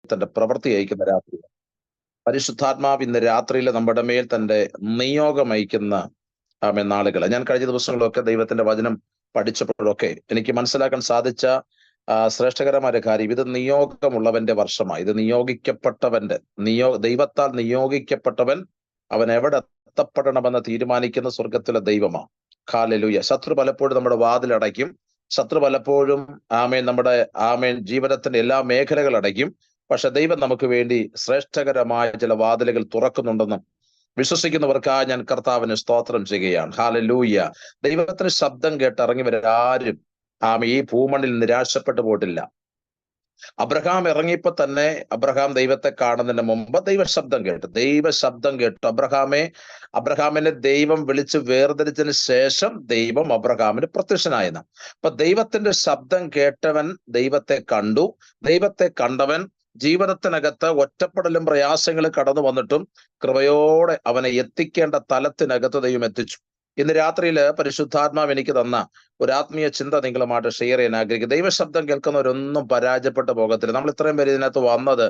തന്റെ പ്രവൃത്തി അയക്കുന്ന രാത്രി. പരിശുദ്ധാത്മാവ് ഇന്ന് രാത്രിയിൽ നമ്മുടെ മേൽ തന്റെ നിയോഗം അയക്കുന്ന നാളുകൾ. ഞാൻ കഴിഞ്ഞ ദിവസങ്ങളിലൊക്കെ ദൈവത്തിന്റെ വചനം പഠിച്ചപ്പോഴൊക്കെ എനിക്ക് മനസ്സിലാക്കാൻ സാധിച്ച ശ്രേഷ്ഠകരമായ ഒരു കാര്യം, ഇത് നിയോഗമുള്ളവന്റെ വർഷമാണ്. ഇത് നിയോഗിക്കപ്പെട്ടവന്റെ ദൈവത്താൽ നിയോഗിക്കപ്പെട്ടവൻ അവൻ എവിടെ എത്തപ്പെടണമെന്ന് തീരുമാനിക്കുന്ന സ്വർഗത്തിലെ ദൈവമാണ്. ഹല്ലേലൂയ. ശത്രു പലപ്പോഴും നമ്മുടെ വാതിലടയ്ക്കും. ശത്രു പലപ്പോഴും നമ്മുടെ ജീവിതത്തിന്റെ എല്ലാ മേഖലകൾ അടയ്ക്കും. പക്ഷെ ദൈവം നമുക്ക് വേണ്ടി ശ്രേഷ്ഠകരമായ ചില വാതിലുകൾ തുറക്കുന്നുണ്ടെന്നും വിശ്വസിക്കുന്നവർക്കായി ഞാൻ കർത്താവിന് സ്തോത്രം ചെയ്യുകയാണ്. ഹല്ലേലൂയ. ദൈവത്തിന് ശബ്ദം കേട്ട് ഇറങ്ങിവരാരും ഈ ഭൂമണ്ണിൽ നിരാശപ്പെട്ടു പോയിട്ടില്ല. അബ്രഹാം ഇറങ്ങിയപ്പോ തന്നെ അബ്രഹാം ദൈവത്തെ കാണുന്നതിന് മുമ്പ് ദൈവശബ്ദം കേട്ടു. അബ്രഹാമിനെ ദൈവം വിളിച്ച് വേർതിരിച്ചതിന് ശേഷം ദൈവം അബ്രഹാമിന് പ്രത്യക്ഷനായെന്ന്. അപ്പൊ ദൈവത്തിന്റെ ശബ്ദം കേട്ടവൻ ദൈവത്തെ കണ്ടു. ദൈവത്തെ കണ്ടവൻ ജീവിതത്തിനകത്ത് ഒറ്റപ്പെടലും പ്രയാസങ്ങളും കടന്നു വന്നിട്ടും കൃപയോടെ അവനെ എത്തിക്കേണ്ട തലത്തിനകത്ത് ദൈവം എത്തിച്ചു. ഇന്ന് രാത്രിയിൽ പരിശുദ്ധാത്മാവ് എനിക്ക് തന്ന ഒരു ആത്മീയ ചിന്ത നിങ്ങളുമായിട്ട് ഷെയർ ചെയ്യാൻ ആഗ്രഹിക്കും. ദൈവശബ്ദം കേൾക്കുന്നവരൊന്നും പരാജയപ്പെട്ടു പോകത്തില്ല. നമ്മൾ ഇത്രയും പേര് ഇതിനകത്ത് വന്നത്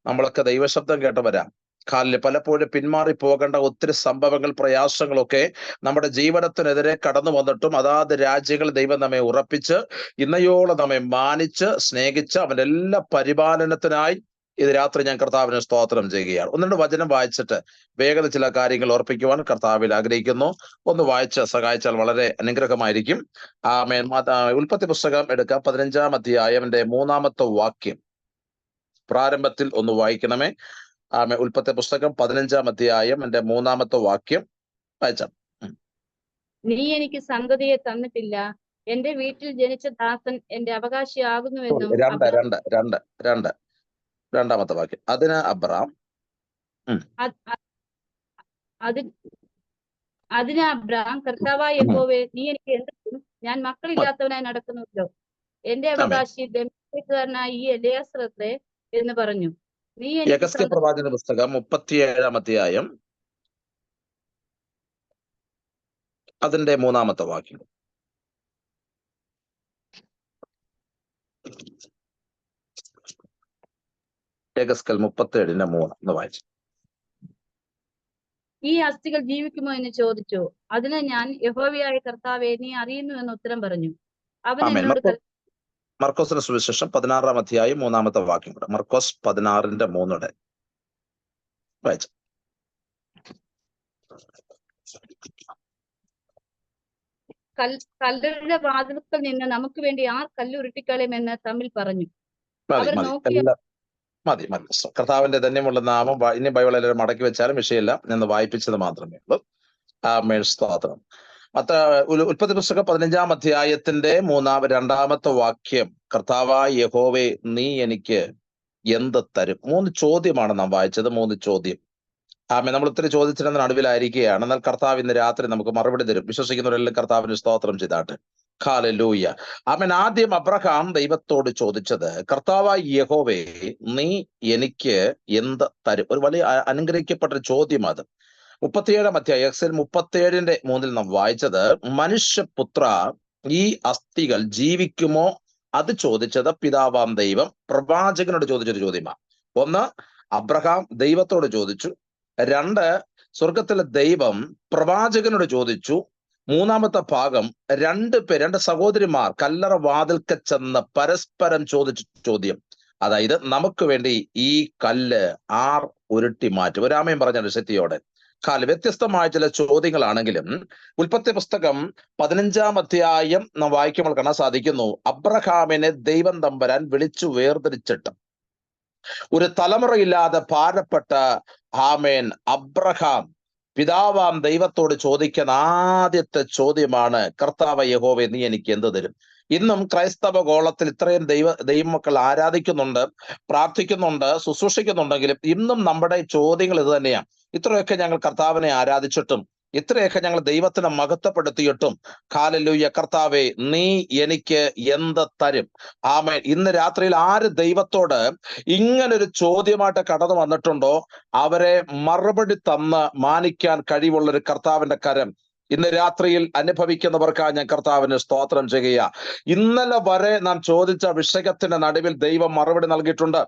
നമ്മളൊക്കെ ദൈവശബ്ദം കേട്ടവരാം. കാലില് പലപ്പോഴും പിന്മാറി പോകേണ്ട ഒത്തിരി സംഭവങ്ങൾ, പ്രയാസങ്ങളൊക്കെ നമ്മുടെ ജീവിതത്തിനെതിരെ കടന്നു വന്നിട്ടും അതാത് രാജ്യങ്ങൾ ദൈവം നമ്മെ ഉറപ്പിച്ച് ഇന്നയോളം നമ്മെ മാനിച്ച് സ്നേഹിച്ച് അവന്റെ എല്ലാ പരിപാലനത്തിനായി ഇത് രാത്രി ഞാൻ കർത്താവിനെ സ്തോത്രം ചെയ്യുകയാണ്. ഒന്നുകൊണ്ട് വചനം വായിച്ചിട്ട് വേഗത ചില കാര്യങ്ങൾ ഓർപ്പിക്കുവാൻ കർത്താവിൽ ആഗ്രഹിക്കുന്നു. ഒന്ന് വായിച്ച് സഹായിച്ചാൽ വളരെ അനുഗ്രഹമായിരിക്കും. ഉൽപ്പത്തി പുസ്തകം എടുക്കാം. 15-ാം അധ്യായം 3-ാമത്തെ വാക്യം പ്രാരംഭത്തിൽ ഒന്ന് വായിക്കണമേ. ഉൽപ്പത്തി പുസ്തകം 15-ാം അധ്യായം 3-ാമത്തെ വാക്യം വായിച്ചാൽ. നീ എനിക്ക് സന്തതിയെ തന്നിട്ടില്ല, എന്റെ വീട്ടിൽ ജനിച്ച ദാസൻ എന്റെ അവകാശിയാകുന്നുവെന്നും. രണ്ടാമത്തെ വാക്യം. അതിന് അബ്രാം കർത്താവായ യഹോവേ, നീ എനിക്ക് എന്ത് തരും? ഞാൻ മക്കളില്ലാത്തവനായി നടക്കുന്നുവല്ലോ. എന്റെ അവകാശി ദമസ്കേസുകാരനായ ഈ എലയാസറത്രേ എന്ന് പറഞ്ഞു. നീ യെഹെസ്കേൽ പ്രവാചകന്റെ പുസ്തകം 37-ാം അധ്യായം അതിന്റെ 3-ാമത്തെ വാക്യം. യെഹെസ്കേൽ 37:3 എന്ന് വായിച്ചു. ഈ അസ്ഥികൾ ജീവിക്കുമോ എന്ന് ചോദിച്ചു. അതിന് ഞാൻ, യഹോവയായ കർത്താവേ, നീ അറിയുന്നു എന്ന് ഉത്തരം പറഞ്ഞു. അവൻ എന്നോട് മർക്കോസിന്റെ സുവിശേഷം 16-ാം അധ്യായം 3-ാമത്തെ വാക്യം കൂടെ. മർക്കോസ് 16:3 വായിച്ചു. കല്ലുകളുടെ വാതിൽക്കൽ നിന്ന് നമുക്ക് വേണ്ടി ആർ കല്ലുരുട്ടിക്കളയുമെന്ന് തമ്മിൽ പറഞ്ഞു. മതി. കർത്താവിന്റെ ധന്യമുള്ള നാമം ഇനി ബൈബിൾ എല്ലാവരും മടക്കി വെച്ചാലും വിഷയമില്ല. ഞാൻ വായിപ്പിച്ചത് മാത്രമേ ഉള്ളൂ. സ്തോത്രം. ഉൽപ്പത്തി പുസ്തകം 15-ാം അധ്യായത്തിന്റെ 2-ാമത്തെ വാക്യം. കർത്താവായ യഹോവേ, നീ എനിക്ക് എന്ത് തരും? 3 ചോദ്യമാണ് നാം വായിച്ചത്. 3 ചോദ്യം. നമ്മൾ ഒത്തിരി ചോദിച്ചിരുന്ന നടുവിലായിരിക്കുകയാണ്. എന്നാൽ കർത്താവ് ഇന്ന് രാത്രി നമുക്ക് മറുപടി തരും. വിശ്വസിക്കുന്നവരെല്ലാം കർത്താവിന് സ്തോത്രം ചെയ്താട്ടെ. ഹല്ലേലൂയ. ആദ്യം അബ്രഹാം ദൈവത്തോട് ചോദിച്ചത്, കർത്താവായ യഹോവേ, നീ എനിക്ക് എന്ത് തരും? ഒരു വലിയ അനുഗ്രഹിക്കപ്പെട്ട ചോദ്യം അത്. 37-ാം അധ്യായം എക്സൽ 37:3 നാം വായിച്ചത്, മനുഷ്യപുത്ര, ഈ അസ്ഥികൾ ജീവിക്കുമോ? അത് ചോദിച്ചത് പിതാവാം ദൈവം പ്രവാചകനോട് ചോദിച്ചൊരു ചോദ്യമാണ്. 1, അബ്രഹാം ദൈവത്തോട് ചോദിച്ചു. 2, സ്വർഗത്തിലെ ദൈവം പ്രവാചകനോട് ചോദിച്ചു. 3-ാമത്തെ ഭാഗം, 2 സഹോദരിമാർ കല്ലറ വാതിൽക്ക് ചെന്ന് പരസ്പരം ചോദിച്ച ചോദ്യം. അതായത് നമുക്ക് വേണ്ടി ഈ കല്ല് ആർ ഉരുട്ടി മാറ്റും? ഒരാമയും പറഞ്ഞ ശക്തിയോടെ. വ്യത്യസ്തമായ ചില ചോദ്യങ്ങളാണെങ്കിലും ഉൽപ്പത്തി പുസ്തകം 15-ാം അധ്യായം നാം വായിക്കുമ്പോൾ കാണാൻ സാധിക്കുന്നു, അബ്രഹാമിനെ ദൈവം തമ്പുരാൻ വിളിച്ചു വേർതിരിച്ചിട്ട് ഒരു തലമുറയില്ലാതെ ഭാരപ്പെട്ട അബ്രഹാം പിതാവാം ദൈവത്തോട് ചോദിക്കുന്ന ആദ്യത്തെ ചോദ്യമാണ്, കർത്താവ് യഹോവേ, നീ എനിക്ക് എന്ത് തരും? ഇന്നും ക്രൈസ്തവ ഗോളത്തിൽ ഇത്രയും ദൈവമക്കൾ ആരാധിക്കുന്നുണ്ട്, പ്രാർത്ഥിക്കുന്നുണ്ട്, ശുശ്രൂഷിക്കുന്നുണ്ടെങ്കിലും ഇന്നും നമ്മുടെ ചോദ്യങ്ങൾ ഇത് തന്നെയാണ്. ഇത്രയൊക്കെ ഞങ്ങൾ കർത്താവിനെ ആരാധിച്ചിട്ടും, ഇത്രയൊക്കെ ഞങ്ങൾ ദൈവത്തിനെ മഹത്വപ്പെടുത്തിയിട്ടും, ഹല്ലേലൂയ, കർത്താവേ, നീ എനിക്ക് എന്ത് തരും? ആമേൻ. ഇന്ന് രാത്രിയിൽ ആര് ദൈവത്തോട് ഇങ്ങനൊരു ചോദ്യമായിട്ട് കടന്നു വന്നിട്ടുണ്ടോ, അവരെ മറുപടി തന്ന് മാനിക്കാൻ കഴിവുള്ളൊരു കർത്താവിന്റെ കരം ഇന്ന് രാത്രിയിൽ അനുഭവിക്കുന്നവർക്കായി ഞാൻ കർത്താവിന് സ്തോത്രം ചെയ്യുക. ഇന്നലെ വരെ നാം ചോദിച്ച വിഷയത്തിന്റെ നടുവിൽ ദൈവം മറുപടി നൽകിയിട്ടുണ്ട്.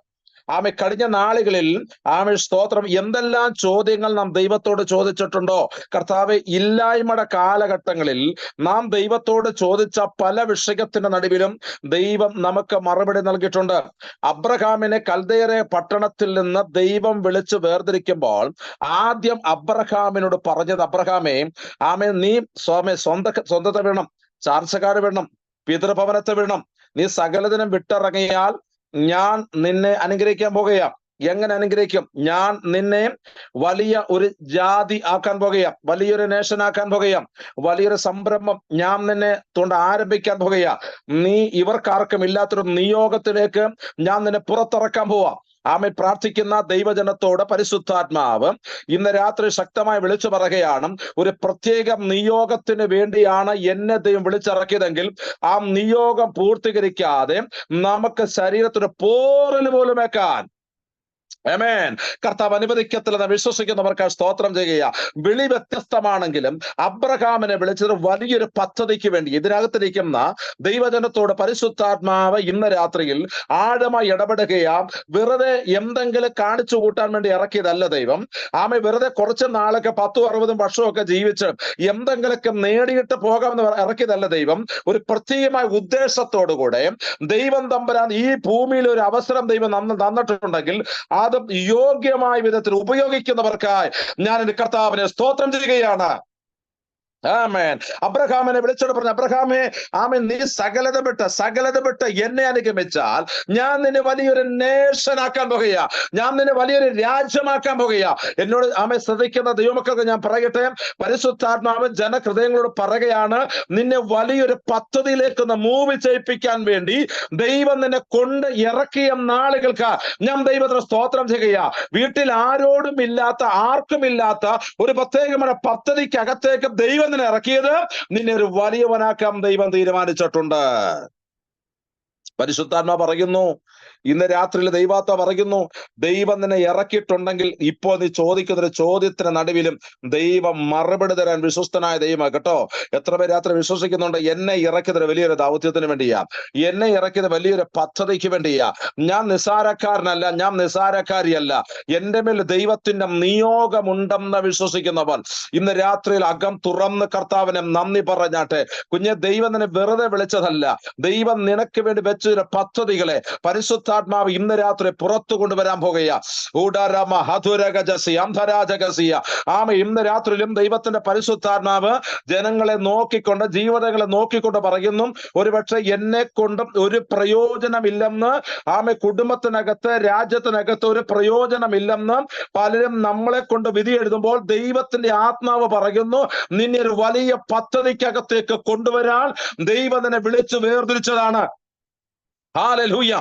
ആമേ കഴിഞ്ഞ നാളുകളിൽ ആമേ സ്തോത്രം എന്തെല്ലാം ചോദ്യങ്ങൾ നാം ദൈവത്തോട് ചോദിച്ചിട്ടുണ്ടോ? കർത്താവെ, ഇല്ലായ്മയുടെ കാലഘട്ടങ്ങളിൽ നാം ദൈവത്തോട് ചോദിച്ച പല വിഷയത്തിന്റെ നടുവിലും ദൈവം നമുക്ക് മറുപടി നൽകിയിട്ടുണ്ട്. അബ്രഹാമിനെ കൽദയരെ പട്ടണത്തിൽ നിന്ന് ദൈവം വിളിച്ച് വേർതിരിക്കുമ്പോൾ ആദ്യം അബ്രഹാമിനോട് പറഞ്ഞത്, അബ്രഹാമേ, ആമേ, നീ സ്വന്തത്തെ വിടണം, ചാർച്ചക്കാര് വിടണം, പിതൃഭവനത്തെ വിടണം, നീ സകലതിനും വിട്ടിറങ്ങിയാൽ ഞാൻ നിന്നെ അനുഗ്രഹിക്കാൻ പോകുകയാ. എങ്ങനെ അനുഗ്രഹിക്കും? ഞാൻ നിന്നെ വലിയ ഒരു ജാതി ആക്കാൻ പോകുകയാ, വലിയൊരു നേഷൻ ആക്കാൻ പോകുകയാ, വലിയൊരു സംരംഭം ഞാൻ നിന്നെ കൊണ്ട് ആരംഭിക്കാൻ പോകുകയാ. നീ ഇവർക്കാർക്കും ഇല്ലാത്തൊരു നിയോഗത്തിലേക്ക് ഞാൻ നിന്നെ പുറത്തിറക്കാൻ പോവാ. ആമേ പ്രാർത്ഥിക്കുന്ന ദൈവജനത്തോട് പരിശുദ്ധാത്മാവ് ഇന്ന് രാത്രി ശക്തമായി വിളിച്ചു പറയുകയാണ്, ഒരു പ്രത്യേക നിയോഗത്തിന് വേണ്ടിയാണ് എന്നെ ദൈവം വിളിച്ചിറക്കിയതെങ്കിൽ ആ നിയോഗം പൂർത്തീകരിക്കാതെ നമുക്ക് ശരീരത്തിന് പോറൽ പോലും വെക്കാൻ ആമേൻ കർത്താവ് അനുവദിക്കത്തില്ലെന്ന് വിശ്വസിക്കുന്നവർക്ക് സ്തോത്രം ചെയ്യുക. വിളി വ്യത്യസ്തമാണെങ്കിലും അബ്രഹാമിനെ വിളിച്ചത് വലിയൊരു പദ്ധതിക്ക് വേണ്ടി. ഇതിനകത്തിരിക്കുന്ന ദൈവജനത്തോട് പരിശുദ്ധാത്മാവ് ഇന്ന് രാത്രിയിൽ ആഴമായി ഇടപെടുകയാ. വെറുതെ എന്തെങ്കിലും കാണിച്ചു കൂട്ടാൻ വേണ്ടി ഇറക്കിയതല്ല ദൈവം. ആമേ വെറുതെ കുറച്ച് നാളൊക്കെ 10-60 വർഷമൊക്കെ ജീവിച്ച് എന്തെങ്കിലുമൊക്കെ നേടിയിട്ട് പോകാമെന്ന് ഇറക്കിയതല്ല ദൈവം. ഒരു പ്രത്യേകമായ ഉദ്ദേശത്തോടുകൂടെ ദൈവം തമ്പുരാൻ ഈ ഭൂമിയിൽ ഒരു അവസരം ദൈവം തന്നിട്ടുണ്ടെങ്കിൽ അത് യോഗ്യമായ വിധത്തിൽ ഉപയോഗിക്കുന്നവർക്കായി ഞാൻ എന്റെ കർത്താവിനെ സ്തോത്രം ചെയ്യുകയാണ്. ആമേൻ. അബ്രഹാമിനെ വിളിച്ചോട് പറഞ്ഞു, അബ്രഹാമേ, ആമേൻ, നീ സകലത വിട്ട് എന്നെ അനുഗമിച്ചാൽ ഞാൻ നിന്നെ വലിയൊരു നേഷനാക്കാൻ പോകുകയാ, ഞാൻ നിന്നെ വലിയൊരു രാജ്യമാക്കാൻ പോകുകയാ. എന്നോട് ആമേ ശ്രദ്ധിക്കുന്ന ദൈവമക്കൾക്ക് ഞാൻ പറയട്ടെ, പരിശുദ്ധാത്മാവ് ജനഹൃദയങ്ങളോട് പറയുകയാണ്, നിന്നെ വലിയൊരു പദ്ധതിയിലേക്ക് മൂവ് ചെയ്യിപ്പിക്കാൻ വേണ്ടി ദൈവം നിന്നെ കൊണ്ട് ഇറക്കിയ നാളുകൾക്ക് ഞാൻ ദൈവത്തിന് സ്തോത്രം ചെയ്യുകയാ. വീട്ടിൽ ആരോടും ഇല്ലാത്ത, ആർക്കുമില്ലാത്ത ഒരു പ്രത്യേകമായ പദ്ധതിക്കകത്തേക്ക് ദൈവം നിന്നെ ഇറക്കിയത്, നിന്നെ ഒരു വലിയവനാക്കാൻ ദൈവം തീരുമാനിച്ചിട്ടുണ്ട്. പരിശുദ്ധാത്മാ പറയുന്നു, ഇന്ന് രാത്രിയിൽ ദൈവാത്മാ പറയുന്നു, ദൈവം നിന്നെ ഇറക്കിയിട്ടുണ്ടെങ്കിൽ ഇപ്പോൾ നീ ചോദിക്കുന്ന ഒരു ചോദ്യത്തിന് നടുവിലും ദൈവം മറുപടി തരാൻ വിശ്വസ്തനായ ദൈവമാണ് കേട്ടോ. എത്ര പേര് രാത്രി വിശ്വസിക്കുന്നുണ്ട്? എന്നെ ഇറക്കിയത് വലിയൊരു ദൗത്യത്തിന് വേണ്ടിയാ, എന്നെ ഇറക്കിയത് വലിയൊരു പദ്ധതിക്ക് വേണ്ടിയാ. ഞാൻ നിസാരക്കാരനല്ല, ഞാൻ നിസാരക്കാരിയല്ല. എന്റെ മേൽ ദൈവത്തിന്റെ നിയോഗമുണ്ടെന്ന് വിശ്വസിക്കുന്നവൻ ഇന്ന് രാത്രിയിൽ അകം തുറന്ന് കർത്താവിനെ നന്ദി പറഞ്ഞാട്ടെ. കുഞ്ഞെ, ദൈവം നിന്നെ വെറുതെ വിളിച്ചതല്ല. ദൈവം നിനക്ക് വേണ്ടി വെച്ച പദ്ധതികളെ പരിശുദ്ധാത്മാവ് ഇന്ന് രാത്രി പുറത്തു കൊണ്ടുവരാൻ പോകുകയാ. ആമ ഇന്ന് രാത്രിയിലും ദൈവത്തിന്റെ പരിശുദ്ധാത്മാവ് ജനങ്ങളെ നോക്കിക്കൊണ്ട്, ജീവിതങ്ങളെ നോക്കിക്കൊണ്ട് പറയുന്നു, ഒരുപക്ഷെ എന്നെ കൊണ്ടും ഒരു പ്രയോജനമില്ലെന്ന്, ആമ കുടുംബത്തിനകത്ത്, രാജ്യത്തിനകത്ത് ഒരു പ്രയോജനമില്ലെന്ന് പലരും നമ്മളെ കൊണ്ട് വിധി എഴുതുമ്പോൾ ദൈവത്തിന്റെ ആത്മാവ് പറയുന്നു, നിന്നെ ഒരു വലിയ പദ്ധതിക്കകത്തേക്ക് കൊണ്ടുവരാൻ ദൈവം നിന്നെ വിളിച്ചു വേർതിരിച്ചതാണ്. ഹല്ലേലൂയ.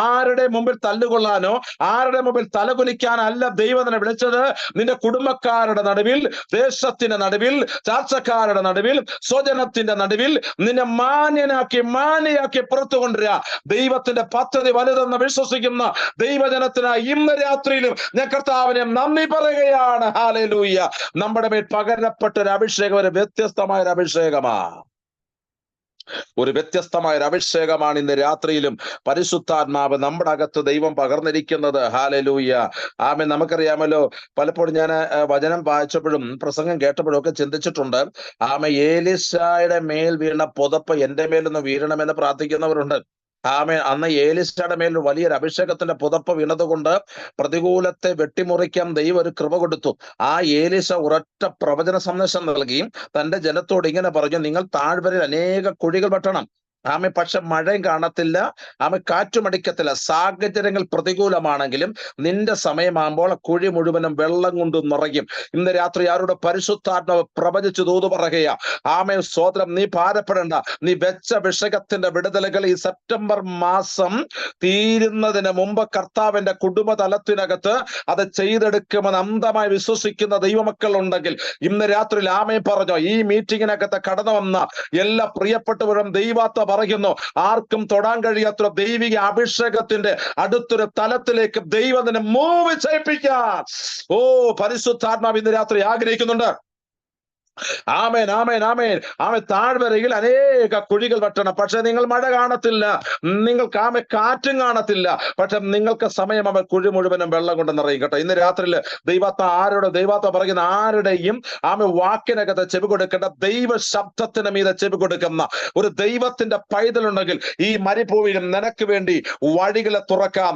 ആരുടെ മുമ്പിൽ തല്ലുകൊള്ളാനോ ആരുടെ മുമ്പിൽ തലകുനിക്കാനല്ല ദൈവം നിന്നെ വിളിച്ചത്. നിന്റെ കുടുംബക്കാരുടെ നടുവിൽ, ദേശത്തിന്റെ നടുവിൽ, ചാർച്ചക്കാരുടെ നടുവിൽ, സ്വജനത്തിന്റെ നടുവിൽ നിന്നെ മാന്യയാക്കി പുറത്തു കൊണ്ടുവരിക. ദൈവത്തിന്റെ പദ്ധതി വലുതെന്ന് വിശ്വസിക്കുന്ന ദൈവജനത്തിനായി ഇന്ന് രാത്രിയിലും ഞാൻ കർത്താവിനെ നന്ദി പറയുകയാണ്. ഹല്ലേലൂയ. നമ്മുടെ മേൽ പകരപ്പെട്ട ഒരു അഭിഷേകം ഒരു വ്യത്യസ്തമായ ഒരു അഭിഷേകമാണ്. ഒരു വ്യത്യസ്തമായ ഒരു അഭിഷേകമാണ് ഇന്ന് രാത്രിയിലും പരിശുദ്ധാത്മാവ് നമ്മുടെ അകത്ത് ദൈവം പകർന്നിരിക്കുന്നത്. ഹല്ലേലൂയ. ആമേൻ. നമുക്കറിയാമല്ലോ, പലപ്പോഴും ഞാൻ വചനം വായിച്ചപ്പോഴും പ്രസംഗം കേട്ടപ്പോഴും ഒക്കെ ചിന്തിച്ചിട്ടുണ്ട്, ഏലീശായുടെ മേൽ വീണ പുതപ്പ് എന്റെ മേലൊന്ന് വീഴണമെന്ന് പ്രാർത്ഥിക്കുന്നവരുണ്ട്. ആമേൻ. അന്ന് ഏലീശയുടെ മേൽ വലിയൊരു അഭിഷേകത്തിന്റെ പുതപ്പ് വീണതുകൊണ്ട് പ്രതികൂലത്തെ വെട്ടിമുറിക്കാൻ ദൈവം ഒരു കൃപ കൊടുത്തു. ആ ഏലീശ ഒരൊറ്റ പ്രവചന സന്ദേശം നൽകി തന്റെ ജനത്തോട് ഇങ്ങനെ പറഞ്ഞു, നിങ്ങൾ താഴ്വരയിൽ അനേക കുഴികൾ വെട്ടണം. ആമേ, പക്ഷെ മഴയും കാണത്തില്ല, ആമേ കാറ്റുമടിക്കത്തില്ല. സാഹചര്യങ്ങൾ പ്രതികൂലമാണെങ്കിലും നിന്റെ സമയമാകുമ്പോൾ കുഴി മുഴുവനും വെള്ളം കൊണ്ട് നിറയും. ഇന്ന് രാത്രി ആരോട് പരിശുദ്ധാത്മാവ് പ്രവചിച്ചു തൂതു പറയുക, ആമേ സ്തോത്രം, നീ ഭാരപ്പെടേണ്ട. നീ വെച്ച വിഷയത്തിന്റെ വിടുതലുകൾ ഈ സെപ്റ്റംബർ മാസം തീരുന്നതിന് മുമ്പ് കർത്താവിന്റെ കുടുംബതലത്തിനകത്ത് അത് ചെയ്തെടുക്കുമെന്ന് അന്ധമായി വിശ്വസിക്കുന്ന ദൈവമക്കൾ ഉണ്ടെങ്കിൽ ഇന്ന് രാത്രി ആമേ പറഞ്ഞോ, ഈ മീറ്റിങ്ങിനകത്ത് കടന്നു വന്ന എല്ലാ പ്രിയപ്പെട്ടവരും ദൈവാത്മ പറയുന്നു, ആർക്കും തൊടാൻ കഴിയാത്ത ദൈവിക അഭിഷേകത്തിന്റെ അടുത്തൊരു തലത്തിലേക്ക് ദൈവത്തിനെ മൂവ് ചെയ്യിപ്പിക്കാൻ പരിശുദ്ധാത്മാവ് ഇന്ന് രാത്രി ആഗ്രഹിക്കുന്നുണ്ട്. ആമേൻ, ആമേൻ, ആമേൻ. താഴ്വരയിൽ അനേക കുഴികൾ വെട്ടണം, പക്ഷെ നിങ്ങൾ മഴ കാണത്തില്ല. നിങ്ങൾക്ക് കാറ്റും കാണത്തില്ല, പക്ഷെ നിങ്ങൾക്ക് സമയം അവൻ കുഴി മുഴുവനും വെള്ളം കൊണ്ട് നിറയും കേട്ടോ. ഇന്ന് രാത്രിയിൽ ദൈവത്ത പറയുന്ന ആരുടെയും വാക്കിനകത്ത് ചെവി കൊടുക്കേണ്ട, ദൈവ ശബ്ദത്തിന് മീതെ ചെവി കൊടുക്കുന്ന ഒരു ദൈവത്തിന്റെ പൈതലുണ്ടെങ്കിൽ ഈ മരുഭൂമിയിലും നിനക്ക് വേണ്ടി വഴികളെ തുറക്കാം.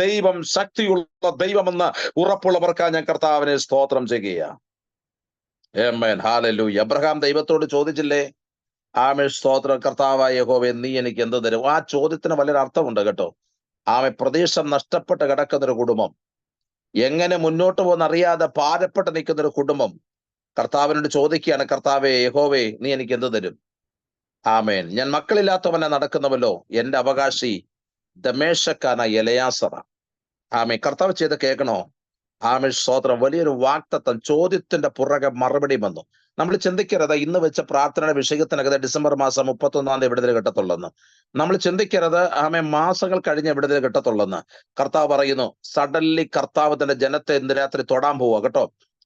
ദൈവം ശക്തിയുള്ള ദൈവമെന്ന് ഉറപ്പുള്ളവർക്കാ ഞാൻ കർത്താവിനെ സ്തോത്രം ചെയ്യുക. ആമേൻ, ഹല്ലേലൂയ. അബ്രഹാം ദൈവത്തോട് ചോദിച്ചില്ലേ, സ്തോത്രം, കർത്താവായ യഹോവേ നീ എനിക്ക് എന്ത് തരും? ആ ചോദ്യത്തിന് വലിയൊരു അർത്ഥമുണ്ട് കേട്ടോ. പ്രതീക്ഷ നഷ്ടപ്പെട്ട് കിടക്കുന്നൊരു കുടുംബം, എങ്ങനെ മുന്നോട്ട് പോകുന്ന അറിയാതെ ഭാരപ്പെട്ട് നിൽക്കുന്നൊരു കുടുംബം കർത്താവിനോട് ചോദിക്കുകയാണ്, കർത്താവേ യഹോവേ നീ എനിക്ക് എന്ത് തരും? ആമേൻ. ഞാൻ മക്കളില്ലാത്തവനെ നടക്കുന്നവല്ലോ, എന്റെ അവകാശി ദമേശക്കാന എലയാസറ. കർത്താവ് ചെയ്ത് കേൾക്കണോ? സ്തോത്രം. വലിയൊരു വാക്തത്വം, ചോദ്യത്തിന്റെ പുറകെ മറുപടി വന്നു. നമ്മൾ ചിന്തിക്കരുത് ഇന്ന് വെച്ച പ്രാർത്ഥനയുടെ വിഷയത്തിനകത്ത് ഡിസംബർ മാസം 31 വിടുതൽ കിട്ടത്തുള്ളെന്ന്. നമ്മൾ ചിന്തിക്കരുത് മാസങ്ങൾ കഴിഞ്ഞ് വിടുതൽ കിട്ടത്തുള്ളെന്ന്. കർത്താവ് പറയുന്നു, സഡൻലി കർത്താവ് തന്റെ ജനത്തെ ഇന്ന് രാത്രി തൊടാൻ പോവുക കേട്ടോ.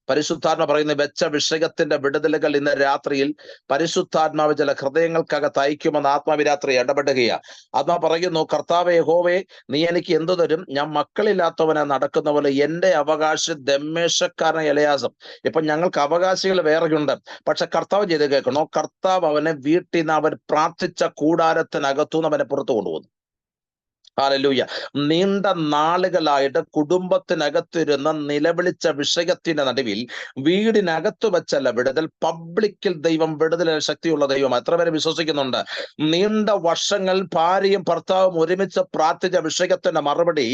പരിശുദ്ധാത്മ പറയുന്ന വെച്ച വിഷയത്തിന്റെ വിടുതലുകൾ ഇന്ന് രാത്രിയിൽ പരിശുദ്ധാത്മാവ് ചില ഹൃദയങ്ങൾക്കകത്ത് അയക്കുമെന്ന് ആത്മാവ് രാത്രി ഇടപെടുകയാണ്. ആത്മാ പറയുന്നു, കർത്താവേ യഹോവേ നീ എനിക്ക് എന്തു തരും? ഞാൻ മക്കളില്ലാത്തവനെ നടക്കുന്ന പോലെ എന്റെ അവകാശി ദമ്മേശക്കാരൻ എലയാസം. ഇപ്പൊ ഞങ്ങൾക്ക് അവകാശികൾ വേറെയുണ്ട്, പക്ഷെ കർത്താവ് ചെയ്ത് കേൾക്കണോ? കർത്താവ് അവനെ വീട്ടിൽ നിന്ന് അവൻ പ്രാർത്ഥിച്ച കൂടാരത്തിനകത്തുനിന്ന് അവനെ പുറത്തു കൊണ്ടുപോകുന്നു. ഹല്ലേലൂയ. നീണ്ട നാളുകളായിട്ട് കുടുംബത്തിനകത്തിരുന്ന നിലവിളിച്ച വിഷയത്തിന്റെ നടുവിൽ വീടിനകത്ത് വെച്ചല്ല വിടുതൽ, പബ്ലിക്കിൽ ദൈവം വിടുതൽ ശക്തിയുള്ള ദൈവം. എത്ര പേര് വിശ്വസിക്കുന്നുണ്ട്? നീണ്ട വർഷങ്ങൾ ഭാര്യയും ഭർത്താവും ഒരുമിച്ച് പ്രാർത്ഥിച്ച വിഷയത്തിന്റെ മറുപടി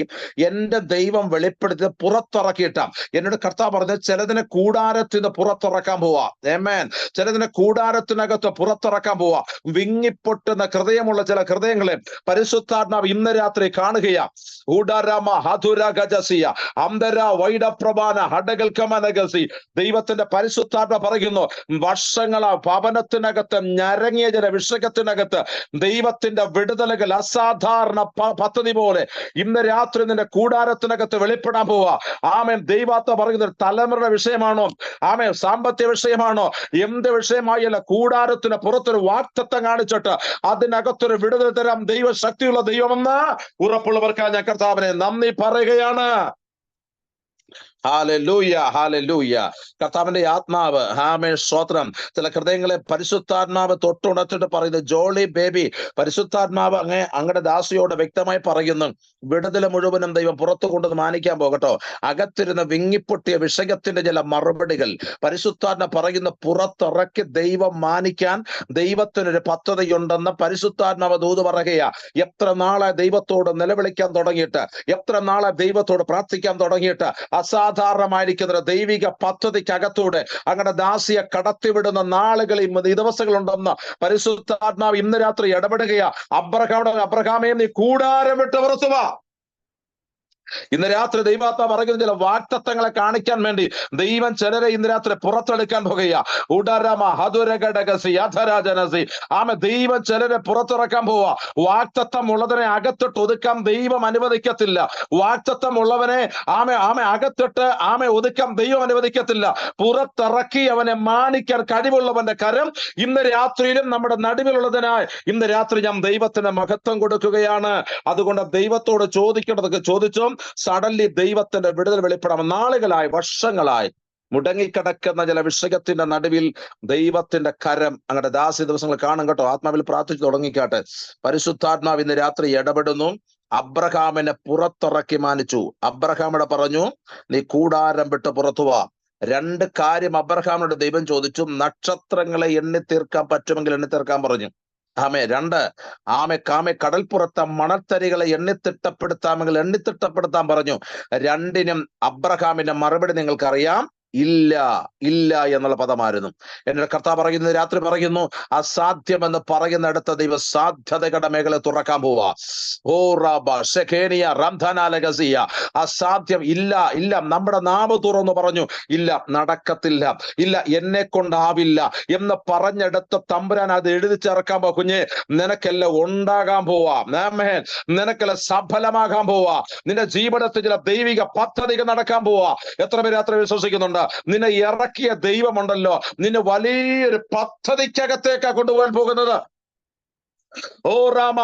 എന്റെ ദൈവം വെളിപ്പെടുത്തി പുറത്തിറക്കിയിട്ടാം. എന്നോട് കർത്താവ് പറഞ്ഞ ചിലതിനെ കൂടാരത്തിന് പുറത്തിറക്കാൻ പോവാ. ആമേൻ. ചിലതിനെ കൂടാരത്തിനകത്ത് പുറത്തിറക്കാൻ പോവാ. വിങ്ങിപ്പൊട്ടുന്ന ഹൃദയമുള്ള ചില ഹൃദയങ്ങളെ പരിശുദ്ധാത്മാവ് ഇന്ന് രാത്രി കാണുകയാ. ദൈവത്തിന്റെ പരിശുദ്ധാത്മ പറയുന്നു, വർഷങ്ങളാ ഭവനത്തിനകത്ത് ഞരങ്ങിയ ചില വിഷയത്തിനകത്ത് ദൈവത്തിന്റെ വിടുതലുകൾ അസാധാരണ പദ്ധതി പോലെ ഇന്ന് രാത്രി നിന്റെ കൂടാരത്തിനകത്ത് വെളിപ്പെടാൻ പോവാ. ആമേൻ. ദൈവാത്മ പറയുന്ന തലമുറയുടെ വിഷയമാണോ? ആമേൻ. സാമ്പത്തിക വിഷയമാണോ? എന്ത് വിഷയമായല്ല, കൂടാരത്തിന് പുറത്തൊരു വാക്തത്വം കാണിച്ചിട്ട് അതിനകത്തൊരു വിടുതൽ തരാം ദൈവ ശക്തിയുള്ള ദൈവമെന്ന് ഉറപ്പുള്ളവർക്കാ ഞാൻ കർത്താവിനെ നന്ദി പറയുകയാണ്. Hallelujah, hallelujah. കർത്താവിന്റെ ആത്മാവ്, ആമേൻ, സ്തോത്രം. ചില ഹൃദയങ്ങളെ പരിശുദ്ധാത്മാവ് തൊട്ടുണർത്തിട്ട് പറയുന്നു, ജോളി ബേബി, പരിശുദ്ധാത്മാവ് അങ്ങയുടെ ദാസിയോട് വ്യക്തമായി പറയുന്നു, വിടുതൽ മുഴുവനും ദൈവം പുറത്തു കൊണ്ടുവന്ന് മാനിക്കാൻ പോകട്ടോ. അകത്തിരുന്ന് വിങ്ങിപ്പൊട്ടിയ വിഷയത്തിന്റെ ചില മറുപടികൾ പരിശുദ്ധാത്മ പറയുന്ന പുറത്തിറക്കി ദൈവം മാനിക്കാൻ ദൈവത്തിനൊരു പദ്ധതിയുണ്ടെന്ന് പരിശുദ്ധാത്മാവ് ദൂത് പറയുകയാ. എത്ര നാളെ ദൈവത്തോട് നിലവിളിക്കാൻ തുടങ്ങിയിട്ട്, എത്ര നാളെ ദൈവത്തോട് പ്രാർത്ഥിക്കാൻ തുടങ്ങിയിട്ട് അസാധാരണമായിരിക്കുന്ന ദൈവിക പദ്ധതിക്കകത്തൂടെ അങ്ങനെ ദാസിയെ കടത്തിവിടുന്ന നാളുകളിൽ ദിവസങ്ങളുണ്ടെന്ന് പരിശുദ്ധാത്മാവ് ഇന്ന് രാത്രി ഇടപെടുകയാ. അബ്രഹാമേ നീ കൂടാരം വിട്ട് പുറത്തു വാ. ഇന്ന് രാത്രി ദൈവാത്മ പറയുന്ന ചില വാക്തത്വങ്ങളെ കാണിക്കാൻ വേണ്ടി ദൈവം ചിലരെ ഇന്ന് രാത്രി പുറത്തെടുക്കാൻ പോകുക. ദൈവം ചിലരെ പുറത്തിറക്കാൻ പോവാ. വാക്തത്വം ഉള്ളതിനെ അകത്തിട്ട് ഒതുക്കാൻ ദൈവം അനുവദിക്കത്തില്ല. വാക്തത്വം ഉള്ളവനെ അകത്തിട്ട് ഒതുക്കാൻ ദൈവം അനുവദിക്കത്തില്ല. പുറത്തിറക്കി അവനെ മാനിക്കാൻ കഴിവുള്ളവന്റെ കരം ഇന്ന് രാത്രിയിലും നമ്മുടെ നടുവിലുള്ളതിനായി ഇന്ന് രാത്രി ഞാൻ ദൈവത്തിന് മഹത്വം കൊടുക്കുകയാണ്. അതുകൊണ്ട് ദൈവത്തോട് ചോദിക്കേണ്ടതൊക്കെ ചോദിച്ചോ. സഡൻലി ദൈവത്തിന്റെ വിടുതൽ വെളിപ്പെടാം. നാളുകളായി, വർഷങ്ങളായി മുടങ്ങിക്കിടക്കുന്ന ചില വിഷയത്തിന്റെ നടുവിൽ ദൈവത്തിന്റെ കരം അങ്ങനെ ദാസി ദിവസങ്ങൾ കാണും കേട്ടോ. ആത്മാവിൽ പ്രാർത്ഥിച്ചു തുടങ്ങിക്കാട്ടെ. പരിശുദ്ധാത്മാവ് ഇന്ന് രാത്രി ഇടപെടുന്നു. അബ്രഹാമിനെ പുറത്തിറക്കി മാനിച്ചു. അബ്രഹാമിനെ പറഞ്ഞു, നീ കൂടാരം വിട്ട് പുറത്തു വാ. രണ്ട് കാര്യം അബ്രഹാമിനോട് ദൈവം ചോദിച്ചു. നക്ഷത്രങ്ങളെ എണ്ണി തീർക്കാൻ പറ്റുമെങ്കിൽ എണ്ണി തീർക്കാൻ പറഞ്ഞു. രണ്ട്, കടൽപ്പുറത്തെ മണൽത്തരികളെ എണ്ണിത്തിട്ടപ്പെടുത്താമെങ്കിൽ എണ്ണിത്തിട്ടപ്പെടുത്താൻ പറഞ്ഞു. രണ്ടിനും അബ്രഹാമിന്റെ മറുപടി നിങ്ങൾക്കറിയാം, ഇല്ല, ഇല്ല എന്നുള്ള പദമായിരുന്നു. എന്റെ കർത്താവ് പറയുന്നത് രാത്രി പറയുന്നു, അസാധ്യമെന്ന് പറയുന്നിടത്ത് ദൈവ സാധ്യതകളുടെ മേഖല തുറക്കാൻ പോവാ. അസാധ്യം, ഇല്ല, ഇല്ല. നമ്മുടെ നാവ് തുറന്നു പറഞ്ഞു, ഇല്ല, നടക്കത്തില്ല, ഇല്ല, എന്നെ കൊണ്ടാവില്ല എന്ന് പറഞ്ഞെടുത്ത് തമ്പുരാൻ അത് എഴുതി ചേർക്കാൻ പോവാ. കുഞ്ഞെ, നിനക്കെല്ലാം ഉണ്ടാകാൻ പോവാ. നിനക്കെല്ലാം സഫലമാകാൻ പോവാ. നിന്റെ ജീവിതത്തിൽ ചില ദൈവിക പദ്ധതികൾ നടക്കാൻ പോവാ. എത്ര പേര് രാത്രി വിശ്വസിക്കുന്നുണ്ട്? ദൈവമുണ്ട്, നിന്നെ ഇറക്കിയ ദൈവമുണ്ടല്ലോ, നിന്നെ വലിയൊരു പദ്ധതിക്കകത്തേക്കാ കൊണ്ടുപോകാൻ പോകുന്നത്. ഓ രാമ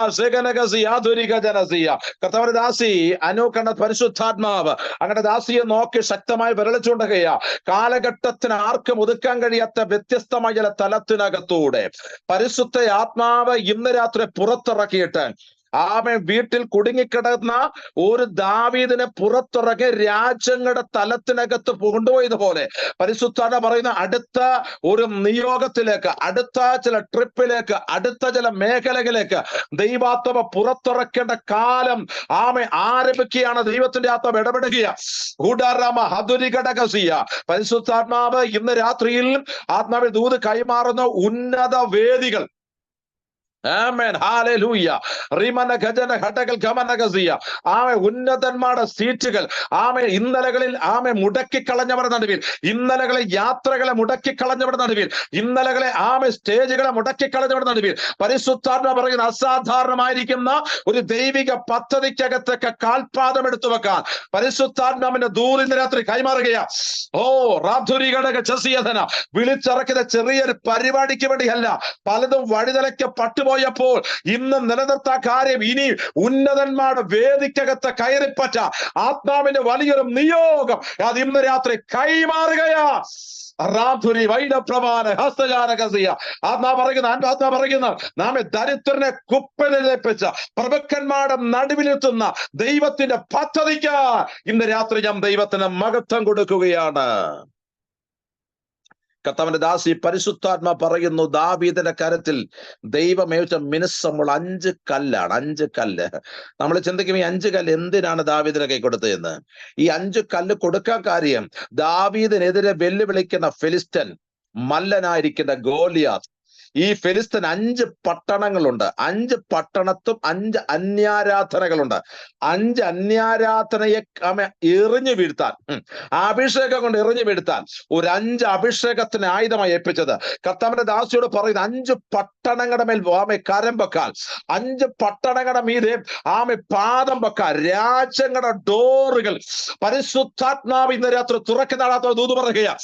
ആധുനിക ജനസിയ കർത്താവിന്റെ ദാസി അനുകണ്ട പരിശുദ്ധാത്മാവ് അങ്ങനെ ദാസിയെ നോക്കി ശക്തമായി വിരളിച്ചുകൊണ്ടുകയാ. കാലഘട്ടത്തിന് ആർക്കും ഒതുക്കാൻ കഴിയാത്ത വ്യത്യസ്തമായ ചില തലത്തിനകത്തൂടെ പരിശുദ്ധ ആത്മാവ് ഇന്ന് രാത്രി പുറത്തിറക്കിയിട്ട് ആമേൻ വീട്ടിൽ കുടുങ്ങിക്കിടന്ന ഒരു ദാവീദിനെ പുറത്തിറങ്ങി രാജ്യങ്ങളുടെ തലത്തിനകത്ത് കൊണ്ടുപോയതുപോലെ പരിശുദ്ധാത്മ പറയുന്ന അടുത്ത ഒരു നിയോഗത്തിലേക്ക്, അടുത്ത ചില ട്രിപ്പിലേക്ക്, അടുത്ത ചില മേഖലകളിലേക്ക് ദൈവാത്മ പുറത്തിറക്കേണ്ട കാലം ആരംഭിക്കുകയാണ്. ദൈവത്തിന്റെ ആത്മാവ് ഇടപെടുക. പരിശുദ്ധാത്മാവ് ഇന്ന് രാത്രിയിൽ ആത്മാവിൽ ദൂത് കൈമാറുന്ന ഉന്നത വേദികൾ, ആമേൻ ഹല്ലേലൂയ, റിമന ഖജന ഘടകൽ ഗമനഗസിയ, ഉന്നതന്മാരുടെ സീറ്റുകൾ ഇന്നലകളിൽ മുടക്കിക്കളഞ്ഞവരുടെ നടുവിൽ, ഇന്നലകളെ യാത്രകളെ മുടക്കിക്കളഞ്ഞവരുടെ നടുവിൽ, ഇന്നലകളെ സ്റ്റേജുകളെ മുടക്കിക്കളഞ്ഞവരുടെ നടുവിൽ പരിശുദ്ധാത്മ പറയുന്ന അസാധാരണമായിരിക്കുന്ന ഒരു ദൈവിക പദ്ധതിക്കകത്തൊക്കെ കാൽപാദം എടുത്തു വെക്കാൻ പരിശുദ്ധാത്മാവിന്റെ ദൂത് ഇന്ന് രാത്രി കൈമാറുകയാ. ഓ റാധുരി ഘടക ചസിയധന വിളിച്ചിറക്കുന്ന ചെറിയൊരു പരിപാടിക്ക് വേണ്ടിയല്ല, പലതും വഴിതലയ്ക്ക് പട്ടുപോയപ്പോൾ ഇന്ന് നിലനിർത്താൻ കാര്യം ഇനി ഉന്നതന്മാരുടെ വേദിക്കകത്ത് കയറിപ്പറ്റ ആത്മാവിന്റെ വലിയൊരു നിയോഗം അത് ഇന്ന് രാത്രി കൈമാറുകയാ. റാധുരി വൈഡപ്രമാന ഹസ്തജാനകസിയ ആത്മാ പറയുന്ന നാമെ ദരിദ്രനെ കുപ്പനിലേപ്പിച്ച പ്രഭുക്കന്മാരുടെ നടുവിലെത്തുന്ന ദൈവത്തിന്റെ പദ്ധതിക്ക് ഇന്ന് രാത്രി ഞാൻ ദൈവത്തിന് മഹത്വം കൊടുക്കുകയാണ്. കർത്താവിന്റെ ദാസി പരിശുദ്ധാത്മ പറയുന്നു, ദാവീദിന്റെ കരത്തിൽ ദൈവമേച്ച മിനുസമുള്ള 5 കല്ലാണ്. 5 കല്ല്. നമ്മൾ ചിന്തിക്കും ഈ 5 കല്ല് എന്തിനാണ് ദാവീദിനെ കൈ കൊടുത്തതെന്ന്. ഈ 5 കല്ല് കൊടുക്കാൻ കാര്യം ദാവീദിനെതിരെ വെല്ലുവിളിക്കുന്ന ഫിലിസ്തൻ മല്ലനായിരിക്കുന്ന ഗോലിയാത്ത്. ഈ ഫിലിസ്തീൻ 5 പട്ടണങ്ങളുണ്ട്. 5 പട്ടണത്തും 5 അന്യാരാധനകളുണ്ട്. 5 അന്യാരാധനയെ എറിഞ്ഞു വീഴ്ത്താൻ, അഭിഷേകം കൊണ്ട് എറിഞ്ഞു വീഴ്ത്താൻ ഒരു 5 അഭിഷേകത്തിന് ആയുധമായി ഏൽപ്പിച്ചത് കർത്താവിന്റെ ദാസിയോട് പറയുന്ന 5 പട്ടണങ്ങളുടെ മേൽ കരം വെക്കാൻ, 5 പട്ടണങ്ങളുടെ മീതെ പാദം വെക്കാൻ, രാജ്യങ്ങളുടെ ഡോറുകൾ പരിശുദ്ധാത്മാവ് ഇന്ന് രാത്രി തുറക്കുന്ന ദൂത് പറയുക.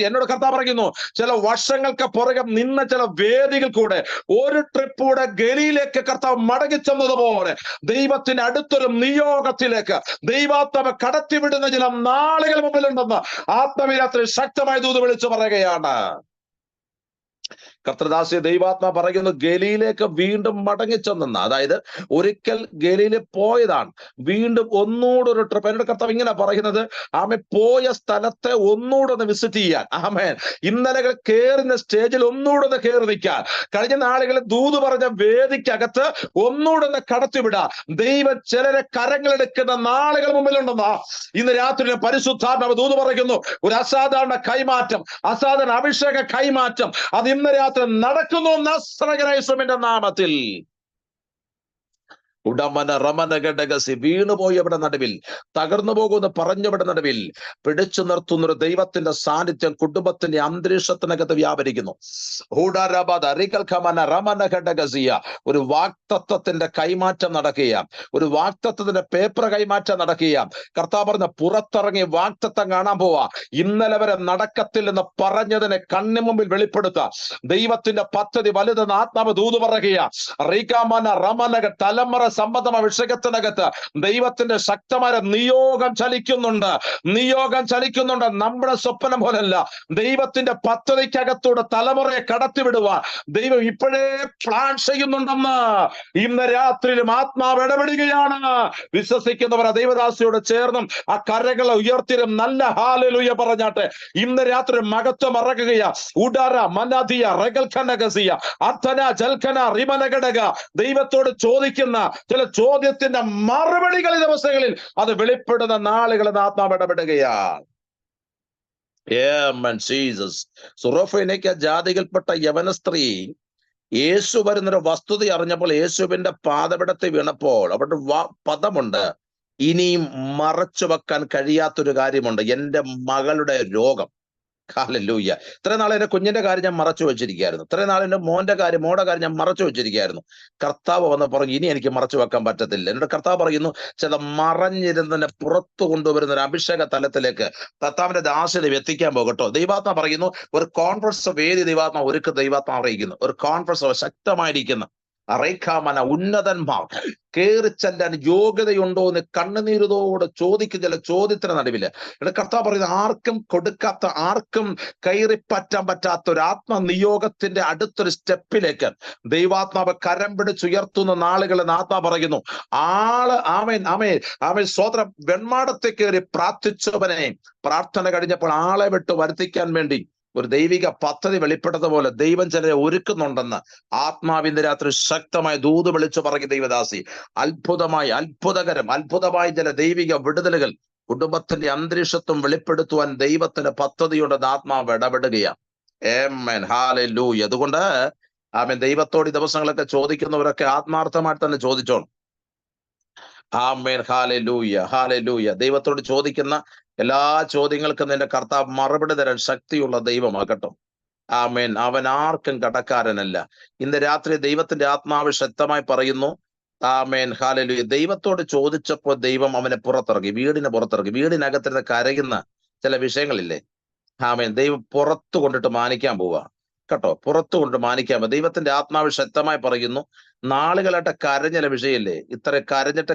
എന്നോട് കർത്താവ് പറയുന്നു, ചില വർഷങ്ങൾക്ക് പുറകെ നിന്ന ചില വേദികൾ കൂടെ ഒരു ട്രിപ്പ് കൂടെ ഗലിയിലേക്ക് കർത്താവ് മടങ്ങിച്ചെന്നതുപോലെ ദൈവത്തിന്റെ അടുത്തൊരു നിയോഗത്തിലേക്ക് ദൈവാത്മാവ് കടത്തിവിടുന്ന ചില നാളുകൾ മുമ്പിലുണ്ടെന്ന് ആത്മവിരാത്രി ശക്തമായ ദൂത് വിളിച്ചു പറയുകയാണ്. കർത്തൃദാസി ദൈവാത്മാ പറയുന്നു, ഗലിയിലേക്ക് വീണ്ടും മടങ്ങിച്ചെന്ന, അതായത് ഒരിക്കൽ ഗലിയിൽ പോയതാണ്, വീണ്ടും ഒന്നുകൂടെ ഒരു ട്രിപ്പ്. എന്നോട് കർത്താവ് ഇങ്ങനെ പറയുന്നത്, പോയ സ്ഥലത്തെ ഒന്നുകൂടെ ഒന്ന് വിസിറ്റ് ചെയ്യാൻ. ഇന്നലകൾ കയറുന്ന സ്റ്റേജിൽ ഒന്നുകൂടെ ഒന്ന് കയറി നിൽക്കാൻ, കഴിഞ്ഞ നാളുകളിൽ ദൂത് പറഞ്ഞ വേദിക്കകത്ത് ഒന്നുകൂടെ ഒന്ന് കടത്തിവിടാൻ ദൈവം ചിലരെ കരങ്ങളെടുക്കുന്ന നാളുകൾ മുമ്പിലുണ്ടെന്നാ ഇന്ന് രാത്രി പരിശുദ്ധാത്മാവ് ദൂത് പറയുന്നു. ഒരു അസാധാരണ കൈമാറ്റം, അസാധാരണ അഭിഷേക കൈമാറ്റം അത് ഇന്ന് നടക്കുന്നു നസ്രയനായ യേശുവിന്റെ നാമത്തിൽ. ഉടമന റമന ഘടകസി വീണുപോയവിടെ നടുവിൽ, തകർന്നു പോകുന്ന പറഞ്ഞവിടെ നടുവിൽ പിടിച്ചു നിർത്തുന്നൊരു ദൈവത്തിന്റെ സാന്നിധ്യം കുടുംബത്തിന്റെ അന്തരീക്ഷത്തിനകത്ത് വ്യാപരിക്കുന്നു. റമന ഘടകസിയ ഒരു വാക്തത്വത്തിന്റെ കൈമാറ്റം നടക്കുക, ഒരു വാക്തത്വത്തിന്റെ പേപ്പർ കൈമാറ്റം നടക്കുക. കർത്താവ് പറഞ്ഞ പുറത്തിറങ്ങി വാക്തത്വം കാണാൻ പോവാ. ഇന്നലെ വരെ നടക്കത്തില്ലെന്ന് പറഞ്ഞതിനെ കണ്ണു മുമ്പിൽ വെളിപ്പെടുത്തുക. ദൈവത്തിന്റെ പദ്ധതി വലുതെന്ന് ആത്മാവ് ദൂത് പറയുക. റീകാമന റമനക തലമുറ സംബന്ധം അഭിഷേകത്തിനകത്ത് ദൈവത്തിന്റെ ശക്തമായ നിയോഗം ചലിക്കുന്നുണ്ട്. നമ്മുടെ സ്വപ്നം പോലല്ല, ദൈവത്തിന്റെ പദ്ധതിക്കകത്തൂടെ തലമുറയെ കടത്തിവിടുവാൻ ദൈവം ഇപ്പോഴേ പ്ലാൻ ചെയ്യുന്നുണ്ടെന്ന് ഇന്ന് രാത്രിയിലും ആത്മാവ് ഇടപെടുകയാണ്. വിശ്വസിക്കുന്നവർ ദൈവദാസിയോട് ചേർന്നും ആ കരകളെ ഉയർത്തിരും നല്ല ഹല്ലേലൂയ പറഞ്ഞാട്ടെ. ഇന്ന് രാത്രി മഹത്വം ഇറങ്ങുകയാ. ഉഡാര മനാദിയ റഗൽഖനഗസിയ അർത്ഥന ജൽഖന റിമനഗടക ദൈവത്തോട് ചോദിക്കുന്ന ചില ചോദ്യത്തിന്റെ മറുപടികൾ ഈ ദിവസങ്ങളിൽ അത് വെളിപ്പെടുന്ന നാളുകൾ ആത്മാവ് ഇടപെടുകയാണ്. ജാതികൾപ്പെട്ട യവന സ്ത്രീ യേശു വരുന്നൊരു വസ്തുത അറിഞ്ഞപ്പോൾ യേശുവിന്റെ പാദപീഠത്തിൽ വീണപ്പോൾ അവിടെ പദമുണ്ട്, ഇനിയും മറച്ചു വെക്കാൻ കഴിയാത്തൊരു കാര്യമുണ്ട്, എൻ്റെ മകളുടെ രോഗം. ഹല്ലേലൂയ. ഇത്രയും നാളെ എന്റെ കുഞ്ഞിന്റെ കാര്യം ഞാൻ മറച്ചു വെച്ചിരിക്കുകയായിരുന്നു. ഇത്രയും നാളെ എന്റെ മോന്റെ കാര്യം, മോടെ കാര്യം ഞാൻ മറച്ചു വെച്ചിരിക്കുകയായിരുന്നു. കർത്താവ് വന്ന് പറഞ്ഞു, ഇനി എനിക്ക് മറച്ചു വെക്കാൻ പറ്റത്തില്ല. എന്നോട് കർത്താവ് പറയുന്നു, ചില മറഞ്ഞിരുന്നതിനെ പുറത്തു കൊണ്ടുവരുന്ന ഒരു അഭിഷേക തലത്തിലേക്ക് കർത്താവിന്റെ ദാസനെ എത്തിക്കാൻ പോകട്ടോ. ദൈവാത്മ പറയുന്നു, ഒരു കോൺഫറൻസ് വേദി ദൈവാത്മ ഒരുക്ക് ദൈവാത്മ അറിയിക്കുന്നു. ഒരു കോൺഫറൻസ് ശക്തമായിരിക്കുന്ന അറേഖാമന ഉന്നതന്മാർ കേറി ചെല്ലാൻ യോഗ്യതയുണ്ടോ എന്ന് കണ്ണുനീരുതോടെ ചോദിക്കുന്ന ചില ചോദ്യത്തിന് നടുവില് ഇവിടെ കർത്താവ് പറയുന്നത്, ആർക്കും കൊടുക്കാത്ത, ആർക്കും കയറിപ്പറ്റാൻ പറ്റാത്ത ഒരു ആത്മനിയോഗത്തിന്റെ അടുത്തൊരു സ്റ്റെപ്പിലേക്ക് ദൈവാത്മാവ് കരം പിടിച്ചുയർത്തുന്ന നാളുകൾ ആത്മാ പറയുന്നു. ആമേൻ സ്വതന്ത്രം വെൺമാടത്തെ കയറി പ്രാർത്ഥിച്ചവനെ പ്രാർത്ഥന കഴിഞ്ഞപ്പോൾ ആളെ വിട്ട് വരുത്തിക്കാൻ വേണ്ടി ഒരു ദൈവിക പദ്ധതി വെളിപ്പെട്ടതുപോലെ ദൈവം ചിലരെ ഒരുക്കുന്നുണ്ടെന്ന് ആത്മാവിന്റെ രാത്രി ശക്തമായ ദൂത് വിളിച്ചു പറഞ്ഞ ദൈവദാസി. അത്ഭുതമായ ചില ദൈവിക വിടുതലുകൾ കുടുംബത്തിന്റെ അന്തരീക്ഷത്വം വെളിപ്പെടുത്തുവാൻ ദൈവത്തിന്റെ പദ്ധതിയുണ്ടെന്ന് ആത്മാവ് ഇടപെടുകയാണ്. ആമേൻ, ഹല്ലേലൂയ. അതുകൊണ്ട് ആമേൻ, ദൈവത്തോട് ഈ ദിവസങ്ങളൊക്കെ ചോദിക്കുന്നവരൊക്കെ ആത്മാർത്ഥമായിട്ട് തന്നെ ചോദിച്ചോണം. ആമേൻ, ഹല്ലേലൂയ. ദൈവത്തോട് ചോദിക്കുന്ന എല്ലാ ചോദ്യങ്ങൾക്കും നിന്റെ കർത്താവ് മറുപടി തരാൻ ശക്തിയുള്ള ദൈവമാകട്ടോ. ആമേൻ. അവൻ ആർക്കും കടക്കാരനല്ല. ഇന്ന് രാത്രി ദൈവത്തിന്റെ ആത്മാവ് ശക്തമായി പറയുന്നു. ആമേൻ, ഹല്ലേലൂയ. ദൈവത്തോട് ചോദിച്ചപ്പോൾ ദൈവം അവനെ പുറത്തിറങ്ങി, വീടിന് പുറത്തിറങ്ങി. വീടിനകത്തിരുന്ന് കരയുന്ന ചില വിഷയങ്ങളില്ലേ, ആമേൻ, ദൈവം പുറത്തു കൊണ്ടിട്ട് മാനിക്കാൻ പോവുക കേട്ടോ. പുറത്തു കൊണ്ട് മാനിക്കാൻ പോവുക. ദൈവത്തിന്റെ ആത്മാവ് ശക്തമായി പറയുന്നു, നാളുകളായിട്ട് കരഞ്ഞ വിഷയമില്ലേ, ഇത്ര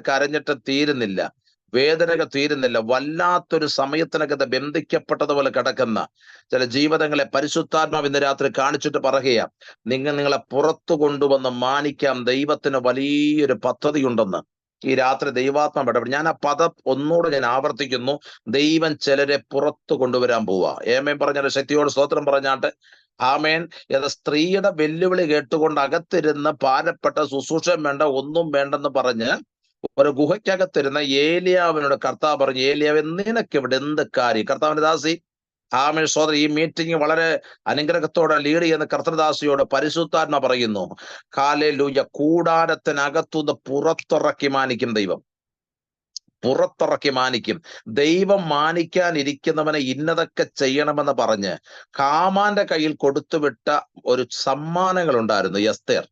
കരഞ്ഞിട്ട് തീരുന്നില്ല, വേദനകൾ തീരുന്നില്ല, വല്ലാത്തൊരു സമയത്തിനകത്ത് ബന്ധിക്കപ്പെട്ടതുപോലെ കിടക്കുന്ന ചില ജീവിതങ്ങളെ പരിശുദ്ധാത്മാവ് ഇന്ന് രാത്രി കാണിച്ചിട്ട് പറയുക, നിങ്ങളെ പുറത്തു കൊണ്ടുവന്ന് മാനിക്കാം. ദൈവത്തിന് വലിയൊരു പദ്ധതിയുണ്ടെന്ന് ഈ രാത്രി ദൈവാത്മാവ് ഇടപെടും. ഞാൻ ആ പദം ഒന്നുകൂടെ ഞാൻ ആവർത്തിക്കുന്നു, ദൈവം ചിലരെ പുറത്തു കൊണ്ടുവരാൻ പോവാ. ഏമേൻ പറഞ്ഞാൽ ശക്തിയോട് സ്തോത്രം പറഞ്ഞാട്ട്. ആമേൻ. സ്ത്രീയുടെ വെല്ലുവിളി കേട്ടുകൊണ്ട് അകത്തിരുന്ന് ഭാരപ്പെട്ട ശുശ്രൂഷയും വേണ്ട, ഒന്നും വേണ്ടെന്ന് പറഞ്ഞ് ഒരു ഗുഹയ്ക്കകത്തിരുന്ന ഏലിയാവിനോട് കർത്താവ് പറഞ്ഞു, ഏലിയാവ് നിനക്ക് ഇവിടെ എന്ത് കാര്യം? കർത്താവിന്റെ ദാസി ആമേൻ സോദരൻ, ഈ മീറ്റിംഗ് വളരെ അനുഗ്രഹത്തോടെ ലീഡ് ചെയ്യുന്ന കർത്തൃദാസിയോട് പരിശുദ്ധാത്മ പറയുന്നു, ഹല്ലേലൂയ. കൂടാരത്തിനകത്തുനിന്ന് പുറത്തിറക്കി മാനിക്കും ദൈവം, പുറത്തിറക്കി മാനിക്കും ദൈവം. മാനിക്കാനിരിക്കുന്നവനെ ഇന്നതൊക്കെ ചെയ്യണമെന്ന് പറഞ്ഞ് ഹാമാന്റെ കയ്യിൽ കൊടുത്തുവിട്ട ഒരു സമ്മാനങ്ങൾ ഉണ്ടായിരുന്നു. എസ്തേർ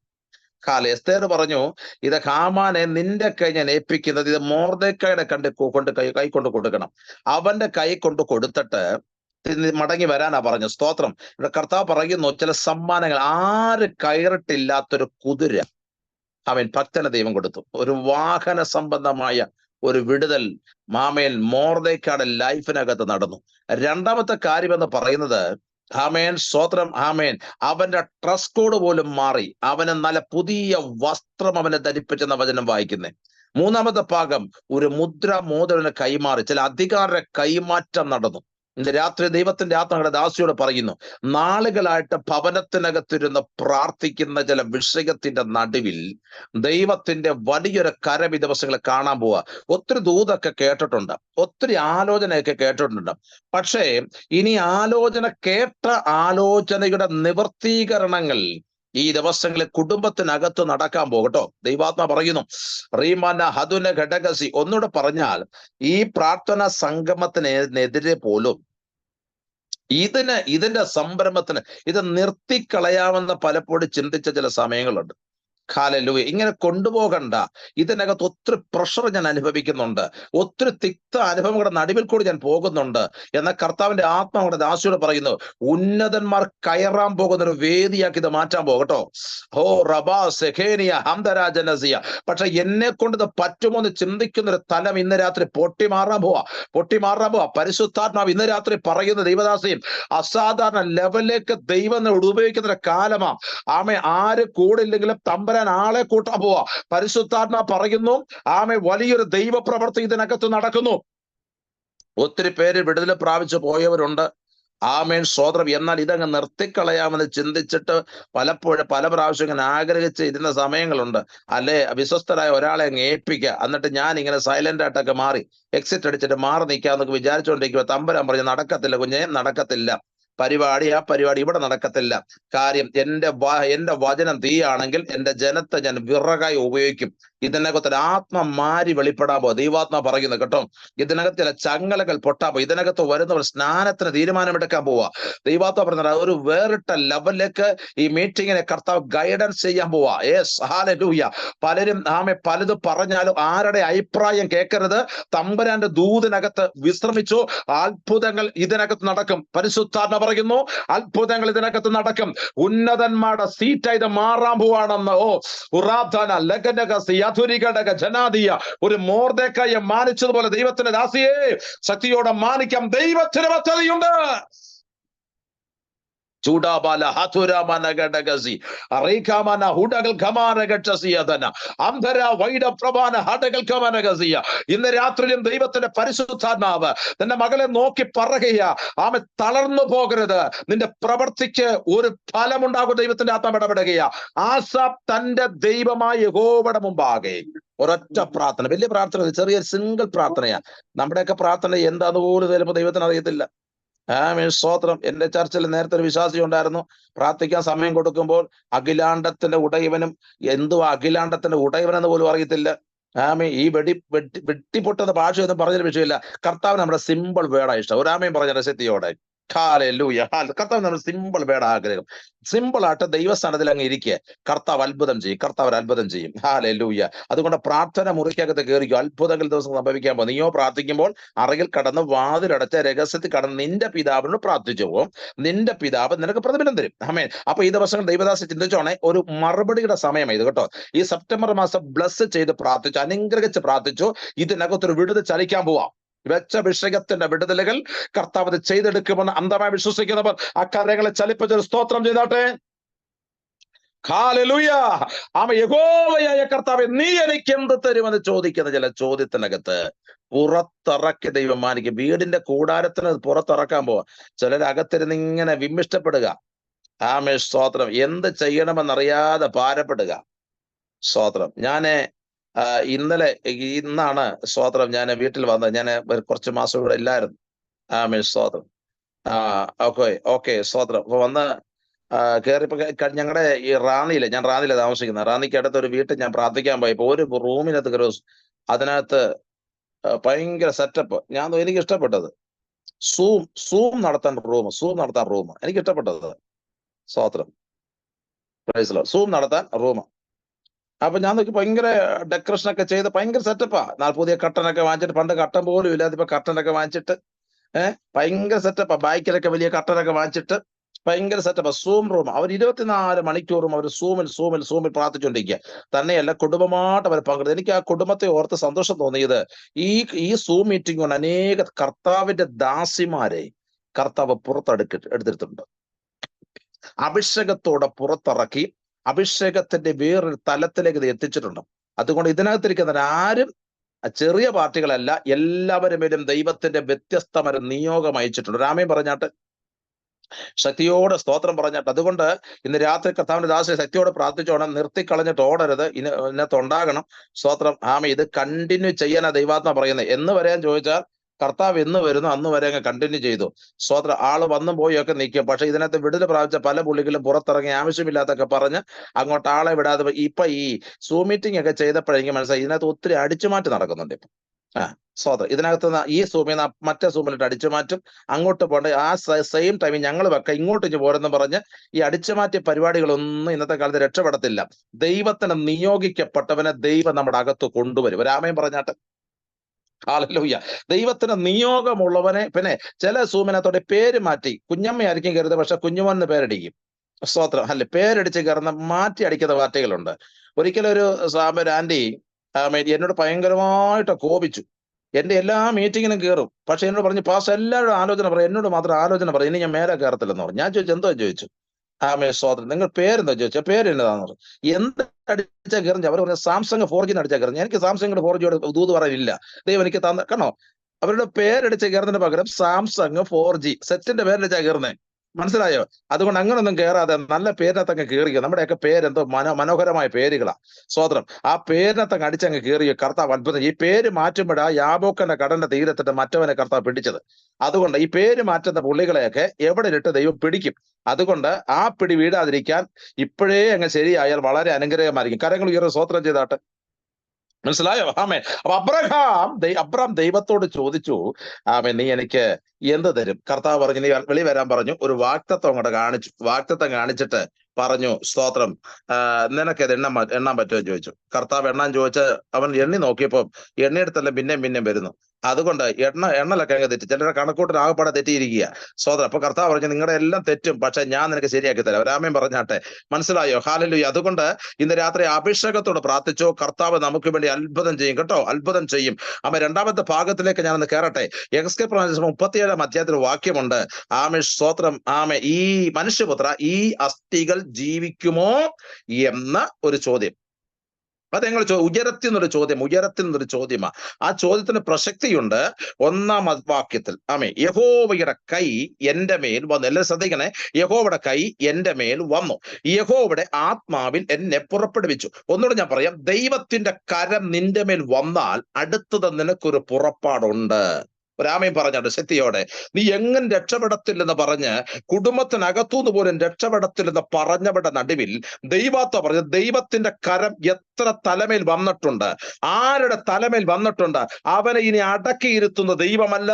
പറഞ്ഞു, ഇത് ഹാമാനെ നിന്റെ കൈ ഞാൻ ഏൽപ്പിക്കുന്നത്, ഇത് മൊർദെഖായിയുടെ കൈ കൊണ്ട് കൊടുക്കണം. അവന്റെ കൈ കൊണ്ട് കൊടുത്തിട്ട് മടങ്ങി വരാനാ പറഞ്ഞു. സ്തോത്രം. ഇവിടെ കർത്താവ് പറയുന്നു, ചില സമ്മാനങ്ങൾ ആര് കയറിട്ടില്ലാത്തൊരു കുതിര അവൻ ഭക്തന് ദൈവം കൊടുത്തു. ഒരു വാഹന സംബന്ധമായ ഒരു വിടുതൽ മാമേൻ മൊർദെഖായിയുടെ ലൈഫിനകത്ത് നടന്നു. രണ്ടാമത്തെ കാര്യം എന്ന് പറയുന്നത്, ആമേൻ സ്തോത്രം, ആമേൻ, അവന്റെ ഡ്രസ് കോഡ് പോലും മാറി. അവന് നല്ല പുതിയ വസ്ത്രം അവനെ ധരിപ്പിച്ചെന്ന വചനം വായിക്കുന്നേ. മൂന്നാമത്തെ ഭാഗം, ഒരു മോതിരന് കൈമാറി. ചില അധികാര കൈമാറ്റം നടന്നു. ഇന്ന് രാത്രി ദൈവത്തിന്റെ ആത്മാക്കളുടെ ദാസിയോട് പറയുന്നു, നാളുകളായിട്ട് ഭവനത്തിനകത്തിരുന്ന് പ്രാർത്ഥിക്കുന്ന ചില വിഷയത്തിന്റെ നടുവിൽ ദൈവത്തിന്റെ വലിയൊരു കരം ഈ ദിവസങ്ങൾ കാണാൻ പോവാ. ഒത്തിരി ദൂതൊക്കെ കേട്ടിട്ടുണ്ട്, ഒത്തിരി ആലോചനയൊക്കെ കേട്ടിട്ടുണ്ട്. പക്ഷേ ഇനി കേട്ട ആലോചനയുടെ നിവർത്തീകരണങ്ങൾ ഈ ദിവസങ്ങളിൽ കുടുംബത്തിനകത്ത് നടക്കാൻ പോകട്ടോ. ദൈവാത്മ പറയുന്നു, റീമാന ഹദുന ഘടകസി. ഒന്നുകൂടെ പറഞ്ഞാൽ, ഈ പ്രാർത്ഥന സംഗമത്തിനെതിരെ പോലും ഇതിന്റെ സംരംഭത്തിന് ഇത് നിർത്തിക്കളയാമെന്ന് പലപ്പോഴും ചിന്തിച്ച ചില സമയങ്ങളുണ്ട്. ഹല്ലേലൂയ. ഇങ്ങനെ കൊണ്ടുപോകണ്ട. ഇതിനകത്ത് ഒത്തിരി പ്രഷർ ഞാൻ അനുഭവിക്കുന്നുണ്ട്, ഒത്തിരി തിക്ത അനുഭവങ്ങളുടെ നടുവിൽ കൂടി ഞാൻ പോകുന്നുണ്ട് എന്ന കർത്താവിന്റെ ആത്മാവിടെ ദാസിയോട് പറയുന്നു, ഉന്നതന്മാർ കയറാൻ പോകുന്ന ഒരു വേദിയാക്കി ഇത് മാറ്റാൻ പോകട്ടോ. ഹോ റബാ സെഖേനിയ ഹംദരാജനസിയ. പക്ഷെ എന്നെ കൊണ്ട് ഇത് പറ്റുമോ എന്ന് ചിന്തിക്കുന്ന ഒരു തലം ഇന്ന് രാത്രി പൊട്ടിമാറാൻ പോവാ. പരിശുദ്ധാത്മാവ് ഇന്ന് രാത്രി പറയുന്ന ദൈവദാസിയും അസാധാരണ ലെവലിലേക്ക് ദൈവം ഉപയോഗിക്കുന്ന ഒരു കാലമാ. ആമേ, ആര് കൂടില്ലെങ്കിലും ആളെ കൂട്ടാൻ പോവാ. പരിശുദ്ധാത്മാ പറയുന്നു, ആമേ, വലിയൊരു ദൈവ പ്രവൃത്തി ഇതിനകത്ത് നടക്കുന്നു. ഒത്തിരി പേര് വിടുതൽ പ്രാപിച്ചു പോയവരുണ്ട്. ആമേൻ സ്തോത്രം. എന്നാൽ ഇതങ്ങ് നിർത്തിക്കളയാമെന്ന് ചിന്തിച്ചിട്ട് പല പ്രാവശ്യം ഇങ്ങനെ ആഗ്രഹിച്ച് ഇരുന്ന സമയങ്ങളുണ്ട്. അല്ലെ, വിശ്വസ്തരായ ഒരാളെ അങ്ങ് ഏൽപ്പിക്കുക, എന്നിട്ട് ഞാൻ ഇങ്ങനെ സൈലന്റ് ആയിട്ടൊക്കെ മാറി എക്സിറ്റ് അടിച്ചിട്ട് മാറി നിൽക്കാന്നൊക്കെ വിചാരിച്ചുകൊണ്ടിരിക്കുക. തമ്പുരാൻ പറഞ്ഞു, നടക്കത്തില്ല കുഞ്ഞെ, നടക്കത്തില്ല. ആ പരിപാടി ഇവിടെ നടക്കത്തില്ല. കാര്യം എന്റെ വചനം തീയാണെങ്കിൽ എന്റെ ജനത്തെ ഞാൻ വിറകായി ഉപയോഗിക്കും. ഇതിനകത്തൊരു ആത്മ മാരി വെളിപ്പെടാൻ പോവാ. ദൈവാത്മ പറയുന്നത് കേട്ടോ. ഇതിനകത്ത് ചില ചങ്ങലകൾ പൊട്ടാൻ പോവാ. ഇതിനകത്ത് വരുന്നവർ സ്നാനത്തിന് തീരുമാനമെടുക്കാൻ പോവാ. ദൈവാത്മ പറയുന്നത് ഒരു വേറിട്ട ലെവലിലേക്ക് ഈ മീറ്റിങ്ങിനെ കർത്താവ് ഗൈഡൻസ് ചെയ്യാൻ പോവാ. Yes, hallelujah. പലരും പലത് പറഞ്ഞാലും ആരുടെ അഭിപ്രായം കേൾക്കരുത്. തമ്പുരാന്റെ ദൂതിനകത്ത് വിശ്രമിച്ചു. അത്ഭുതങ്ങൾ ഇതിനകത്ത് നടക്കും. പരിശുദ്ധാത്മ പറയുന്നു, അത്ഭുതങ്ങൾ ഇതിനകത്ത് നടക്കും. ഉന്നതന്മാരുടെ സീറ്റ് ഇത് മാറാൻ പോവാണെന്ന്. ജനാദിയ ഒരു മോർദെഖായിയെ മാനിച്ചതുപോലെ ദൈവത്തിന്റെ ദാസിയെ ശക്തിയോടെ മാനിക്കാം. ദൈവത്തിന് പദ്ധതിയുണ്ട്. ചൂടാബാല ഹതുരാമന ഗഡഗസി അറേഖാമന ഹുഡഗൽ ഖമാന ഗഡ്സസിയദന അംധര വൈഡ പ്രഭാന ഹഡഗൽ ഖമാന ഗസിയ. ഇന്ന് രാത്രിയിലും ദൈവത്തിന്റെ പരിശുദ്ധാത്മാവ് നിന്റെ മകളെ നോക്കി പറയുക, ആമെ തളർന്നു പോകരുത്. നിന്റെ പ്രവർത്തിക്ക് ഒരു ഫലമുണ്ടാകും. ദൈവത്തിന്റെ ആത്മാവ് ഇടപെടുകയാ. ആസാഫ് തന്റെ ദൈവമായ യഹോവയുടെ മുമ്പാകെ ഒരൊറ്റ പ്രാർത്ഥന, വലിയ പ്രാർത്ഥന, ചെറിയൊരു സിംഗിൾ പ്രാർത്ഥനയാ. നമ്മുടെയൊക്കെ പ്രാർത്ഥന എന്താന്ന് പോലും ചിലപ്പോൾ ദൈവത്തിന് അറിയത്തില്ല. സ്തോത്രം. എന്റെ ചർച്ചിൽ നേരത്തെ ഒരു വിശ്വാസി ഉണ്ടായിരുന്നു. പ്രാർത്ഥിക്കാൻ സമയം കൊടുക്കുമ്പോൾ അഖിലാണ്ടത്തിന്റെ ഉടയവനും എന്തുവാ അഖിലാണ്ടത്തിന്റെ ഉടയവനെന്ന് പോലും അറിയത്തില്ല. ഈ വെട്ടിപ്പൊട്ടുന്ന ഭാഷയൊന്നും പറഞ്ഞൊരു വിഷയമില്ല. കർത്താവ് നമ്മുടെ സിമ്പിൾ വേർഡാ ഇഷ്ടം. ഒരാമയും പറഞ്ഞ രസത്തിയോടെ കർത്താവ് നമ്മൾ സിമ്പിൾ വേർഡ് ആഗ്രഹം. സിമ്പിൾ ആയിട്ട് ദൈവസ്ഥാനത്തിൽ അങ്ങ് ഇരിക്കുക. കർത്താവ് അത്ഭുതം ചെയ്യും. കർത്താവ് ഒരു അത്ഭുതം ചെയ്യും. ഹാലൂയ. അതുകൊണ്ട് പ്രാർത്ഥന മുറിക്കകത്ത് കയറിക്കും. അത്ഭുതങ്ങൾ ദിവസം സംഭവിക്കാൻ പോകും. നീയോ പ്രാർത്ഥിക്കുമ്പോൾ അറകിൽ കടന്ന് വാതിലടച്ച രഹസ്യത്തിൽ കടന്ന് നിന്റെ പിതാവിനോട് പ്രാർത്ഥിച്ചു പോകും. നിന്റെ പിതാവ് നിനക്ക് പ്രതിഫലം തരും. ആമേൻ. അപ്പൊ ഈ ദിവസങ്ങൾ ദൈവദാസി ചിന്തിച്ചോണേ, ഒരു മറുപടിയുടെ സമയമായി ഇത് കേട്ടോ. ഈ സെപ്റ്റംബർ മാസം ബ്ലസ് ചെയ്ത് പ്രാർത്ഥിച്ചു, അനുഗ്രഹിച്ച് പ്രാർത്ഥിച്ചു. ഇതിനകത്തൊരു വിടുതൽ ചലിക്കാൻ പോവാം. വെച്ച അഭിഷേകത്തിന്റെ വിടുതലുകൾ കർത്താവ് ചെയ്തെടുക്കുമെന്ന് അന്ധമായി വിശ്വസിക്കുന്നവർ ആ കാര്യങ്ങളെ ചലിപ്പിച്ചൊരു സ്തോത്രം ചെയ്താട്ടെ. ഹല്ലേലൂയ. യഹോവയായ കർത്താവേ, നീ എനിക്ക് എന്ത് തരുമെന്ന് ചോദിക്കുന്ന ചില ചോദ്യത്തിനകത്ത് പുറത്തിറക്കി ദൈവം മാനിക്കും. വീടിന്റെ കൂടാരത്തിന് പുറത്തിറക്കാൻ പോവാ. ചിലരകത്തിരുന്ന് ഇങ്ങനെ വിമ്മിഷ്ടപ്പെടുക. സ്തോത്രം. എന്ത് ചെയ്യണമെന്നറിയാതെ ഭാരപ്പെടുക. സ്തോത്രം. ഇന്നാണ് സ്തോത്രം ഞാൻ വീട്ടിൽ വന്നത്. ഞാൻ കുറച്ച് മാസം ഇവിടെ ഇല്ലായിരുന്നു. സ്തോത്രം. ഓക്കെ സ്തോത്രം. അപ്പൊ വന്ന് കയറിപ്പോ ഞങ്ങളുടെ ഈ ഞാൻ റാന്നിയിലാണ് താമസിക്കുന്നത്. റാന്നിക്ക് അടുത്ത ഒരു വീട്ടിൽ ഞാൻ പ്രാർത്ഥിക്കാൻ പോയപ്പോ ഒരു റൂമിനകത്ത് കയറി. അതിനകത്ത് ഭയങ്കര സെറ്റപ്പ്. എനിക്ക് ഇഷ്ടപ്പെട്ടത് സൂം നടത്താൻ റൂം എനിക്ക് ഇഷ്ടപ്പെട്ടത്. സ്തോത്രം. സൂം നടത്താൻ റൂം. അപ്പൊ ഞാൻ നോക്കി ഭയങ്കര ഡെക്കറേഷൻ ഒക്കെ ചെയ്ത് ഭയങ്കര സെറ്റപ്പാ. പുതിയ കട്ടനൊക്കെ വാങ്ങിച്ചിട്ട്, പണ്ട് കട്ടൻ പോലും ഇല്ലാതെ ഇപ്പൊ കട്ടനൊക്കെ വാങ്ങിച്ചിട്ട് ഭയങ്കര സെറ്റപ്പാ. ബാക്കിലൊക്കെ വലിയ കട്ടനൊക്കെ വാങ്ങിച്ചിട്ട് ഭയങ്കര സെറ്റപ്പാ. Zoom room. അവർ 24 മണിക്കൂറും അവർ സൂമിൽ പ്രാർത്ഥിച്ചുകൊണ്ടിരിക്കുക. തന്നെയല്ല, കുടുംബമായിട്ട് അവർ പങ്കെടുത്തു. എനിക്ക് ആ കുടുംബത്തെ ഓർത്ത് സന്തോഷം തോന്നിയത്, ഈ സൂം മീറ്റിംഗ് കൊണ്ട് അനേക കർത്താവിന്റെ ദാസിമാരെ കർത്താവ് എടുത്തിട്ടുണ്ട്. അഭിഷേകത്തോടെ പുറത്തിറക്കി അഭിഷേകത്തിന്റെ വേറൊരു തലത്തിലേക്ക് ഇത് എത്തിച്ചിട്ടുണ്ട്. അതുകൊണ്ട് ഇതിനകത്തിരിക്കുന്നവർ ആരും ചെറിയ പാർട്ടികളല്ല. എല്ലാവരും ദൈവത്തിന്റെ വ്യത്യസ്തമായ നിയോഗം അയച്ചിട്ടുണ്ട്. രാമയും പറഞ്ഞാട്ട്, ശക്തിയോടെ സ്തോത്രം പറഞ്ഞാട്ട്. അതുകൊണ്ട് ഇന്ന് രാത്രി കർത്താവിന്റെ ദാസ ശക്തിയോടെ പ്രാർത്ഥിച്ചോണം. നിർത്തിക്കളഞ്ഞിട്ട് ഓടരുത്. ഇതിനകത്ത് ഉണ്ടാകണം. സ്തോത്രം. ഇത് കണ്ടിന്യൂ ചെയ്യാനാ ദൈവാത്മ പറയുന്നത്. എന്ന് വരെയാൻ ചോദിച്ചാൽ കർത്താവ് എന്ന് വരുന്നു അന്ന് വരെ അങ്ങ് കണ്ടിന്യൂ ചെയ്തു. സ്തോത്രം. ആള് വന്നും പോയി ഒക്കെ നിൽക്കും. പക്ഷെ ഇതിനകത്ത് വിടുതൽ പ്രാപിച്ച പല പുള്ളികളും പുറത്തിറങ്ങി ആവശ്യമില്ലാത്തൊക്കെ പറഞ്ഞ് അങ്ങോട്ട് ആളെ വിടാതെ ഇപ്പൊ ഈ സൂം മീറ്റിംഗ് ഒക്കെ ചെയ്തപ്പോഴെങ്കിൽ മനസ്സിലായി ഇതിനകത്ത് ഒത്തിരി അടിച്ചുമാറ്റി നടക്കുന്നുണ്ട് ഇപ്പൊ. സ്തോത്രം. ഇതിനകത്ത് ഈ സൂമിൽ നിന്ന് മറ്റേ സൂമിലിട്ട് അടിച്ചുമാറ്റും. അങ്ങോട്ട് പോകേണ്ട ആ സെയിം ടൈമിൽ ഞങ്ങൾ വെക്കാം, ഇങ്ങോട്ട് ഇഞ്ഞ് പോരെന്ന് പറഞ്ഞ് ഈ അടിച്ചുമാറ്റിയ പരിപാടികളൊന്നും ഇന്നത്തെ കാലത്ത് രക്ഷപ്പെടത്തില്ല. ദൈവത്തിന് നിയോഗിക്കപ്പെട്ടവനെ ദൈവം നമ്മുടെ അകത്ത് കൊണ്ടുവരും. രാമയും പറഞ്ഞാട്ട്. ഹല്ലേലൂയ. ദൈവത്തിന് നിയോഗമുള്ളവനെ. പിന്നെ ചില സൂമിനകത്തോടെ പേര് മാറ്റി, കുഞ്ഞമ്മയായിരിക്കും കരുത്, പക്ഷെ കുഞ്ഞുമോന്ന് പേരടിക്കും. സ്തോത്രം. അല്ലെ, പേരടിച്ച് കയറുന്ന മാറ്റി അടിക്കുന്ന പാർട്ടികളുണ്ട്. ഒരിക്കലും ഒരു ആന്റി എന്നോട് ഭയങ്കരമായിട്ട് കോപിച്ചു. എന്റെ എല്ലാ മീറ്റിങ്ങിനും കയറും. പക്ഷെ എന്നോട് പറഞ്ഞു, പാസ് എല്ലാവരും ആലോചന പറയും, എന്നോട് മാത്രം ആലോചന പറയും, ഇനി ഞാൻ മേലെ കയറത്തില്ലെന്ന് പറഞ്ഞു. ഞാൻ ചോദിച്ചു, എന്തോ ചോദിച്ചു. സ്തോത്രം. നിങ്ങൾ പേരെന്തോ ചോദിച്ചാൽ പേര് എന്നതാന്ന് പറഞ്ഞു. എന്ത് അടിച്ചാൽ കയറിഞ്ഞ അവർ പറഞ്ഞ സാംസങ് 4G അടിച്ചാൽ കയറിഞ്ഞ. എനിക്ക് സാംസങ്ങിന്റെ 4Gയോട് ദൂത് പറയാനില്ല. ദൈവം എനിക്ക് കണോ അവരുടെ പേരടിച്ച് കയറുന്നതിന് പകരം സാംസങ് 4G സെറ്റിന്റെ പേരടിച്ചാൽ കയറുന്നേ. മനസ്സിലായോ? അതുകൊണ്ട് അങ്ങനൊന്നും കയറാതെ നല്ല പേരിനകത്തങ്ങ് കയറിയോ. നമ്മുടെയൊക്കെ പേരെന്തോ മനോഹരമായ പേരുകളാ. സ്തോത്രം. ആ പേരിനകത്തങ്ങ് അടിച്ചങ്ങ് കയറിയോ. കർത്താവ് അത്ഭുതം. ഈ പേര് മാറ്റുമ്പോഴാ യാബോക്കന്റെ കടന്റെ തീരത്തിട്ട് മറ്റവനെ കർത്താവ് പിടിച്ചത്. അതുകൊണ്ട് ഈ പേര് മാറ്റുന്ന പുള്ളികളെയൊക്കെ എവിടെ ഇട്ട് ദൈവം പിടിക്കും. അതുകൊണ്ട് ആ പിടി വീഴാതിരിക്കാൻ ഇപ്പോഴേ അങ്ങ് ശരിയായാൽ വളരെ അനുഗ്രഹമായിരിക്കും. കരങ്ങൾ ഉയർന്ന് സ്തോത്രം ചെയ്താട്ടെ. മനസ്സിലായോ? ആമേൻ. അപ്പൊ അബ്രഹാം ദൈവത്തോട് ചോദിച്ചു, ആമേൻ, നീ എനിക്ക് എന്ത് തരും? കർത്താവ് പറഞ്ഞു, നീ വെളി വരാൻ പറഞ്ഞു. ഒരു വാഗ്ദത്തം അങ്ങോട്ട് കാണിച്ചു. വാഗ്ദത്തം കാണിച്ചിട്ട് പറഞ്ഞു, സ്തോത്രം, നിനക്കത് എണ്ണാൻ പറ്റുമോ എന്ന് ചോദിച്ചു. കർത്താവ് എണ്ണാൻ ചോദിച്ച അവൻ എണ്ണി നോക്കിയപ്പോ എണ്ണയെടുത്തല്ല പിന്നെയും വരുന്നു. അതുകൊണ്ട് എണ്ണലൊക്കെ അങ്ങ് തെറ്റി. ചിലരുടെ കണക്കൂട്ടിന് ആകെപ്പാടെ തെറ്റിയിരിക്കുക. സ്തോത്രം. അപ്പൊ കർത്താവ് പറഞ്ഞു, നിങ്ങളുടെ എല്ലാം തെറ്റും, പക്ഷെ ഞാൻ നിനക്ക് ശരിയാക്കി തരാം. രാമൻ പറഞ്ഞാട്ടെ. മനസ്സിലായോ? ഹല്ലേലൂയ. അതുകൊണ്ട് ഇന്ന് രാത്രി അഭിഷേകത്തോട് പ്രാർത്ഥിച്ചോ. കർത്താവ് നമുക്ക് വേണ്ടി അത്ഭുതം ചെയ്യും കേട്ടോ, അത്ഭുതം ചെയ്യും. അമ്മ രണ്ടാമത്തെ ഭാഗത്തിലേക്ക് ഞാനൊന്ന് കയറട്ടെ. എക്സ്കേ 37 അധ്യായത്തിൽ വാക്യമുണ്ട്. ആമേ, സ്തോത്രം. ആമേ, ഈ മനുഷ്യപുത്ര, ഈ അസ്ഥികൾ ജീവിക്കുമോ എന്ന ഒരു ചോദ്യം. അത് ഞങ്ങൾ ഉയരത്തിൽ നിന്നൊരു ചോദ്യമാ. ആ ചോദ്യത്തിന് പ്രസക്തിയുണ്ട്. 1-ാം വാക്യത്തിൽ, ആമേ, യഹോവയുടെ കൈ എന്റെ മേൽ വന്നു. എല്ലാവരും ശ്രദ്ധിക്കണേ. യഹോവയുടെ കൈ എന്റെ മേൽ വന്നു, യഹോവയുടെ ആത്മാവിൽ എന്നെ പുറപ്പെടുവിച്ചു. ഒന്നുകൂടെ ഞാൻ പറയാം, ദൈവത്തിന്റെ കരം നിന്റെ മേൽ വന്നാൽ അടുത്തത് നിനക്കൊരു പുറപ്പാടുണ്ട്. രാമൻ പറഞ്ഞാണ് ശക്തിയോടെ, നീ എങ്ങനെ രക്ഷപ്പെടത്തില്ലെന്ന് പറഞ്ഞ് കുടുംബത്തിനകത്തുനിന്ന് പോലും രക്ഷപ്പെടത്തില്ലെന്ന് പറഞ്ഞവരുടെ നടുവിൽ ദൈവത്തെ പറഞ്ഞ ദൈവത്തിന്റെ കരം എത്ര തലമേൽ വന്നിട്ടുണ്ട്, ആരുടെ തലമേൽ വന്നിട്ടുണ്ട്. അവനെ ഇനി അടക്കിയിരുത്തുന്ന ദൈവമല്ല,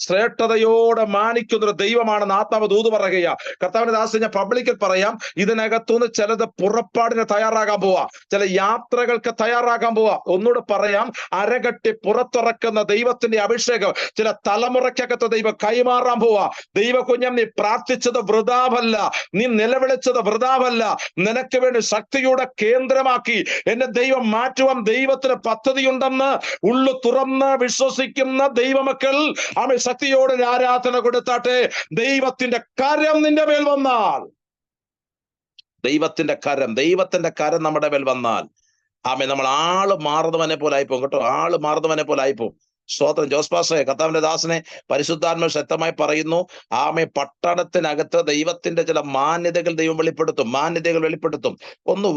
ശ്രേഷ്ഠതയോടെ മാനിക്കുന്നൊരു ദൈവമാണെന്ന് ആത്മാവ് ദൂത് പറയുക. കർത്താവിന്റെ ദാസൻ, ഞാൻ പബ്ലിക്കിൽ പറയാം, ഇതിനകത്തുനിന്ന് ചിലത് പുറപ്പാടിന് തയ്യാറാകാൻ പോവാ, ചില യാത്രകൾക്ക് തയ്യാറാകാൻ പോവാ. ഒന്നുകൂടെ പറയാം, അരകട്ടി പുറത്തിറക്കുന്ന ദൈവത്തിന്റെ അഭിഷേകം ചില തലമുറയ്ക്കകത്ത് ദൈവം കൈമാറാൻ പോവാ. ദൈവ കുഞ്ഞം, നീ പ്രാർത്ഥിച്ചത് വൃഥാവല്ല, നീ നിലവിളിച്ചത് വൃഥാവല്ല. നിനക്ക് വേണ്ടി ശക്തിയുടെ കേന്ദ്രമാക്കി എന്നെ ദൈവം മാറ്റുവാൻ ദൈവത്തിന് പദ്ധതിയുണ്ടെന്ന് ഉള്ളു തുറന്ന് വിശ്വസിക്കുന്ന ദൈവമക്കൾ ആമേ ശക്തിയോടെ ആരാധന കൊടുത്താട്ടെ. ദൈവത്തിന്റെ കരം നിന്റെ മേൽ വന്നാൽ, ദൈവത്തിന്റെ കരം നമ്മുടെ മേൽ വന്നാൽ, ആമേ, നമ്മൾ ആള് മാറുന്നവനെ പോലെ ആയിപ്പോകും കേട്ടോ, ആള് മാറുന്നവനെ പോലെ ആയിപ്പോകും. സ്തോത്രം. ജോസ് പാസ്റ്ററെ, കർത്താവിന്റെ ദാസനെ പരിശുദ്ധാത്മ ശക്തമായി പറയുന്നു. ആമേ, പട്ടണത്തിനകത്ത് ദൈവത്തിന്റെ ചില മാന്യതകൾ ദൈവം വെളിപ്പെടുത്തും. ഒന്ന്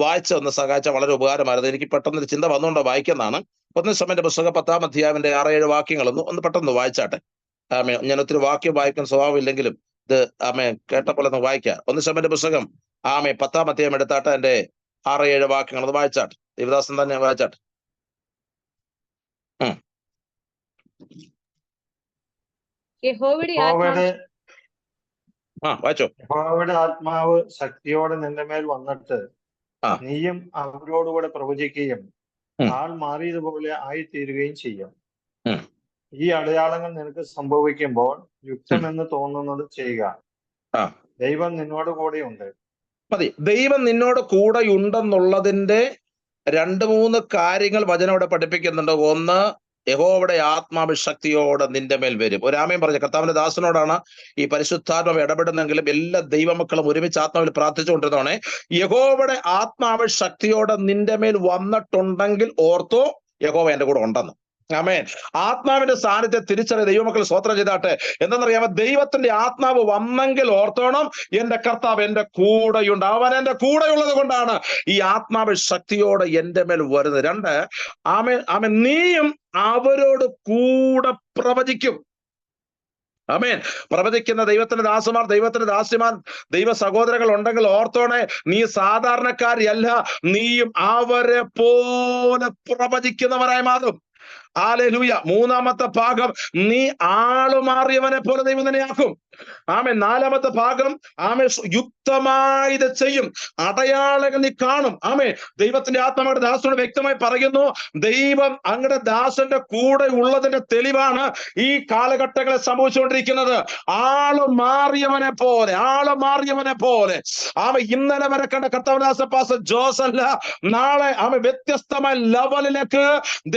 സഹായിച്ച വളരെ ഉപകാരമായിരുന്നു. എനിക്ക് പെട്ടെന്നൊരു ചിന്ത വന്നുകൊണ്ടോ വായിക്കുന്നതാണ്. 1 ശമൂവേലിന്റെ പുസ്തകം 10-ാം അധ്യായത്തിന്റെ 6-7 വാക്യങ്ങളൊന്നും ഒന്ന് പെട്ടെന്ന് വായിച്ചാട്ടെ. ആമേ, ഞാൻ ഒത്തിരി വാക്യം വായിക്കാൻ സ്വഭാവം ഇല്ലെങ്കിലും ഇത് ആമേ കേട്ടപ്പോൾ ഒന്ന് വായിക്കാം. 1 ശമൂവേലിന്റെ പുസ്തകം ആമേ 10-ാം അധ്യായം എടുത്താട്ടെ, എന്റെ 6-7 വാക്യങ്ങൾ ഒന്ന് വായിച്ചാട്ടെ. ദേവദാസൻ തന്നെ വായിച്ചാട്ടെ. യഹോവയുടെ ആത്മാവ് ശക്തിയോടെ നിന്റെ മേൽ വന്നിട്ട് നീയും അവരോടുകൂടെ പ്രവചിക്കുകയും ആൾ മാറിയതുപോലെ ആയിത്തീരുകയും ചെയ്യും. ഈ അടയാളങ്ങൾ നിനക്ക് സംഭവിക്കുമ്പോൾ യുക്തമെന്ന് തോന്നുന്നത് ചെയ്യുക. ദൈവം നിന്നോട് കൂടെയുണ്ട്. മതി. ദൈവം നിന്നോട് കൂടെ ഉണ്ടെന്നുള്ളതിന്റെ 2-3 കാര്യങ്ങൾ വചനം ഇവിടെ പഠിപ്പിക്കുന്നുണ്ട്. ഒന്ന്, യഹോവയുടെ ആത്മാവ് ശക്തിയോടെ നിന്റെ മേൽ വരും. ഒരാമയും പറഞ്ഞ കർത്താവിന്റെ ദാസനോടാണ് ഈ പരിശുദ്ധാത്മാവ് ഇടപെടുന്നെങ്കിലും എല്ലാ ദൈവമക്കളും ഒരുമിച്ച് ആത്മാവിൽ പ്രാർത്ഥിച്ചുകൊണ്ടിരുന്നോണേ. യഹോവയുടെ ആത്മാവ് ശക്തിയോടെ നിന്റെ മേൽ വന്നിട്ടുണ്ടെങ്കിൽ ഓർത്തോ, യഹോവ എന്റെ കൂടെ ഉണ്ടെന്ന്. ആമേൻ. ആത്മാവിന്റെ സാന്നിധ്യം തിരിച്ചറിയ ദൈവമക്കൾ സ്തോത്രം ചെയ്താട്ടെ. എന്താണെന്നറിയാമോ? ദൈവത്തിന്റെ ആത്മാവ് വന്നെങ്കിൽ ഓർത്തോണം, എന്റെ കർത്താവ് എന്റെ കൂടെയുണ്ട്. അവൻ എന്റെ കൂടെയുള്ളത് കൊണ്ടാണ് ഈ ആത്മാവ് ശക്തിയോടെ എന്റെ മേൽ വരുന്നത്. 2, ആമേൻ, നീയും അവരോട് കൂടെ പ്രവചിക്കും. ആമേൻ. പ്രവചിക്കുന്ന ദൈവത്തിന്റെ ദാസമാർ, ദൈവത്തിന്റെ ദാസിമാർ, ദൈവ സഹോദരങ്ങൾ ഉണ്ടെങ്കിൽ ഓർത്തോണേ, നീ സാധാരണക്കാരിയല്ല, നീയും അവരെ പോലെ പ്രവചിക്കുന്നവരായി മാറും. ഹല്ലേലൂയ. 3-ാമത്തെ ഭാഗം, നീ ആള് മാറിയവനെ പോലെ ദൈവം തന്നെയാക്കും. ആമേൻ. 4-ാമത്തെ ഭാഗം, ആമേ, യുക്തമായി ഇത് ചെയ്യും, അടയാളങ്ങൾ നീ കാണും. ആമേ. ദൈവത്തിന്റെ ആത്മാവ് ദാസനോട് വ്യക്തമായി പറയുന്നു, ദൈവം അങ്ങയുടെ ദാസന്റെ കൂടെ ഉള്ളതിന്റെ തെളിവാണ് ഈ കാലഘട്ടങ്ങളെ സംഭവിച്ചുകൊണ്ടിരിക്കുന്നത്. ആള് മാറിയവനെ പോലെ ആമ ഇന്നലെ വരെ കണ്ട കർത്താവദാസ പാസ്റ്റർ ജോസ് അല്ല, നാളെ ആമ വ്യത്യസ്തമായ ലെവലിലേക്ക്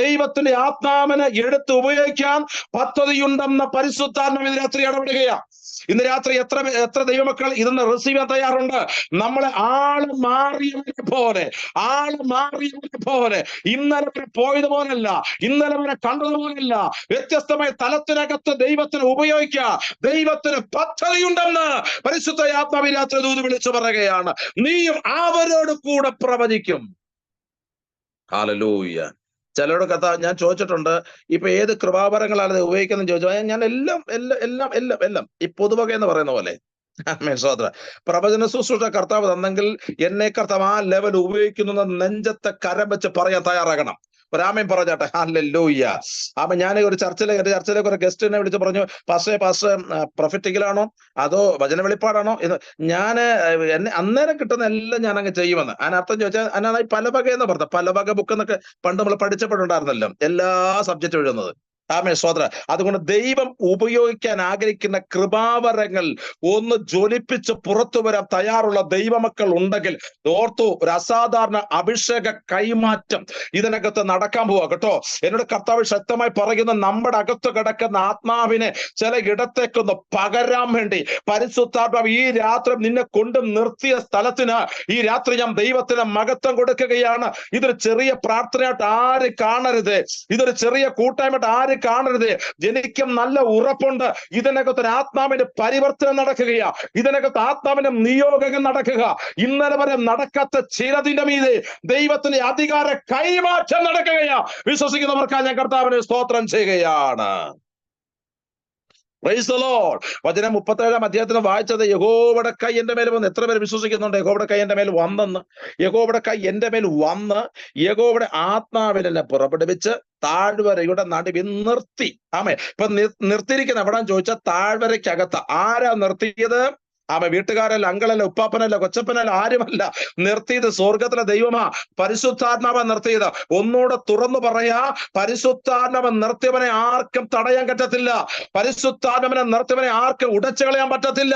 ദൈവത്തിന്റെ ആത്മാവിനെ എടുത്ത് ഉപയോഗിക്കാൻ പദ്ധതിയുണ്ടെന്ന പരിശുദ്ധാത്മാവ് ഇന്ന് രാത്രി ഇടപെടുകയാണ്. ഇന്ന് രാത്രി എത്ര ദൈവമക്കൾ ഇതൊന്ന് റിസീവ് ചെയ്യാൻ തയ്യാറുണ്ട്? നമ്മളെ ആള് മാറിയവനെ പോലെ ഇന്നലെ വരെ പോയതുപോലല്ല, ഇന്നലെ വരെ കണ്ടതുപോലല്ല, വ്യത്യസ്തമായ തലത്തിനകത്ത് ദൈവത്തിന് ഉപയോഗിക്കുക. ദൈവത്തിന് പദ്ധതിയുണ്ടെന്ന് പരിശുദ്ധ ആത്മാവ് രാത്രി ദൂത് വിളിച്ചു പറയുകയാണ്. നീയും അവരോട് കൂടെ പ്രവചിക്കും. ഹല്ലേലൂയ. ചിലരോട് കഥ ഞാൻ ചോദിച്ചിട്ടുണ്ട്, ഇപ്പൊ ഏത് കൃപാവരങ്ങളാണ് ഉപയോഗിക്കുന്നത് ചോദിച്ചാൽ ഞാൻ എല്ലാം ഈ പൊതുവക എന്ന് പറയുന്ന പോലെ സ്വതന്ത്ര പ്രവചന ശുശ്രൂഷ കർത്താവ് തന്നെങ്കിൽ എന്നെ കർത്താവ് ആ ലെവൽ ഉപയോഗിക്കുന്ന നെഞ്ചത്തെ കരം വെച്ച് പറയാൻ തയ്യാറാകണം. ഒരാമയും പറഞ്ഞാട്ടെ. ഹല്ലേലൂയ. അപ്പൊ ഞാൻ ഒരു ചർച്ചിലേക്ക് ഒരു ഗസ്റ്റിനെ വിളിച്ച് പറഞ്ഞു, പാസ്റ്റർ പ്രൊഫറ്റിക്കലാണോ അതോ വചന വെളിപ്പാടാണോ എന്ന്. ഞാൻ എന്നെ അന്നേരം കിട്ടുന്ന എല്ലാം ഞാൻ അങ്ങ് ചെയ്യുമെന്ന്. അതിനർത്ഥം ചോദിച്ചാൽ അതിനാണ് ഈ പല വക എന്ന് പറഞ്ഞത്. പല വക ബുക്ക് എന്നൊക്കെ പണ്ട് നമ്മൾ പഠിച്ചപ്പോഴുണ്ടായിരുന്നല്ലോ, എല്ലാ സബ്ജക്റ്റും എഴുതുന്നത്. ആമേ സ്തോത്ര. അതുകൊണ്ട് ദൈവം ഉപയോഗിക്കാൻ ആഗ്രഹിക്കുന്ന കൃപാവരങ്ങൾ ഒന്ന് ജ്വലിപ്പിച്ച് പുറത്തു വരാൻ തയ്യാറുള്ള ദൈവമക്കൾ ഉണ്ടെങ്കിൽ ഓർത്തു, ഒരു അസാധാരണ അഭിഷേക കൈമാറ്റം ഇതിനകത്ത് നടക്കാൻ പോവാ കേട്ടോ. എന്നോട് കർത്താവ് ശക്തമായി പറയുന്ന, നമ്മുടെ അകത്ത് കിടക്കുന്ന ആത്മാവിനെ ചില ഇടത്തേക്കൊന്ന് പകരാൻ വേണ്ടി പരിശുദ്ധാത്മാവ് ഈ രാത്രി നിന്നെ കൊണ്ട് നിർത്തിയ സ്ഥലത്തിന് ഈ രാത്രി ഞാൻ ദൈവത്തിന് മഹത്വം കൊടുക്കുകയാണ്. ഇതൊരു ചെറിയ പ്രാർത്ഥനയായിട്ട് ആര് കാണരുത്, ഇതൊരു ചെറിയ കൂട്ടായ്മയായിട്ട് ആര് കാണരുത്. എനിക്കും നല്ല ഉറപ്പുണ്ട്, ഇതിനകത്ത് ഒരു ആത്മാവിന്റെ പരിവർത്തനം നടക്കുകയാ, ഇതിനകത്ത് ആത്മാവിന്റെ നിയോഗം നടക്കുക. ഇന്നലെ വരെ നടക്കാത്ത ചിലതിന്റെ മീതെ ദൈവത്തിന്റെ അധികാര കൈമാറ്റം നടക്കുകയാ. വിശ്വസിക്കുന്നവർക്കായി ഞാൻ കർത്താവിനെ സ്തോത്രം ചെയ്യുകയാണ്. Praise the Lord. വചനം 37-ാം അധ്യായത്തിൽ വായിച്ചത്, യഹോവയുടെ കൈ എന്റെ മേൽ വന്ന്. എത്ര പേര് വിശ്വസിക്കുന്നുണ്ട് യഹോവയുടെ കൈ എന്റെ മേൽ വന്നെന്ന്? യഹോവയുടെ കൈ എന്റെ മേൽ വന്ന് യഹോവയുടെ ആത്മാവിനെ പുറപ്പെടുവിച്ച് താഴ്വരയുടെ നടുവിൽ നിർത്തി. ആമേ. ഇപ്പൊ നിർത്തിയിരിക്കുന്ന എവിടാന്ന് ചോദിച്ചാൽ താഴ്വരയ്ക്കകത്ത്. ആരാ നിർത്തിയത്? വീട്ടുകാരല്ല, അങ്കളല്ല, ഉപ്പാപ്പനല്ല, കൊച്ചപ്പനല്ല, ആരുമല്ല. നിർത്തിയത് സ്വർഗത്തിലെ ദൈവമാ. പരിശുദ്ധാത്മാവ നിർത്തിയത്. ഒന്നുകൂടെ തുറന്നു പറയാ, പരിശുദ്ധാത്മാവൻ നിർത്തിയവനെ ആർക്കും തടയാൻ പറ്റത്തില്ല. പരിശുദ്ധാത്മാവിനെ നിർത്തിയവനെ ആർക്കും ഉടച്ചു കളയാൻ പറ്റത്തില്ല.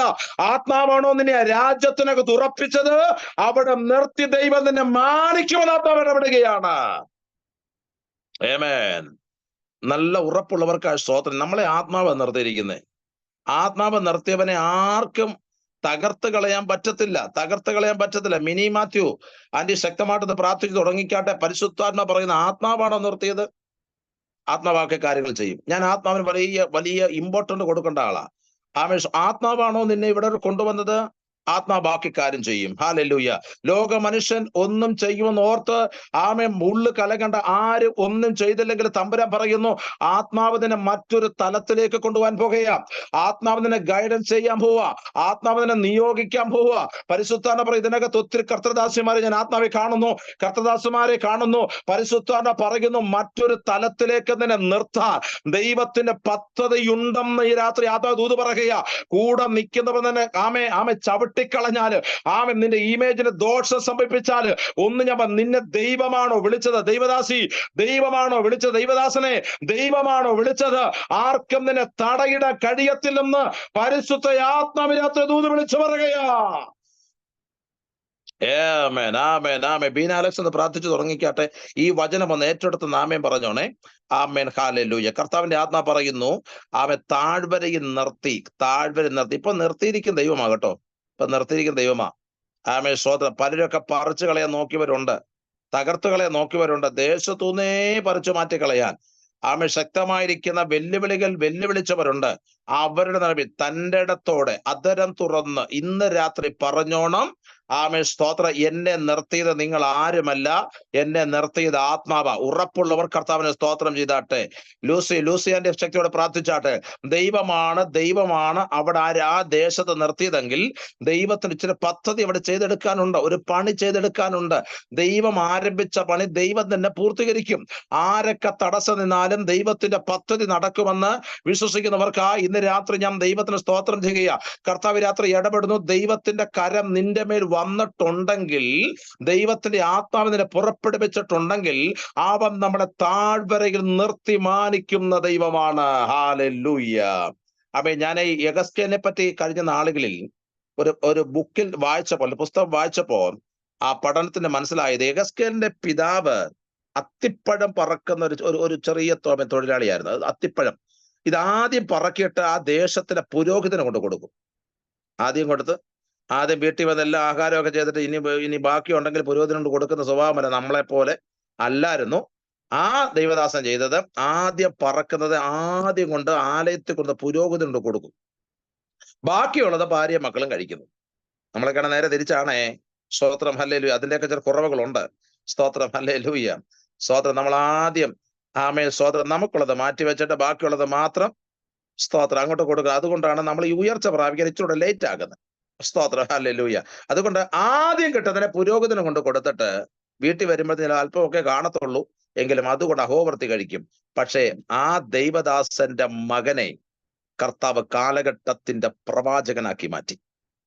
ആത്മാവാണോ നിന്നെ രാജ്യത്തിനകത്ത് ഉറപ്പിച്ചത്, അവിടെ നിർത്തി ദൈവം നിന്നെ മാനിക്കുമെന്ന് ആത്മാവ് ഇടപെടുകയാണ്. ആമേൻ. നല്ല ഉറപ്പുള്ളവർക്ക് സ്തോത്രം. നമ്മളെ ആത്മാവ് നിർത്തിയിരിക്കുന്നത്. ആത്മാവ് നിർത്തിയവനെ ആർക്കും തകർത്ത് കളയാൻ പറ്റത്തില്ല. മിനി മാത്യു ആന്റി ശക്തമായിട്ടൊന്ന് പ്രാർത്ഥിച്ചു തുടങ്ങിക്കാട്ടെ. പരിശുദ്ധാത്മാ പറയുന്ന, ആത്മാവാണോ നിർത്തിയത്? ആത്മാവാക്കിയ കാര്യങ്ങൾ ചെയ്യും. ഞാൻ ആത്മാവിന് വലിയ ഇമ്പോർട്ടന്റ് കൊടുക്കേണ്ട ആളാ. ആത്മാവാണോ നിന്നെ ഇവിടെ കൊണ്ടുവന്നത്? ആത്മാ ബാക്കി കാര്യം ചെയ്യും. ഹല്ലേലൂയ. ലോക മനുഷ്യൻ ഒന്നും ചെയ്യുമെന്ന് ഓർത്ത് ഉള്ളു കലകണ്ട ആരും ഒന്നും ചെയ്തില്ലെങ്കിൽ തമ്പുരാൻ പറയുന്നു, ആത്മാവ് നിന്നെ മറ്റൊരു തലത്തിലേക്ക് കൊണ്ടുപോകാൻ പോകുക. ആത്മാവ് നിന്നെ ഗൈഡൻസ് ചെയ്യാൻ പോവുക. ആത്മാവ് നിന്നെ നിയോഗിക്കാൻ പോവുക. പരിശുദ്ധാത്മാ പറയും, ഇതിനകത്ത് ഒത്തിരി കർത്തൃദാസിമാരെ ഞാൻ ആത്മാവെ കാണുന്നു, കർത്തൃദാസിമാരെ കാണുന്നു. പരിശുദ്ധാത്മാ പറയുന്നു, മറ്റൊരു തലത്തിലേക്ക് നിന്നെ നിർത്താൻ ദൈവത്തിന്റെ പദ്ധതിയുണ്ടെന്ന് ഈ രാത്രി ആത്മാവ് ദൂത് പറയുക. കൂടെ നിൽക്കുന്നവർ തന്നെ ആമെ ചവിട്ടിക്കളഞ്ഞാല്, നിന്റെ ഇമേജിന് ദോഷം സംഭവിപ്പിച്ചാല്, ഒന്ന് ഞാൻ നിന്നെ ദൈവമാണോ വിളിച്ചത്? ദൈവദാസി, ദൈവമാണോ വിളിച്ചത്? ദൈവദാസനെ, ദൈവമാണോ വിളിച്ചത്? ആർക്കും നിന്നെ തടയിടാൻ കഴിയത്തില്ലെന്ന് പരിശുദ്ധ ആത്മാവിനകത്ത് ദൂത് വിളിച്ചു പറയുകയാ. ബീന അലക്സ് എന്ന് പ്രാർത്ഥിച്ചു തുടങ്ങിക്കാട്ടെ. ഈ വചനം ഒന്ന് ഏറ്റെടുത്ത് നാമേൻ പറഞ്ഞോണേ. ആമേൻ. ഹല്ലേലൂയ. കർത്താവിന്റെ ആത്മാ പറയുന്നു, താഴ്വരയിൽ നിർത്തി. ഇപ്പൊ നിർത്തിയിരിക്കുന്ന ദൈവമാകട്ടോ. ഇപ്പൊ നിർത്തിയിരിക്കുന്ന ദൈവമാ. ആമേൻ. സ്തോത്രം. പലരൊക്കെ പറിച്ചു കളയാൻ നോക്കിയവരുണ്ട്, തകർത്തു കളയാൻ നോക്കിയവരുണ്ട്. ദേശത്തുനിന്നേ പറിച്ചു മാറ്റി കളയാൻ ശക്തമായിരിക്കുന്ന വെല്ലുവിളിച്ചവരുണ്ട്. അവരുടെ നടുവിൽ തന്റെ ഇടത്തോടെ അധരം തുറന്ന് ഇന്ന് രാത്രി പറഞ്ഞോണം, സ്തോത്ര, എന്നെ നിർത്തിയത് നിങ്ങൾ ആരുമല്ല, എന്നെ നിർത്തിയത് ആത്മാവ. ഉറപ്പുള്ളവർ കർത്താവിനെ സ്തോത്രം ചെയ്താട്ടെ. ലൂസിയാന്റെ ശക്തിയോടെ പ്രാർത്ഥിച്ചാട്ടെ. ദൈവമാണ് അവിടെ ആ ദേശത്ത് നിർത്തിയതെങ്കിൽ ദൈവത്തിന് ഇച്ചിരി പദ്ധതി അവിടെ ചെയ്തെടുക്കാനുണ്ട്, ഒരു പണി ചെയ്തെടുക്കാനുണ്ട്. ദൈവം ആരംഭിച്ച പണി ദൈവം തന്നെ പൂർത്തീകരിക്കും. ആരൊക്കെ തടസ്സം നിന്നാലും ദൈവത്തിന്റെ പദ്ധതി നടക്കുമെന്ന് വിശ്വസിക്കുന്നവർക്ക് ഇന്ന് രാത്രി ഞാൻ ദൈവത്തിന് സ്തോത്രം ചെയ്യുക. കർത്താവ് രാത്രി ഇടപെടുന്നു. ദൈവത്തിന്റെ കരം നിന്റെ മേൽ വന്നിട്ടുണ്ടെങ്കിൽ, ദൈവത്തിന്റെ ആത്മാവിനെ പുറപ്പെടുവിച്ചിട്ടുണ്ടെങ്കിൽ, അവൻ നമ്മുടെ താഴ്വരയിൽ നിർത്തി മാനിക്കുന്ന ദൈവമാണ്. ഹല്ലേലൂയ. അപ്പൊ ഞാൻ ഈ യെഹെസ്കേലിനെ പറ്റി കഴിഞ്ഞ നാളുകളിൽ ഒരു ബുക്കിൽ വായിച്ചപ്പോൾ, പുസ്തകം വായിച്ചപ്പോൾ ആ പഠനത്തിന് മനസ്സിലായത്, യെഹെസ്കേലിന്റെ പിതാവ് അത്തിപ്പഴം പറക്കുന്ന ഒരു ചെറിയ തൊഴിലാളിയായിരുന്നു. അത്തിപ്പഴം ഇതാദ്യം പറക്കിയിട്ട് ആ ദേശത്തിലെ പുരോഹിതനെ കൊണ്ട് കൊടുക്കും. ആദ്യം വീട്ടിൽ വന്നെല്ലാം ആഹാരമൊക്കെ ചെയ്തിട്ട് ഇനി ബാക്കി ഉണ്ടെങ്കിൽ പുരോഹിതനോട് കൊടുക്കുന്ന സ്വഭാവമല്ല, നമ്മളെപ്പോലെ അല്ലായിരുന്നു ആ ദൈവദാസൻ ചെയ്തത്. ആദ്യം പറക്കുന്നത് ആദ്യം കൊണ്ട് ആലയത്തിൽ കൊണ്ട് പുരോഹിതനോട് കൊടുക്കും. ബാക്കിയുള്ളത് ഭാര്യ മക്കളും കഴിക്കുന്നു. നമ്മളെ നേരെ തിരിച്ചാണേ. സ്തോത്രം. ഹല്ലേലൂയ. അതിന്റെയൊക്കെ ചില കുറവുകളുണ്ട്. സ്തോത്രം. ഹല്ലേലൂയ. സ്തോത്രം. നമ്മൾ ആദ്യം സ്തോത്രം നമുക്കുള്ളത് മാറ്റി വെച്ചിട്ട് ബാക്കിയുള്ളത് മാത്രം സ്തോത്രം അങ്ങോട്ട് കൊടുക്കുക. അതുകൊണ്ടാണ് നമ്മൾ ഈ ഉയർച്ച പ്രാപിക്കാൻ ഇച്ചിരി ലേറ്റ് ആകുന്നത്. സ്തോത്രം. ഹല്ലേലൂയ. അതുകൊണ്ട് ആദ്യം കിട്ടുന്നതിനെ പുരോഹിതനെ കൊണ്ട് കൊടുത്തിട്ട് വീട്ടിൽ വരുമ്പോഴത്തേനും അല്പമൊക്കെ കാണത്തുള്ളൂ. എങ്കിലും അതുകൊണ്ട് അഹോവൃത്തി കഴിക്കും. പക്ഷേ ആ ദൈവദാസന്റെ മകനെ കർത്താവ് കാലഘട്ടത്തിന്റെ പ്രവാചകനാക്കി മാറ്റി.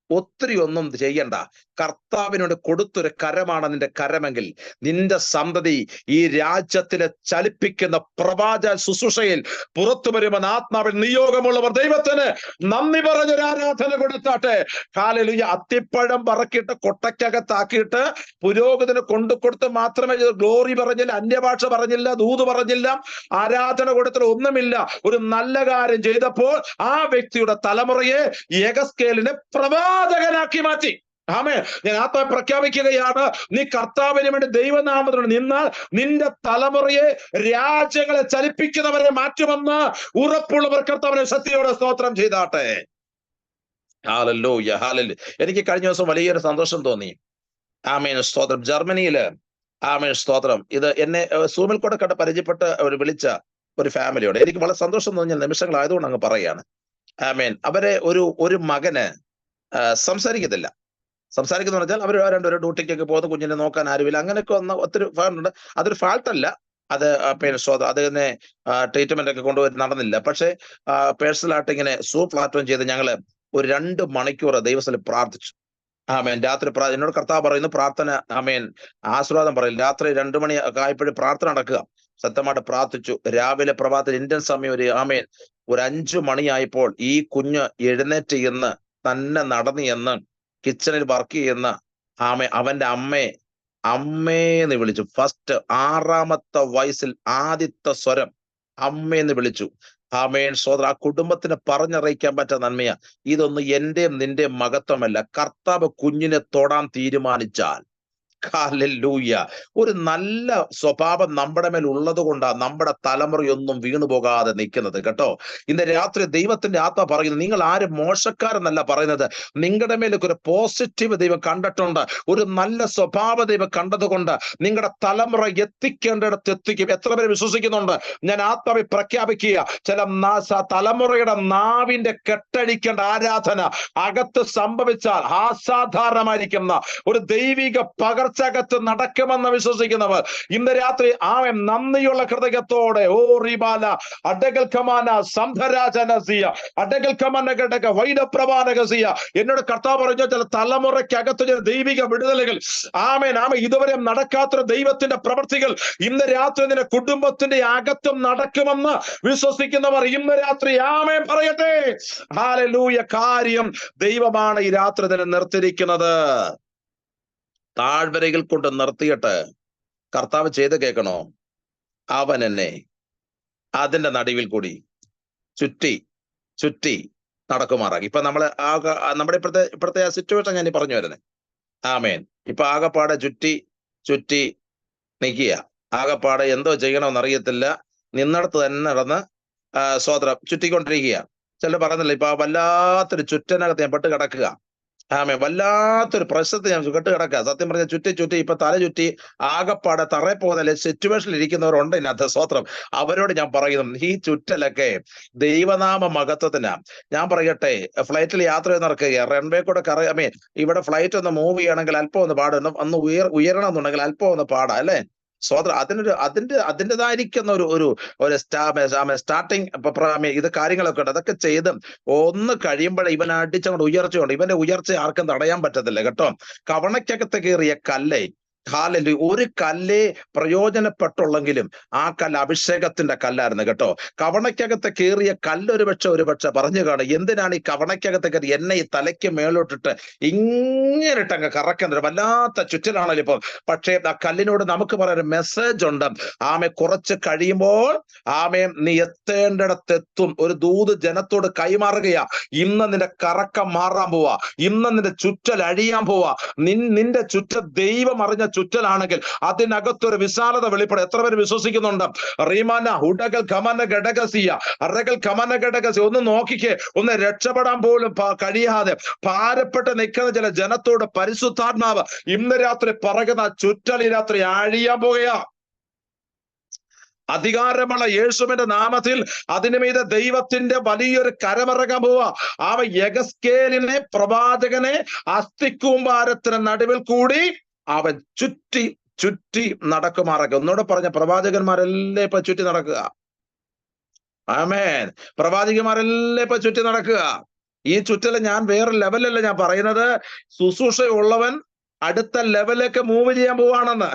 ഒത്തിരി ഒന്നും ചെയ്യണ്ട. കർത്താവിനോട് കൊടുത്തൊരു കരമാണ് നിന്റെ കരമെങ്കിൽ നിന്റെ സന്തതി ഈ രാജ്യത്തിലെ ചലിപ്പിക്കുന്ന പ്രവാചക ശുശ്രൂഷയിൽ പുറത്തു വരുമെന്ന് ആത്മാവിൽ നിയോഗമുള്ളവർ ദൈവത്തിന് നന്ദി പറഞ്ഞൊരു ആരാധന കൊടുത്താട്ടെ. ഹല്ലേലൂയ. അത്തിപ്പഴം പറക്കിയിട്ട് കൊട്ടയ്ക്കകത്താക്കിയിട്ട് പുരോഹിതന് കൊണ്ടുകൊടുത്ത് മാത്രമേ ഗ്ലോറി പറഞ്ഞില്ല, അന്യഭാഷ പറഞ്ഞില്ല, ദൂത് പറഞ്ഞില്ല, ആരാധന കൊടുത്തിട്ട് ഒന്നുമില്ല. ഒരു നല്ല കാര്യം ചെയ്തപ്പോൾ ആ വ്യക്തിയുടെ തലമുറയെ യെഹെസ്കേലിനെ പ്രവാചകനാക്കി മാറ്റി. ആമേൻ. ഞാൻ ആത്മാവ് പ്രഖ്യാപിക്കുകയാണ്, നീ കർത്താവിന് വേണ്ടി ദൈവനാമത്തിൽ നിന്നാൽ നിന്റെ തലമുറയെ രാജ്യങ്ങളെ ചലിപ്പിക്കുന്നവരെ മാറ്റുമെന്ന് ഉറപ്പുള്ളവർ കർത്താവിനെ ശക്തിയോടെ സ്തോത്രം ചെയ്താട്ടെ. Hallelujah, hallelujah. എനിക്ക് കഴിഞ്ഞ ദിവസം വലിയൊരു സന്തോഷം തോന്നി. ആമേൻ, സ്തോത്രം. ജർമ്മനിയില് ആമേൻ, സ്തോത്രം. ഇത് എന്നെ സൂമിൽ കൂടെ കണ്ട് പരിചയപ്പെട്ട് അവർ വിളിച്ച ഒരു ഫാമിലിയോട് എനിക്ക് വളരെ സന്തോഷം തോന്നിയ നിമിഷങ്ങളായതുകൊണ്ട് അങ്ങ് പറയാണ്. ആമേൻ. അവരെ ഒരു മകന് സംസാരിക്കത്തില്ല. സംസാരിക്കുന്ന പറഞ്ഞാൽ അവർ രണ്ടുപേരും ഡ്യൂട്ടിക്കൊക്കെ പോകുന്ന, കുഞ്ഞിനെ നോക്കാൻ ആരുമില്ല, അങ്ങനെയൊക്കെ ഒത്തിരി ഫാൾട്ടുണ്ട്. അതൊരു ഫാൾട്ടല്ല, അത് പിന്നെ അതിനെ ട്രീറ്റ്മെന്റ് ഒക്കെ കൊണ്ടുപോയി നടന്നില്ല. പക്ഷെ പേഴ്സണലായിട്ട് ഇങ്ങനെ പ്ലാറ്റ്ഫോം ചെയ്ത് ഞങ്ങള് ഒരു 2 മണിക്കൂർ ദൈവസ്ഥലം പ്രാർത്ഥിച്ചു. ആമേൻ. രാത്രി എന്നോട് കർത്താവ് പറയുന്നു പ്രാർത്ഥന, ആമേൻ, ആശീർവാദം പറയും. രാത്രി 2 മണി ആയപ്പോഴും പ്രാർത്ഥന നടക്കുക. സത്യമായിട്ട് പ്രാർത്ഥിച്ചു. രാവിലെ പ്രഭാതത്തിൽ ഇന്ത്യൻ സമയം ആമേൻ ഒരു 5 മണിയായപ്പോൾ ഈ കുഞ്ഞ് എഴുന്നേറ്റ് എന്ന് തന്നെ നടന്നു എന്ന് കിച്ചണിൽ വർക്ക് ചെയ്യുന്ന അവന്റെ അമ്മേന്ന് വിളിച്ചു. ഫസ്റ്റ് 6ാമത്തെ വയസ്സിൽ ആദ്യത്തെ സ്വരം അമ്മേന്ന് വിളിച്ചു. ആമേൻ, സോദര. ആ കുടുംബത്തിന് പറഞ്ഞറിയിക്കാൻ പറ്റുന്ന നന്മയാ. ഇതൊന്നും എന്റെയും നിന്റെയും മഹത്വമല്ല. കർത്താവ് കുഞ്ഞിനെ തൊടാൻ തീരുമാനിച്ചാൽ ഹല്ലേലൂയ, ഒരു നല്ല സ്വഭാവം നമ്മുടെ മേൽ ഉള്ളത് കൊണ്ടാണ് നമ്മുടെ തലമുറയൊന്നും വീണു പോകാതെ നിൽക്കുന്നത് കേട്ടോ. ഇന്ന് രാത്രി ദൈവത്തിന്റെ ആത്മ പറയുന്നത്, നിങ്ങൾ ആരും മോശക്കാരെന്നല്ല പറയുന്നത്, നിങ്ങളുടെ മേലൊക്കെ ഒരു പോസിറ്റീവ് ദൈവം കണ്ടിട്ടുണ്ട്. ഒരു നല്ല സ്വഭാവ ദൈവം കണ്ടതുകൊണ്ട് നിങ്ങളുടെ തലമുറ എത്തിക്കേണ്ടിടത്ത് എത്തിക്കും. എത്ര പേര് വിശ്വസിക്കുന്നുണ്ട്? ഞാൻ ആത്മാവിൽ പ്രഖ്യാപിക്കുക, ചില തലമുറയുടെ നാവിന്റെ കെട്ടഴിക്കേണ്ട ആരാധന അകത്ത് സംഭവിച്ചാൽ അസാധാരണമായിരിക്കുന്ന ഒരു ദൈവിക പകർച്ചകത്ത് നടക്കുമെന്ന് വിശ്വസിക്കുന്നവർ ഇന്ന് രാത്രി ആമേൻ നന്ദിയുള്ള ഹൃദയത്തോടെ ഓ റിബാല അഡഗൽ കമാന സംധരാജനസിയ അഡഗൽ കമാന ഘടക വൈഡപ്രവാനകസിയ എന്നോട് കർത്താവ് പറഞ്ഞു, ചില തലമുറയ്ക്കകത്ത് ചില ദൈവിക വിടുതലുകൾ ആമേൻ ഇതുവരെ നടക്കാത്ത ദൈവത്തിന്റെ പ്രവൃത്തികൾ ഇന്ന് രാത്രി നിന്റെ കുടുംബത്തിന്റെ അകത്തും നടക്കുമെന്ന് വിശ്വസിക്കുന്നവർ ഇന്ന് രാത്രി ആമേൻ പറയട്ടെ. ഹല്ലേലൂയ. കാര്യം ദൈവമാണ് ഈ രാത്രി തന്നെ നിർത്തിയിരിക്കുന്നത്. താഴ്വരകൾ കൊണ്ട് നിർത്തിയിട്ട് കർത്താവ് ചെയ്ത് കേൾക്കണോ? അവൻ എന്നെ അതിന്റെ നടുവിൽ കൂടി ചുറ്റി നടക്കുമാറാക്കി. ഇപ്പൊ നമ്മുടെ ഇപ്പോഴത്തെ സിറ്റുവേഷൻ ഞാൻ പറഞ്ഞു വരുന്നത്. ആമേൻ. ഇപ്പൊ ആകപ്പാടെ ചുറ്റി നിൽക്കുക. ആകപ്പാടെ എന്തോ ചെയ്യണമെന്ന് അറിയത്തില്ല. നിന്നിടത്ത് തന്നെ നടന്ന് സ്വോത്രം ചുറ്റിക്കൊണ്ടിരിക്കുക. ചിലർ പറയുന്നില്ല, ഇപ്പൊ വല്ലാത്തൊരു ചുറ്റനകത്ത് ഞാൻ പെട്ട് കിടക്കുക. ആമേ, വല്ലാത്തൊരു പ്രശ്നത്തെ ഞാൻ കെട്ട് കിടക്കുക. സത്യം പറഞ്ഞാൽ ചുറ്റി ഇപ്പൊ തല ചുറ്റി ആകപ്പാടെ തറയെ പോകുന്ന സിറ്റുവേഷനിൽ ഇരിക്കുന്നവരുണ്ട് ഇതിനകത്ത്. സ്വോത്രം. അവരോട് ഞാൻ പറയുന്നു, ഈ ചുറ്റലൊക്കെ ദൈവനാമ മഹത്വത്തിനാ. ഞാൻ പറയട്ടെ, ഫ്ലൈറ്റിൽ യാത്ര ചെയ്ത് നടക്കുക, റൺവേ കൂടെ അറിയാമേ, ഇവിടെ ഫ്ലൈറ്റ് ഒന്ന് മൂവ് ചെയ്യണമെങ്കിൽ അല്പം ഒന്ന് പാടും, ഒന്ന് ഉയരണം എന്നുണ്ടെങ്കിൽ അല്പം ഒന്ന് പാടാം അല്ലെ? സ്വോത്രം. അതിൻ്റെതായിരിക്കുന്ന ഒരു സ്റ്റാർട്ടിങ് ഇത് കാര്യങ്ങളൊക്കെ ഉണ്ട്. അതൊക്കെ ചെയ്ത് ഒന്ന് കഴിയുമ്പോഴേ ഇവൻ അടിച്ചങ്ങോട്ട് ഉയർച്ചയുണ്ട്. ഇവന്റെ ഉയർച്ച ആർക്കും തടയാൻ പറ്റത്തില്ല കേട്ടോ. കവണയ്ക്കകത്ത് കയറിയ കല്ലേ ഹല്ലേലൂയ, ഒരു കല്ലേ പ്രയോജനപ്പെട്ടുള്ളെങ്കിലും ആ കല്ല് അഭിഷേകത്തിന്റെ കല്ലായിരുന്നു കേട്ടോ. കവണയ്ക്കകത്ത് കയറിയ കല്ല് ഒരുപക്ഷെ പറഞ്ഞു കാണും, എന്തിനാണ് ഈ കവണയ്ക്കകത്ത് കയറി എന്നെ ഈ തലയ്ക്ക് മേലോട്ടിട്ട് ഇങ്ങനെയിട്ട് അങ്ങ് കറക്കുന്നത്? വല്ലാത്ത ചുറ്റലാണല്ലോ ഇപ്പം. പക്ഷേ ആ കല്ലിനോട് നമുക്ക് പറയാൻ മെസ്സേജ് ഉണ്ട്. ആമേ, കുറച്ച് കഴിയുമ്പോൾ ആമേ നീ എത്തേണ്ടിടത്തെത്തും. ഒരു ദൂത് ജനത്തോട് കൈമാറുകയാ. ഇന്ന് നിന്റെ കറക്കം മാറാൻ പോവാ. ഇന്ന് നിന്റെ ചുറ്റൽ അഴിയാൻ പോവാ. നിന്റെ ചുറ്റ ദൈവം അറിഞ്ഞ ചുറ്റലാണെങ്കിൽ അതിനകത്തൊരു വിശാലത വെളിപ്പെടും. എത്ര പേര് വിശ്വസിക്കുന്നുണ്ട്? റീമാന ഹുഡകൽ ഖമന ഘടകസിയ അറകൽ ഖമന ഘടകസി. ഒന്ന് നോക്കിക്കേ, ഒന്ന് രക്ഷപ്പെടാൻ പോലും കഴിയാതെ ഭാരപ്പെട്ട് നിൽക്കുന്ന ചില ജനത്തോട് പരിശുദ്ധാത്മാവ് ഇന്ന് രാത്രി പറയുന്ന ചുറ്റൽ ഈ രാത്രി അഴിയാൻ പോകുകയാ. അധികാരമുള്ള യേശുവിന്റെ നാമത്തിൽ അതിനുമീതെ ദൈവത്തിന്റെ വലിയൊരു കരമിറങ്ങാൻ പോവാ. യെഹെസ്കേലിനെ പ്രവാചകനെ അസ്ഥിക്കൂമ്പാരത്തിന് നടുവിൽ കൂടി അവൻ ചുറ്റി ചുറ്റി നടക്കുമാറൊക്കെ. ഒന്നുകൂടെ പറഞ്ഞ, പ്രവാചകന്മാരെല്ലാം ഇപ്പൊ ചുറ്റി നടക്കുക. ആമേൻ. പ്രവാചകന്മാരെല്ലാം ഇപ്പൊ ചുറ്റി നടക്കുക. ഈ ചുറ്റല് ഞാൻ വേറെ ലെവലല്ല ഞാൻ പറയുന്നത്, ശുശ്രൂഷയുള്ളവൻ അടുത്ത ലെവലിലേക്ക് മൂവ് ചെയ്യാൻ പോവാണെന്ന്.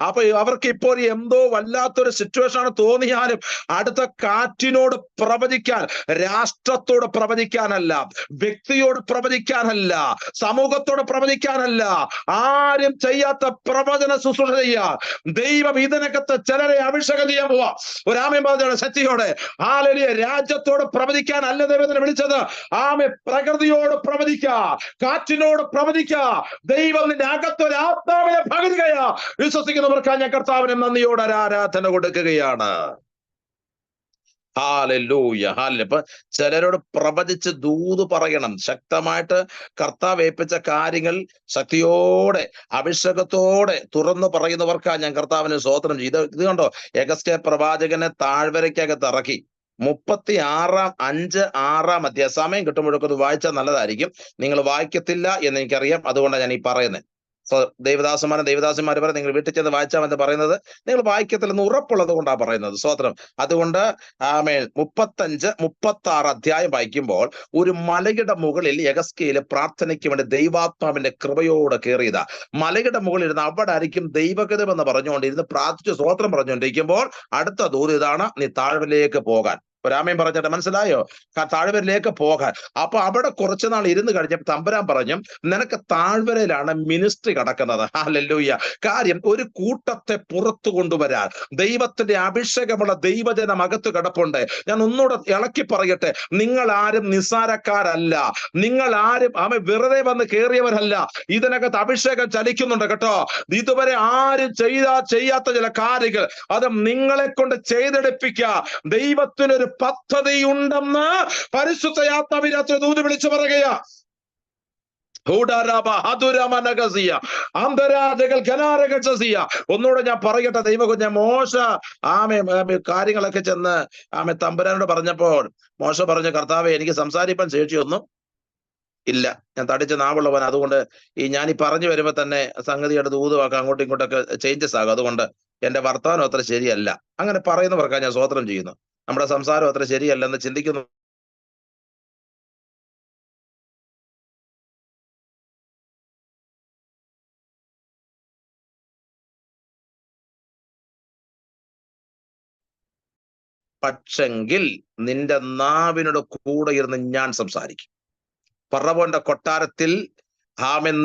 അപ്പൊ അവർക്ക് ഇപ്പോൾ എന്തോ വല്ലാത്തൊരു സിറ്റുവേഷൻ ആണ് തോന്നിയാലും അടുത്ത കാറ്റിനോട് പ്രവചിക്കാൻ, രാഷ്ട്രത്തോട് പ്രവചിക്കാനല്ല, വ്യക്തിയോട് പ്രവചിക്കാനല്ല, സമൂഹത്തോട് പ്രവചിക്കാനല്ല, ആരും ചെയ്യാത്ത പ്രവചന ശുശ്രൂഷ ചെയ്യാൻ ദൈവം ഇതിനകത്ത് ചിലരെ അഭിഷേകം ചെയ്യാൻ പോവാ. ഒരു ആമേൻ പറഞ്ഞോടെ ശക്തിയോടെ. ഹല്ലേലൂയ. രാജ്യത്തോട് പ്രവചിക്കാനല്ല ദൈവത്തിനെ വിളിച്ചത്. ആമേ, പ്രകൃതിയോട് പ്രവചിക്കുക, കാറ്റിനോട് പ്രവചിക്കുക. ദൈവം നിന്റെ അകത്തൊരു ആത്മാവിനെ പകരുകയാ. വിശ്വസിക്കുന്നവർക്ക് ഞാൻ കർത്താവിനെ നന്ദിയോടെ ആരാധന കൊടുക്കുകയാണ്. Hallelujah, hallelujah. ഇപ്പൊ ചിലരോട് പ്രവചിച്ച് ദൂത് പറയണം. ശക്തമായിട്ട് കർത്താവ് ഏൽപ്പിച്ച കാര്യങ്ങൾ ശക്തിയോടെ അഭിഷേകത്തോടെ തുറന്നു പറയുന്നവർക്കാ ഞാൻ കർത്താവിനെ സ്തോത്രം ചെയ്തു. ഇത് കണ്ടോ, എഗസ്കേൽ പ്രവാചകനെ താഴ്വരയ്ക്കകത്ത് ഇറക്കി. 36 അധ്യായം. സമയം കിട്ടുമ്പോഴൊക്കെ അത് വായിച്ചാൽ നല്ലതായിരിക്കും. നിങ്ങൾ വായിക്കത്തില്ല എന്ന് എനിക്കറിയാം, അതുകൊണ്ടാണ് ഞാൻ ഈ പറയുന്നത്. ദേവദാസന്മാര് പറയും നിങ്ങൾ വീട്ടിൽ ചെന്ന് വായിച്ചാൽ എന്ന് പറയുന്നത് നിങ്ങൾ വായിക്കത്തില്ലെന്ന് ഉറപ്പുള്ളത് കൊണ്ടാണ് പറയുന്നത്. സ്തോത്രം. അതുകൊണ്ട് ആമേൻ, 35-36 അധ്യായം വായിക്കുമ്പോൾ ഒരു മലയുടെ മുകളിൽ യെഹെസ്കേല് പ്രാർത്ഥനയ്ക്ക് വേണ്ടി ദൈവാത്മാവിന്റെ കൃപയോടെ കയറിയതാ. മലയുടെ മുകളിൽ ഇരുന്ന് അവിടെ ആയിരിക്കും ദൈവഗതം എന്ന് പറഞ്ഞുകൊണ്ടിരുന്ന് പ്രാർത്ഥിച്ച് സ്തോത്രം പറഞ്ഞുകൊണ്ടിരിക്കുമ്പോൾ അടുത്ത ദൂത് ഇതാണ്, നീ താഴ്വരയിലേക്ക് പോകാൻ. ഒരാമയും പറഞ്ഞിട്ട് മനസ്സിലായോ? താഴ്വരയിലേക്ക് പോകാൻ. അപ്പൊ അവിടെ കുറച്ചു നാൾ ഇരുന്ന് കഴിഞ്ഞപ്പോൾ തമ്പുരാൻ പറഞ്ഞു, നിനക്ക് താഴ്വരയിലാണ് മിനിസ്ട്രി കിടക്കുന്നത്. ഹല്ലേലൂയ. കാര്യം, ഒരു കൂട്ടത്തെ പുറത്തു കൊണ്ടുവരാൻ ദൈവത്തിന്റെ അഭിഷേകമുള്ള ദൈവജനം അകത്ത് കിടപ്പുണ്ട്. ഞാൻ ഒന്നുകൂടെ ഇളക്കി പറയട്ടെ, നിങ്ങൾ ആരും നിസ്സാരക്കാരല്ല, നിങ്ങൾ ആരും വെറുതെ വന്ന് കയറിയവരല്ല. ഇതിനകത്ത് അഭിഷേകം ചലിക്കുന്നുണ്ട് കേട്ടോ. ഇതുവരെ ആരും ചെയ്യാത്ത ചില കാര്യങ്ങൾ അത് നിങ്ങളെ കൊണ്ട് ചെയ്തെടുപ്പിക്കുക. ദൈവത്തിനൊരു പദ്ധതി ഉണ്ടെന്ന് പരിശുദ്ധ ആത്മാവിനകത്ത് ദൂത് വിളിച്ചു പറയുകയാ. ഒന്നുകൂടെ ഞാൻ പറയട്ടെ, ദൈവകുഞ്ഞ മോശ കാര്യങ്ങളൊക്കെ ചെന്ന് തമ്പുരാനോട് പറഞ്ഞപ്പോൾ മോശ പറഞ്ഞു, കർത്താവേ, എനിക്ക് സംസാരിപ്പാൻ ശേഷിയൊന്നും ഇല്ല, ഞാൻ തടിച്ച നാവുള്ളവൻ. അതുകൊണ്ട് ഞാൻ ഈ പറഞ്ഞു വരുമ്പോ തന്നെ സംഗതിയുടെ ദൂതുമൊക്കെ അങ്ങോട്ടും ഇങ്ങോട്ടൊക്കെ ചേഞ്ചസ് ആകും. അതുകൊണ്ട് എന്റെ വർത്തമാനം അത്ര ശരിയല്ല. അങ്ങനെ പറയുന്നവർക്കാണ് ഞാൻ സ്തോത്രം ചെയ്യുന്നു. നമ്മുടെ സംസാരം അത്ര ശരിയല്ലെന്ന് ചിന്തിക്കുന്നു പക്ഷെങ്കിൽ നിന്റെ നാവിനോട് കൂടെ ഇരുന്ന് ഞാൻ സംസാരിക്കും. ഫറവോന്റെ കൊട്ടാരത്തിൽ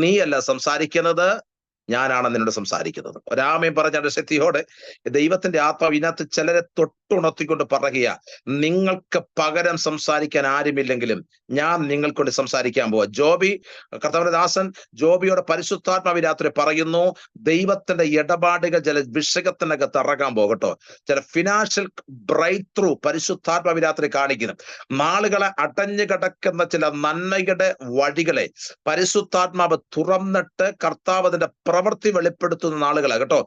നീയല്ല സംസാരിക്കുന്നത്, ഞാനാണ് നിന്നോട് സംസാരിക്കുന്നത്. ഒരാമയും പറഞ്ഞ ശക്തിയോടെ ദൈവത്തിന്റെ ആത്മാവ് ഇതിനകത്ത് ചിലരെ തൊട്ടുണർത്തിക്കൊണ്ട് പറയുക, നിങ്ങൾക്ക് പകരം സംസാരിക്കാൻ ആരുമില്ലെങ്കിലും ഞാൻ നിങ്ങൾക്കൊണ്ട് സംസാരിക്കാൻ പോവാ. കർത്താവിന്റെ ദാസൻ ജോബിയോട് പരിശുദ്ധാത്മാവ് രാത്രി പറയുന്നു, ദൈവത്തിന്റെ ഇടപാടുകൾ ചില വിഷയത്തിനകത്ത് ഇറങ്ങാൻ പോകട്ടോ. ചില ഫിനാൻഷ്യൽ ബ്രേക്ക് ത്രൂ പരിശുദ്ധാത്മാവ് രാത്രി കാണിക്കുന്നു. നാളുകളെ അടഞ്ഞു കിടക്കുന്ന ചില നന്മയുടെ വഴികളെ പരിശുദ്ധാത്മാവ് തുറന്നിട്ട് കർത്താവ് അതിന്റെ പ്രവൃത്തി വെളിപ്പെടുത്തുന്ന നാളുകളാണ് കേട്ടോ.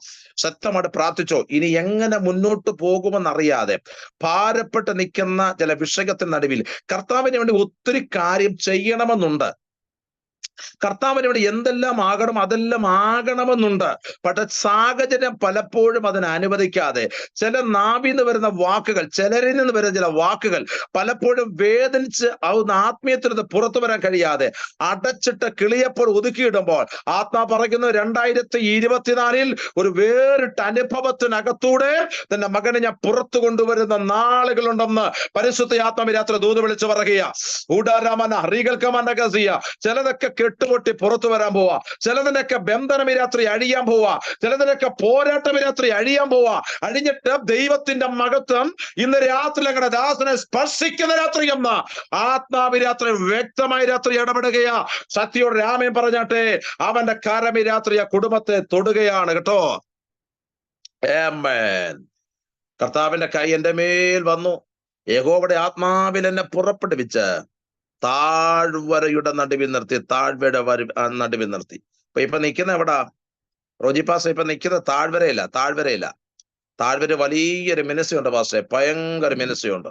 ശക്തമായിട്ട് പ്രാർത്ഥിച്ചോ. ഇനി എങ്ങനെ മുന്നോട്ട് പോകുമെന്നറിയാതെ ഭാരപ്പെട്ട് നിൽക്കുന്ന ചില വിഷയത്തിന് നടുവിൽ കർത്താവിന് വേണ്ടി ഒത്തിരി കാര്യം ചെയ്യണമെന്നുണ്ട്. കർത്താവിന് വേണ്ടി എന്തെല്ലാം ആകണം അതെല്ലാം ആകണമെന്നുണ്ട്. പക്ഷെ സാഹചര്യം പലപ്പോഴും അതിനെ അനുവദിക്കാതെ ചില നാവിന്ന് വരുന്ന വാക്കുകൾ, ചിലരിൽ നിന്ന് വരുന്ന ചില വാക്കുകൾ പലപ്പോഴും വേദനിച്ച് ആത്മീയത്തിൽ പുറത്തു വരാൻ കഴിയാതെ അടച്ചിട്ട് കിളിയപ്പോൾ ഒതുക്കിയിടുമ്പോൾ ആത്മാ പറയുന്നു, 2024 ഒരു വേറിട്ട അനുഭവത്തിനകത്തൂടെ തന്റെ മകനെ ഞാൻ പുറത്തു കൊണ്ടുവരുന്ന നാളുകളുണ്ടെന്ന് പരിശുദ്ധ ആത്മാവ് രാത്രി ദൂത് വിളിച്ചു പറയുക. ചിലതൊക്കെ കെട്ടുപൊട്ടി പുറത്തു വരാൻ പോവാ. ചിലതിനൊക്കെ ബന്ധനം രാത്രി അഴിയാൻ പോവാ. ചിലതിനൊക്കെ പോരാട്ടം രാത്രി അഴിയാൻ പോവാ. അഴിഞ്ഞിട്ട് ദൈവത്തിന്റെ മഹത്വം ഇന്ന് രാത്രി ഞങ്ങളുടെ ദാസനെ സ്പർശിക്കുന്ന രാത്രി എന്ന ആത്മാവ് രാത്രി വ്യക്തമായി രാത്രി ഇടപെടുകയാ. സത്യോട് രാമൻ പറഞ്ഞാട്ടെ, അവന്റെ കരം രാത്രി ആ കുടുംബത്തെ തൊടുകയാണ് കേട്ടോ. ആമേൻ. കർത്താവിന്റെ കൈ എന്റെ മേൽ വന്നു, യഹോവയുടെ ആത്മാവിൽ എന്നെ പുറപ്പെടുവിച്ച് താഴ്വരയുടെ നടുവിൽ നിർത്തി. താഴ്വരയുടെ നടുവിൽ നിർത്തി. ഇപ്പൊ നിൽക്കുന്ന എവിടാ? റോജി പാസ്റ്റർ ഇപ്പൊ നിൽക്കുന്നത് താഴ്വരയില്ല. താഴ്വര വലിയൊരു മിനിസ്ട്രിയുണ്ട് പാസ്റ്ററെ, ഭയങ്കര മിനിസ്ട്രിയുണ്ട്.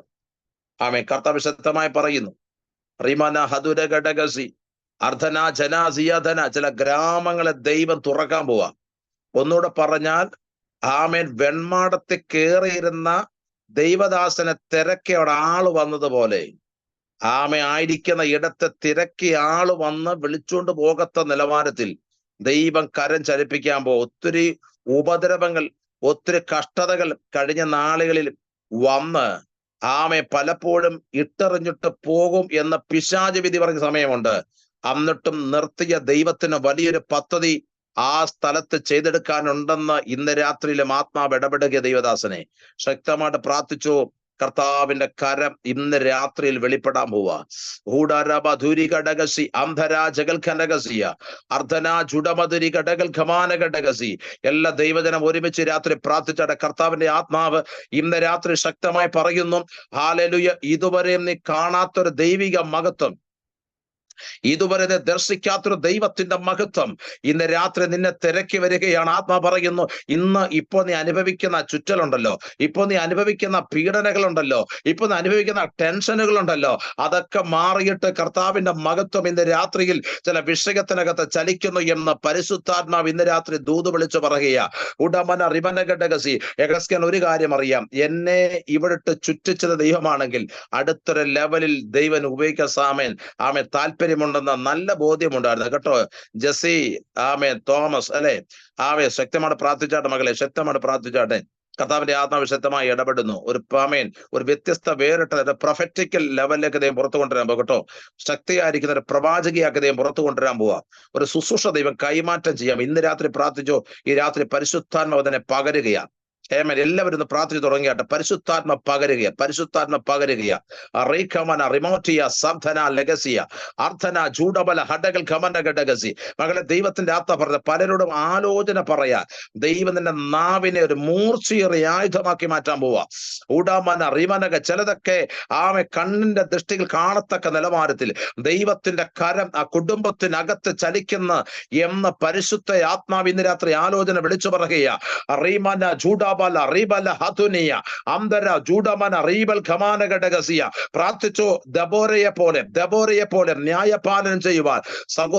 ആമേ. കർത്താവ് ശക്തമായി പറയുന്നു, റിമന ഹദുര ഘടകസി അർദ്ധന ജനാസിയധന ചില ഗ്രാമങ്ങളെ ദൈവം തുറക്കാൻ പോവാ. ഒന്നുകൂടെ പറഞ്ഞാൽ, ആമേൻ, വെൺമാടത്തിൽ കയറിയിരുന്ന ദൈവദാസനെ തിരക്കി അവിടെ ആള് വന്നതുപോലെ, ആമേ ആയിരിക്കുന്ന ഇടത്തെ തിരക്കി ആള് വന്ന് വിളിച്ചുകൊണ്ട് പോകത്ത നിലവാരത്തിൽ ദൈവം കരം ചലിപ്പിക്കാൻ പോകും. ഒത്തിരി ഉപദ്രവങ്ങൾ, ഒത്തിരി കഷ്ടതകൾ കഴിഞ്ഞ നാളുകളിൽ വന്ന് ആമേ പലപ്പോഴും ഇട്ടെറിഞ്ഞിട്ട് പോകും എന്ന പിശാച് വിധി പറഞ്ഞ സമയമുണ്ട്. എന്നിട്ടും നിർത്തിയ ദൈവത്തിന് വലിയൊരു പദ്ധതി ആ സ്ഥലത്ത് ചെയ്തെടുക്കാനുണ്ടെന്ന് ഇന്ന് രാത്രിയിലും ആത്മാവ് ഇടപെടുക. ദൈവദാസനെ ശക്തമായിട്ട് പ്രാർത്ഥിച്ചു. കർത്താവിന്റെ കരം ഇന്ന് രാത്രിയിൽ വെളിപ്പെടാൻ പോവാ. എല്ലാ ദൈവജനം ഒരുമിച്ച് രാത്രി പ്രാർത്ഥിച്ചാടെ. കർത്താവിന്റെ ആത്മാവ് ഇന്ന് രാത്രി ശക്തമായി പറയുന്നു, ഹല്ലേലൂയ, ഇതുവരെയും നീ കാണാത്തൊരു ദൈവിക മഹത്വം, ഇതുവരെ ദർശിക്കാത്തൊരു ദൈവത്തിന്റെ മഹത്വം ഇന്ന് രാത്രി നിന്നെ തിരക്കി വരികയാണ്. ആത്മാ പറയുന്നു, ഇപ്പൊ നീ അനുഭവിക്കുന്ന ചുറ്റലുണ്ടല്ലോ, ഇപ്പൊ നീ അനുഭവിക്കുന്ന പീഡനകളുണ്ടല്ലോ, ഇപ്പൊ നീ അനുഭവിക്കുന്ന ടെൻഷനുകളുണ്ടല്ലോ, അതൊക്കെ മാറിയിട്ട് കർത്താവിന്റെ മഹത്വം ഇന്ന് രാത്രിയിൽ ചില വിഷയത്തിനകത്ത് ചലിക്കുന്നു എന്ന് പരിശുദ്ധാത്മാവ് ഇന്ന് രാത്രി ദൂത് വിളിച്ചു പറയുക. ഉടമന റിബനഗഡഗസി യഹസ്കൻ ഒരു കാര്യം അറിയാം, എന്നെ ഇവിടിട്ട് ചുറ്റിച്ചത് ദൈവമാണെങ്കിൽ അടുത്തൊരു ലെവലിൽ ദൈവം ഉപയോഗിക്കാൻ ആമേ താല്പര്യമുണ്ടെന്ന നല്ല ബോധ്യമുണ്ടായിരുന്നു കേട്ടോ. ജെസി, ആമേ, തോമസ്, അല്ലെ, ആമേ, ശക്തമായിട്ട് പ്രാർത്ഥിച്ചാട്ടെ മകളെ, ശക്തമായിട്ട് പ്രാർത്ഥിച്ചാട്ടെ. കർത്താവിന്റെ ആത്മാവ് ശക്തമായി ഇടപെടുന്നു. ഒരു ആമേൻ, ഒരു വ്യത്യസ്ത വേറിട്ട പ്രൊഫറ്റിക്കൽ ലെവലിലേക്ക് ദൈവം പുറത്തു കൊണ്ടുവരാൻ പോകും കേട്ടോ. ശക്തിയായിരിക്കുന്ന ഒരു പ്രവാചകിയാക്കി ദൈവം പുറത്തു കൊണ്ടുവരാൻ പോവാ. ഒരു ശുശ്രൂഷ ദൈവം കൈമാറ്റം ചെയ്യാം. ഇന്ന് രാത്രി പ്രാർത്ഥിച്ചോ, ഈ രാത്രി പരിശുദ്ധാത്മാവ് തന്നെ പകരുകയാണ്. ഏമൻ, എല്ലാവരും ഒന്ന് പ്രാർത്ഥിച്ചു തുടങ്ങിയാട്ടെ. പരിശുദ്ധാത്മ പകരുക, പരിശുദ്ധാത്മ പകരുക. റീഖമന റിമോട്ടിയ സബ്ധന ലഗസിയ അർദ്ധന ജൂഡബല ഹഡകൾ ഖമന ഘടകസി. മകളെ, ദൈവത്തിന്റെ ആത്മ പറഞ്ഞ പലരോടും ആലോചന പറയാ. ദൈവത്തിന്റെ നാവിനെ ഒരു മൂർച്ചയേറിയ ആയുധമാക്കി മാറ്റാൻ പോവാ. ഉടമന റിമനക ചിലതൊക്കെ ആമെ കണ്ണിന്റെ ദൃഷ്ടിയിൽ കാണത്തക്ക നിലവാരത്തിൽ ദൈവത്തിന്റെ കരം ആ കുടുംബത്തിനകത്ത് ചലിക്കുന്ന എന്ന പരിശുദ്ധ ആത്മാവ് ഇന്ന് രാത്രി ആലോചന വിളിച്ചു പറയുക. റീമന ജൂഡ പ്രാർത്ഥിച്ചു. ദബോരയെ പോലെ ന്യായപാലനം ചെയ്യുവാൻ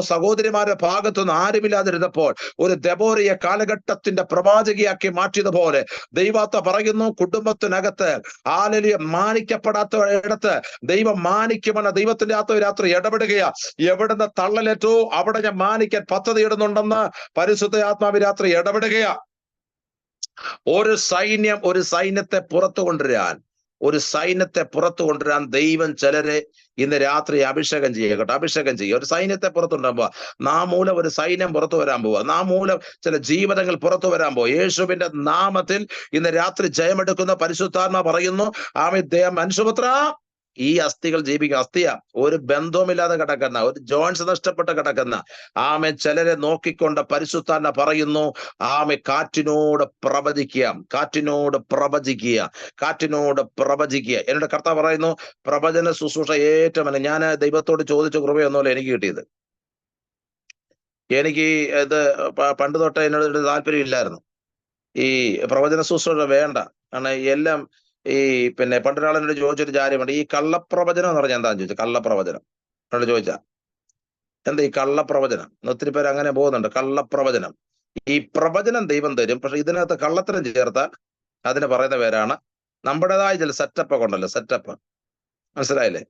സഹോദരിമാരുടെ ഭാഗത്തുനിന്ന് ആരുമില്ലാതിരുന്നപ്പോൾ ഒരു ദബോരയെ കാലഘട്ടത്തിന്റെ പ്രവാചകിയാക്കി മാറ്റിയതുപോലെ ദൈവാത്മ പറയുന്നു, കുടുംബത്തിനകത്ത് ഹല്ലേലൂയ മാനിക്കപ്പെടാത്ത ഇടത്ത് ദൈവം മാനിക്കുമെന്ന ദൈവത്തിന്റെ ആത്മ രാത്രി ഇടപെടുകയാ. എവിടുന്ന് തള്ളലേറ്റോ അവിടെ ഞാൻ മാനിക്കാൻ പദ്ധതി ഇടുന്നുണ്ടെന്ന് പരിശുദ്ധ ആത്മാവ് രാത്രി ഇടപെടുകയാ. ഒരു സൈന്യത്തെ പുറത്തു കൊണ്ടുവരാൻ ദൈവം ചിലരെ ഇന്ന് രാത്രി അഭിഷേകം ചെയ്യുക കേട്ടോ. അഭിഷേകം ചെയ്യുക. ഒരു സൈന്യത്തെ പുറത്തുണ്ടാകുക. നാമൂലം ഒരു സൈന്യം പുറത്തു വരാൻ പോവുക. നാമൂലം ചില ജീവിതങ്ങൾ പുറത്തു വരാൻ പോവുക. യേശുവിന്റെ നാമത്തിൽ ഇന്ന് രാത്രി ജയമെടുക്കുന്ന പരിശുദ്ധാത്മാ പറയുന്നു, ആമേ, മനുഷ്യപുത്ര, ഈ അസ്ഥികൾ ജീവിക്കും. അസ്ഥിയ ഒരു ബന്ധവുമില്ലാതെ കിടക്കുന്ന, ഒരു ജോയിൻസ് നഷ്ടപ്പെട്ട് കിടക്കുന്ന ആമെ ചിലരെ നോക്കിക്കൊണ്ട് പരിശുദ്ധാത്മ പറയുന്നു, ആമെ കാറ്റിനോട് പ്രവചിക്കുക. എന്നോട് കർത്താവ് പറയുന്നു, പ്രവചന ശുശ്രൂഷ ഏറ്റവും ഞാൻ ദൈവത്തോട് ചോദിച്ച കൃപയൊന്നുമല്ല എനിക്ക് കിട്ടിയത്. എനിക്ക് ഇത് പണ്ട് തൊട്ടേ എന്നോട് താല്പര്യം ഇല്ലായിരുന്നു ഈ പ്രവചന ശുശ്രൂഷ വേണ്ട. കാരണം എല്ലാം പണ്ടൊരാളെന്നോട് ചോദിച്ചൊരു കാര്യമുണ്ട്, ഈ കള്ളപ്രവചനം എന്ന് പറഞ്ഞാൽ എന്താന്ന് ചോദിച്ചു. കള്ളപ്രവചനം എന്നോട് ചോദിച്ചാ എന്താ ഈ കള്ളപ്രവചനം? ഒത്തിരി പേര് അങ്ങനെ പോകുന്നുണ്ട്. കള്ളപ്രവചനം, ഈ പ്രവചനം ദൈവം തരും, പക്ഷെ ഇതിനകത്ത് കള്ളത്തരം ചേർത്താൽ അതിന് പറയുന്ന പേരാണ് നമ്മുടേതായ ചില സെറ്റപ്പ് ഒക്കെ ഉണ്ടല്ലോ, സെറ്റപ്പ്. മനസ്സിലായില്ലേ?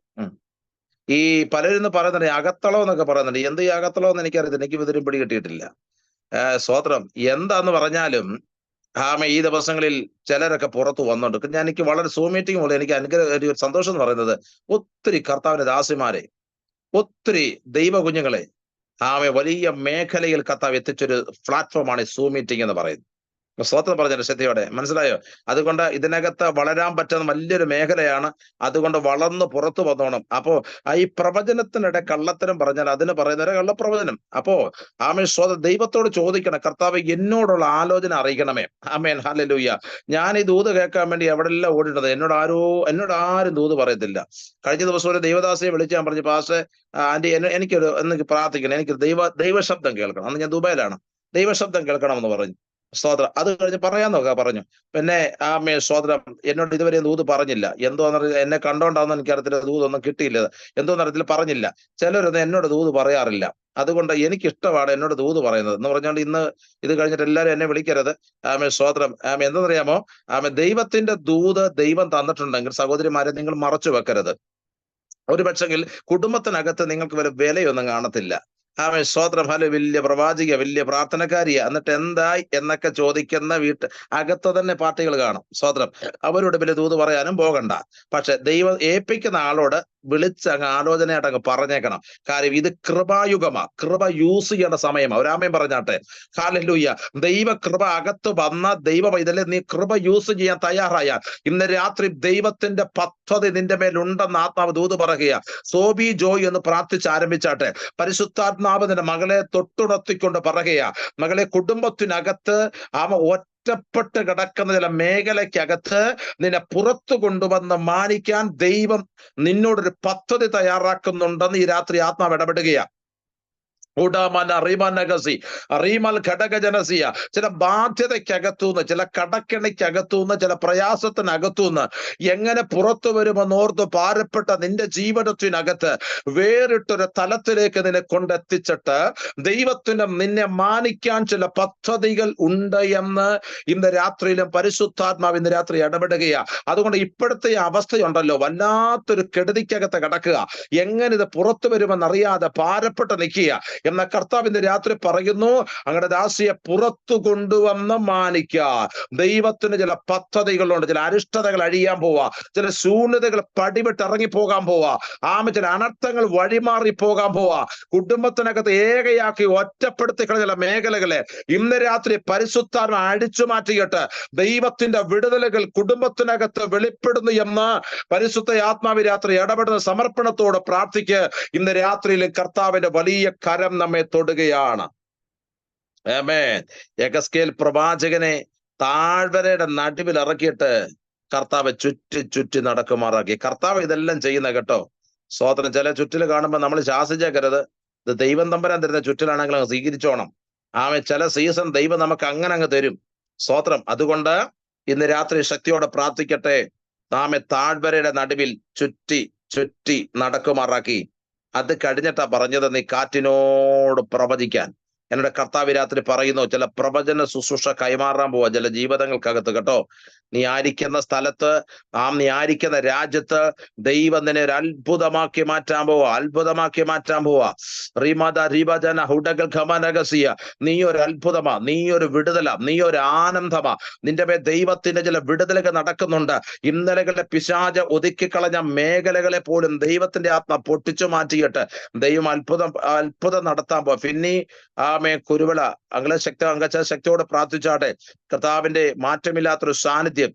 ഈ പലരും പറയുന്നുണ്ട് അകത്തളം എന്നൊക്കെ പറയുന്നുണ്ട്. എന്ത് ഈ അകത്തളം എന്ന് എനിക്കറിയത്തില്ല, എനിക്ക് ഇതിനും പിടി കിട്ടിയിട്ടില്ല. സ്വത്രം എന്താന്ന് പറഞ്ഞാലും ആമേ ഈ ദിവസങ്ങളിൽ ചിലരൊക്കെ പുറത്തു വന്നുണ്ട്. എനിക്ക് വളരെ സൂം മീറ്റിംഗ് പോലെ എനിക്ക് ഒരു സന്തോഷം എന്ന് പറയുന്നത്, ഒത്തിരി കർത്താവിന്റെ ദാസിമാരെ, ഒത്തിരി ദൈവ കുഞ്ഞുങ്ങളെ ആമേ വലിയ മേഖലയിൽ കർത്താവ് എത്തിച്ചൊരു പ്ലാറ്റ്ഫോമാണ് സൂം മീറ്റിംഗ് എന്ന് പറയുന്നത്. സ്വത്രം പറഞ്ഞല്ലോ ശ്രദ്ധയോടെ, മനസ്സിലായോ? അതുകൊണ്ട് ഇതിനകത്ത് വളരാൻ പറ്റുന്ന വലിയൊരു മേഖലയാണ്. അതുകൊണ്ട് വളർന്ന് പുറത്തു വന്നോണം. അപ്പോ ഈ പ്രവചനത്തിനിടെ കള്ളത്തരം പറഞ്ഞാൽ അതിന് പറയുന്നവരെ കള്ളപ്രവചനം. അപ്പോ ആമേൻ ദൈവത്തോട് ചോദിക്കണം, കർത്താവ് എന്നോടുള്ള ആലോചന അറിയിക്കണമേ. ആമേൻ, ഹല്ലേലൂയ. ഞാൻ ഈ ദൂത് കേൾക്കാൻ വേണ്ടി എവിടെല്ലാം ഓടിയിട്ടത്, എന്നോട് ആരും ദൂത് പറയത്തില്ല. കഴിഞ്ഞ ദിവസം ഒരു ദൈവദാസിയെ വിളിച്ച് ഞാൻ പറഞ്ഞു, പാസ്റ്റർ ആന്റി എനിക്ക് പ്രാർത്ഥിക്കണം, എനിക്ക് ദൈവശബ്ദം കേൾക്കണം. അന്ന് ഞാൻ ദുബായിലാണ്. ദൈവശബ്ദം കേൾക്കണമെന്ന് പറഞ്ഞു. സ്തോത്രം. അത് കഴിഞ്ഞ് പറയാന്നൊക്കെ പറഞ്ഞു. പിന്നെ ആമേ സ്തോത്രം, എന്നോട് ഇതുവരെ ദൂത് പറഞ്ഞില്ല. എന്തോന്നറിയില്ല, എന്നെ കണ്ടോണ്ടാവുന്ന എനിക്കറിയത്തില്ല, ദൂതൊന്നും കിട്ടിയില്ല, എന്തോന്നറിയത്തില്ല, പറഞ്ഞില്ല. ചിലരൊന്നും എന്നോട് ദൂത് പറയാറില്ല. അതുകൊണ്ട് എനിക്കിഷ്ടമാണ് എന്നോട് ദൂത് പറയുന്നത് എന്ന് പറഞ്ഞുകൊണ്ട് ഇന്ന് ഇത് കഴിഞ്ഞിട്ട് എല്ലാവരും എന്നെ വിളിക്കരുത്. സ്തോത്രം. എന്തെന്നറിയാമോ? ദൈവത്തിന്റെ ദൂത് ദൈവം തന്നിട്ടുണ്ടെങ്കിൽ സഹോദരിമാരെ നിങ്ങൾ മറച്ചു വെക്കരുത്. ഒരു പക്ഷെങ്കിൽ കുടുംബത്തിനകത്ത് നിങ്ങൾക്ക് വല്ല വിലയൊന്നും കാണത്തില്ല. സ്തോത്രം. വലിയ പ്രവാചിക, വലിയ പ്രാർത്ഥനക്കാരിയ, എന്നിട്ട് എന്തായി എന്നൊക്കെ ചോദിക്കുന്ന അകത്ത് തന്നെ പാർട്ടികൾ കാണും. സ്തോത്രം. അവരോട് വലിയ ദൂത് പറയാനും പോകണ്ട. പക്ഷെ ദൈവം ഏൽപ്പിക്കുന്ന ആളോട് വിളിച്ച് അങ്ങ് ആലോചനയായിട്ട് അങ്ങ് പറഞ്ഞേക്കണം. കാര്യം ഇത് കൃപായുഗമാ, കൃപ യൂസ് ചെയ്യേണ്ട സമയമാണ്. ഒരാമയും പറഞ്ഞാട്ടെ. ഹല്ലേലൂയ. ദൈവ കൃപ അകത്ത് വന്ന ദൈവം ഇതിലെ നീ കൃപ യൂസ് ചെയ്യാൻ തയ്യാറായാൽ ഇന്ന് രാത്രി ദൈവത്തിന്റെ പദ്ധതി നിന്റെ മേലുണ്ടെന്ന് ആത്മാവ് ദൂത് പറയുക. സോബി ജോയ് എന്ന് പ്രാർത്ഥിച്ച് ആരംഭിച്ചാട്ടെ. പരിശുദ്ധാത്മാവ് നിന്റെ മകളെ തൊട്ടുണർത്തിക്കൊണ്ട് പറയുക, മകളെ കുടുംബത്തിനകത്ത് ഒറ്റപ്പെട്ട് കിടക്കുന്ന ചില മേഖലയ്ക്കകത്ത് നിന്നെ പുറത്തു കൊണ്ടുവന്ന് മാനിക്കാൻ ദൈവം നിന്നോടൊരു പദ്ധതി തയ്യാറാക്കുന്നുണ്ടെന്ന് ഈ രാത്രി ആത്മാവ് ഇടപെടുകയാണ്. ചില ബാധ്യതയ്ക്കകത്തുനിന്ന്, ചില കടക്കെണിക്കകത്തുനിന്ന്, ചില പ്രയാസത്തിനകത്തുനിന്ന് എങ്ങനെ പുറത്തു വരുമെന്നോർത്ത് ഭാരപ്പെട്ട നിന്റെ ജീവിതത്തിനകത്ത് വേറിട്ടൊരു തലത്തിലേക്ക് നിന്നെ കൊണ്ടെത്തിച്ചിട്ട് ദൈവത്തിന് നിന്നെ മാനിക്കാൻ ചില പദ്ധതികൾ ഉണ്ട് എന്ന് ഇന്ന് രാത്രിയിലും പരിശുദ്ധാത്മാവ് ഇന്ന് രാത്രി ഇടപെടുകയാ. അതുകൊണ്ട് ഇപ്പോഴത്തെ അവസ്ഥയുണ്ടല്ലോ, വല്ലാത്തൊരു കെടുതിക്കകത്ത് കിടക്കുക. എങ്ങനെ ഇത് പുറത്തു വരുമെന്നറിയാതെ ഭാരപ്പെട്ട് നിൽക്കുക. എന്ന കർത്താവിന്റെ രാത്രി പറയുന്നു, അങ്ങയുടെ ദാസിയെ പുറത്തു കൊണ്ടുവന്ന് മാനിക്കുക. ദൈവത്തിന് ചില പദ്ധതികളുണ്ട്. ചില അരിഷ്ടതകൾ അഴിയാൻ പോവാ, ചില ശൂന്യതകൾ പടിവിട്ട് ഇറങ്ങിപ്പോകാൻ പോവാ, ചില അനർത്ഥങ്ങൾ വഴിമാറി പോകാൻ പോവാ. കുടുംബത്തിനകത്ത് ഏകയാക്കി ഒറ്റപ്പെടുത്തിക്കള ചില മേഖലകളെ ഇന്ന് രാത്രി പരിശുദ്ധാത്മ അടിച്ചു മാറ്റിയിട്ട് ദൈവത്തിന്റെ വിടുതലുകൾ കുടുംബത്തിനകത്ത് വെളിപ്പെടുന്നു എന്ന് പരിശുദ്ധ ആത്മാവ് രാത്രി ഇടപെടുന്ന സമർപ്പണത്തോട് പ്രാർത്ഥിക്ക്. ഇന്ന് രാത്രിയിൽ കർത്താവിന്റെ വലിയ കരം നമ്മെ തൊടുകയാണ്. ആമേൻ. യെഹെസ്കേൽ പ്രവാചകനെ താഴ്വരയുടെ നടുവിൽ ഇറക്കിയിട്ട് കർത്താവ് ചുറ്റി ചുറ്റി നടക്കുമാറാക്കി. കർത്താവ് ഇതെല്ലാം ചെയ്യുന്ന കേട്ടോ. സ്തോത്രം. ചില ചുറ്റിൽ കാണുമ്പോൾ നമ്മൾ ശാസിച്ചേക്കരുത്. ഇത് ദൈവം തമ്പുരാൻ തരുന്ന ചുറ്റിലാണെങ്കിൽ അങ്ങ് സ്വീകരിച്ചോണം. ചില സീസൺ ദൈവം നമുക്ക് അങ്ങനെ അങ്ങ് തരും. സ്തോത്രം. അതുകൊണ്ട് ഇന്ന് രാത്രി ശക്തിയോടെ പ്രാർത്ഥിക്കട്ടെ. താഴ്വരയുടെ നടുവിൽ ചുറ്റി ചുറ്റി നടക്കുമാറാക്കി. അത് കഴിഞ്ഞിട്ടാ പറഞ്ഞത്, നീ കാറ്റിനോട് പ്രവചിക്കാൻ. എന്നോട് കർത്താവ് രാത്രി പറയുന്നു, ചില പ്രവചന ശുശ്രൂഷ കൈമാറാൻ പോവാ ചില ജീവിതങ്ങൾക്കകത്ത് കേട്ടോ. നീ ആയിരിക്കുന്ന സ്ഥലത്ത്, നീ ആയിരിക്കുന്ന രാജ്യത്ത് ദൈവം നിന്നെ ഒരു അത്ഭുതമാക്കി മാറ്റാൻ പോവാ, അത്ഭുതമാക്കി മാറ്റാൻ പോവാ. നീ ഒരു അത്ഭുതമാ, നീ ഒരു വിടുതല, നീ ഒരു ആനന്ദമാ. നിന്റെ മേൽ ദൈവത്തിന്റെ ചില വിടുതലുകൾ നടക്കുന്നുണ്ട്. ഇന്നലകളെ പിശാച് ഒതുക്കിക്കളഞ്ഞ മേഖലകളെ പോലും ദൈവത്തിന്റെ ആത്മ പൊട്ടിച്ചു മാറ്റിയിട്ട് ദൈവം അത്ഭുതം നടത്താൻ പോവാ. പിന്നെ കുരുവിള ശക്തിയോടെ പ്രാർത്ഥിച്ചാട്ടെ. കർത്താവിന്റെ മാറ്റമില്ലാത്തൊരു സാന്നിധ്യം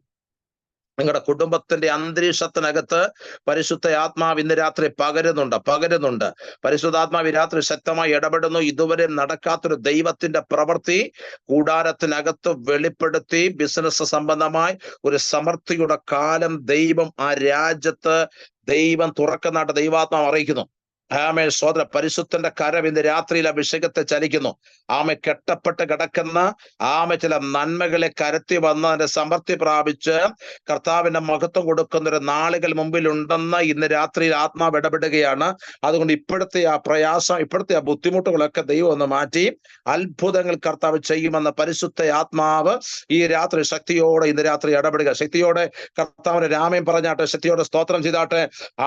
നിങ്ങളുടെ കുടുംബത്തിന്റെ അന്തരീക്ഷത്തിനകത്ത് പരിശുദ്ധ ആത്മാവ് ഇന്ന് രാത്രി പകരുന്നുണ്ട്. പരിശുദ്ധാത്മാവ് രാത്രി ശക്തമായി ഇടപെടുന്നു. ഇതുവരെ നടക്കാത്തൊരു ദൈവത്തിന്റെ പ്രവൃത്തി കൂടാരത്തിനകത്ത് വെളിപ്പെടുത്തി ബിസിനസ് സംബന്ധമായി ഒരു സമൃദ്ധിയുടെ കാലം ദൈവം ആ രാജ്യത്ത് ദൈവം തുറക്കുന്നതായിട്ട് ദൈവാത്മാവ് അറിയിക്കുന്നു. സോദര, പരിശുദ്ധന്റെ കരം ഇന്ന് രാത്രിയിൽ അഭിഷേകത്തെ ചലിക്കുന്നു. കെട്ടപ്പെട്ട് കിടക്കുന്ന ചില നന്മകളെ കരത്തി വന്ന് അതിന്റെ സമൃദ്ധി പ്രാപിച്ച് കർത്താവിന്റെ മഹത്വം കൊടുക്കുന്ന ഒരു നാളുകൾ മുമ്പിലുണ്ടെന്ന് ഇന്ന് രാത്രിയിൽ ആത്മാവ് ഇടപെടുകയാണ്. അതുകൊണ്ട് ഇപ്പോഴത്തെ ആ പ്രയാസം, ഇപ്പോഴത്തെ ആ ബുദ്ധിമുട്ടുകളൊക്കെ ദൈവം ഒന്ന് മാറ്റി അത്ഭുതങ്ങൾ കർത്താവ് ചെയ്യുമെന്ന പരിശുദ്ധ ആത്മാവ് ഈ രാത്രി ശക്തിയോടെ ഇന്ന് രാത്രി ഇടപെടുക. ശക്തിയോടെ കർത്താവിന്റെ രാമയും പറഞ്ഞാട്ടെ, ശക്തിയോടെ സ്തോത്രം ചെയ്താട്ടെ.